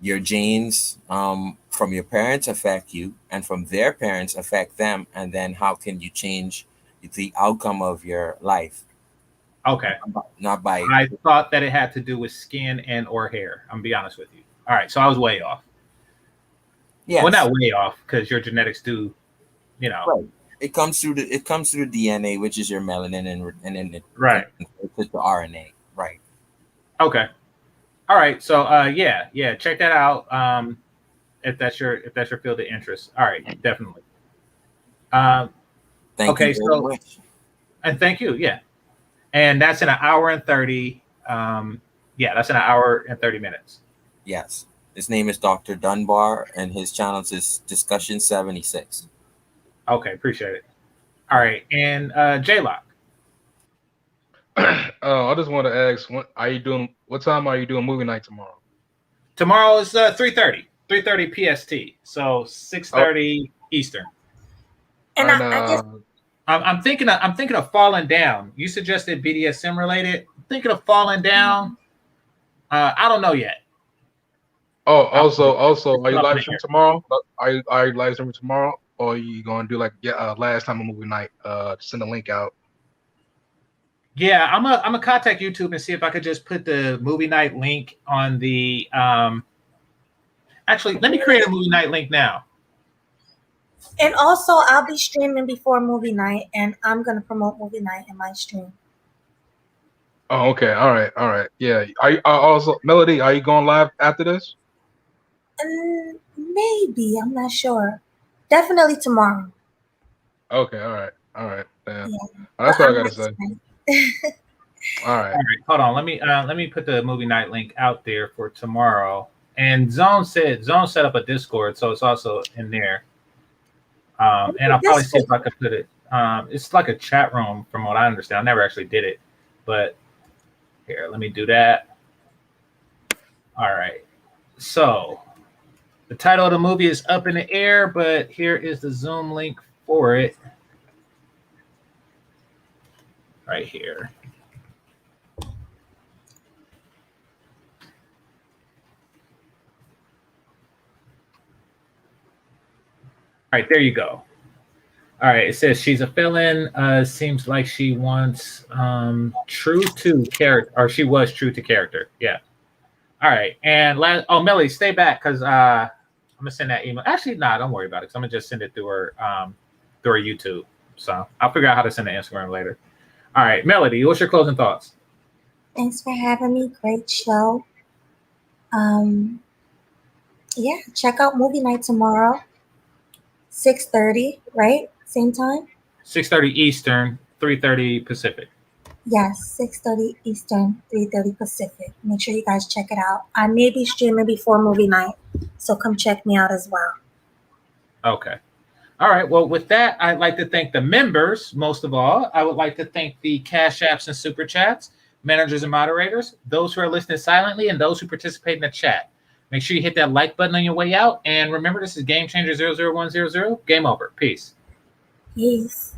your genes from your parents affect you and from their parents affect them, and then how can you change the outcome of your life? Okay. Not by I thought that it had to do with skin and or hair. I'm gonna be honest with you. All right, so I was way off. Yes. Well, not way off, because your genetics do, you know. Right. It comes through the DNA, which is your melanin, and then it right with the RNA. Right. Okay. All right. So yeah, check that out. If that's your field of interest. All right, definitely. Thank okay, you very much. And thank you. Yeah. And that's in an hour and 30. Yeah, that's in an hour and 30 minutes. Yes. His name is Dr. Dunbar, and his channel is Discussion 76. Okay, appreciate it. All right, and J-Lock. I just want to ask, what time are you doing movie night tomorrow? Tomorrow is 3:30 PST, so 6:30 Eastern. And I'm thinking of Falling Down. You suggested BDSM related. I'm thinking of Falling Down. I don't know yet. Oh, also, are you live streaming tomorrow? Are you live streaming tomorrow, or are you going to do like last time a movie night? Send a link out. Yeah, I'm gonna contact YouTube and see if I could just put the movie night link on the. Actually, let me create a movie night link now. And also, I'll be streaming before movie night, and I'm gonna promote movie night in my stream. Oh, okay. All right. Yeah. Are you also Melody? Are you going live after this? Maybe. I'm not sure. Definitely tomorrow. Okay. All right. Yeah. Yeah. That's what I gotta say. All right. Hold on. Let me put the movie night link out there for tomorrow. And Zone set up a Discord, so it's also in there. And I'll probably see if I could put it. It's like a chat room, from what I understand. I never actually did it, but here, let me do that. All right. So the title of the movie is up in the air, but here is the Zoom link for it. Right here. All right, there you go. All right, it says she's a felon. Seems like she wants true to character, or she was true to character. Yeah. All right, and Melly, stay back because I'm gonna send that email. Actually, nah, don't worry about it. Cause I'm gonna just send it through her YouTube. So I'll figure out how to send the Instagram later. All right, Melody, what's your closing thoughts? Thanks for having me. Great show. Yeah, check out movie night tomorrow. 6:30, right? Same time? 6:30 Eastern, 3:30 Pacific. Yes, 6:30 Eastern, 3:30 Pacific. Make sure you guys check it out. I may be streaming before movie night, so come check me out as well. Okay. All right. Well, with that, I'd like to thank the members. Most of all, I would like to thank the Cash Apps and Super Chats, managers and moderators, those who are listening silently, and those who participate in the chat. Make sure you hit that like button on your way out. And remember, this is Game Changer 00100. Game over. Peace. Peace.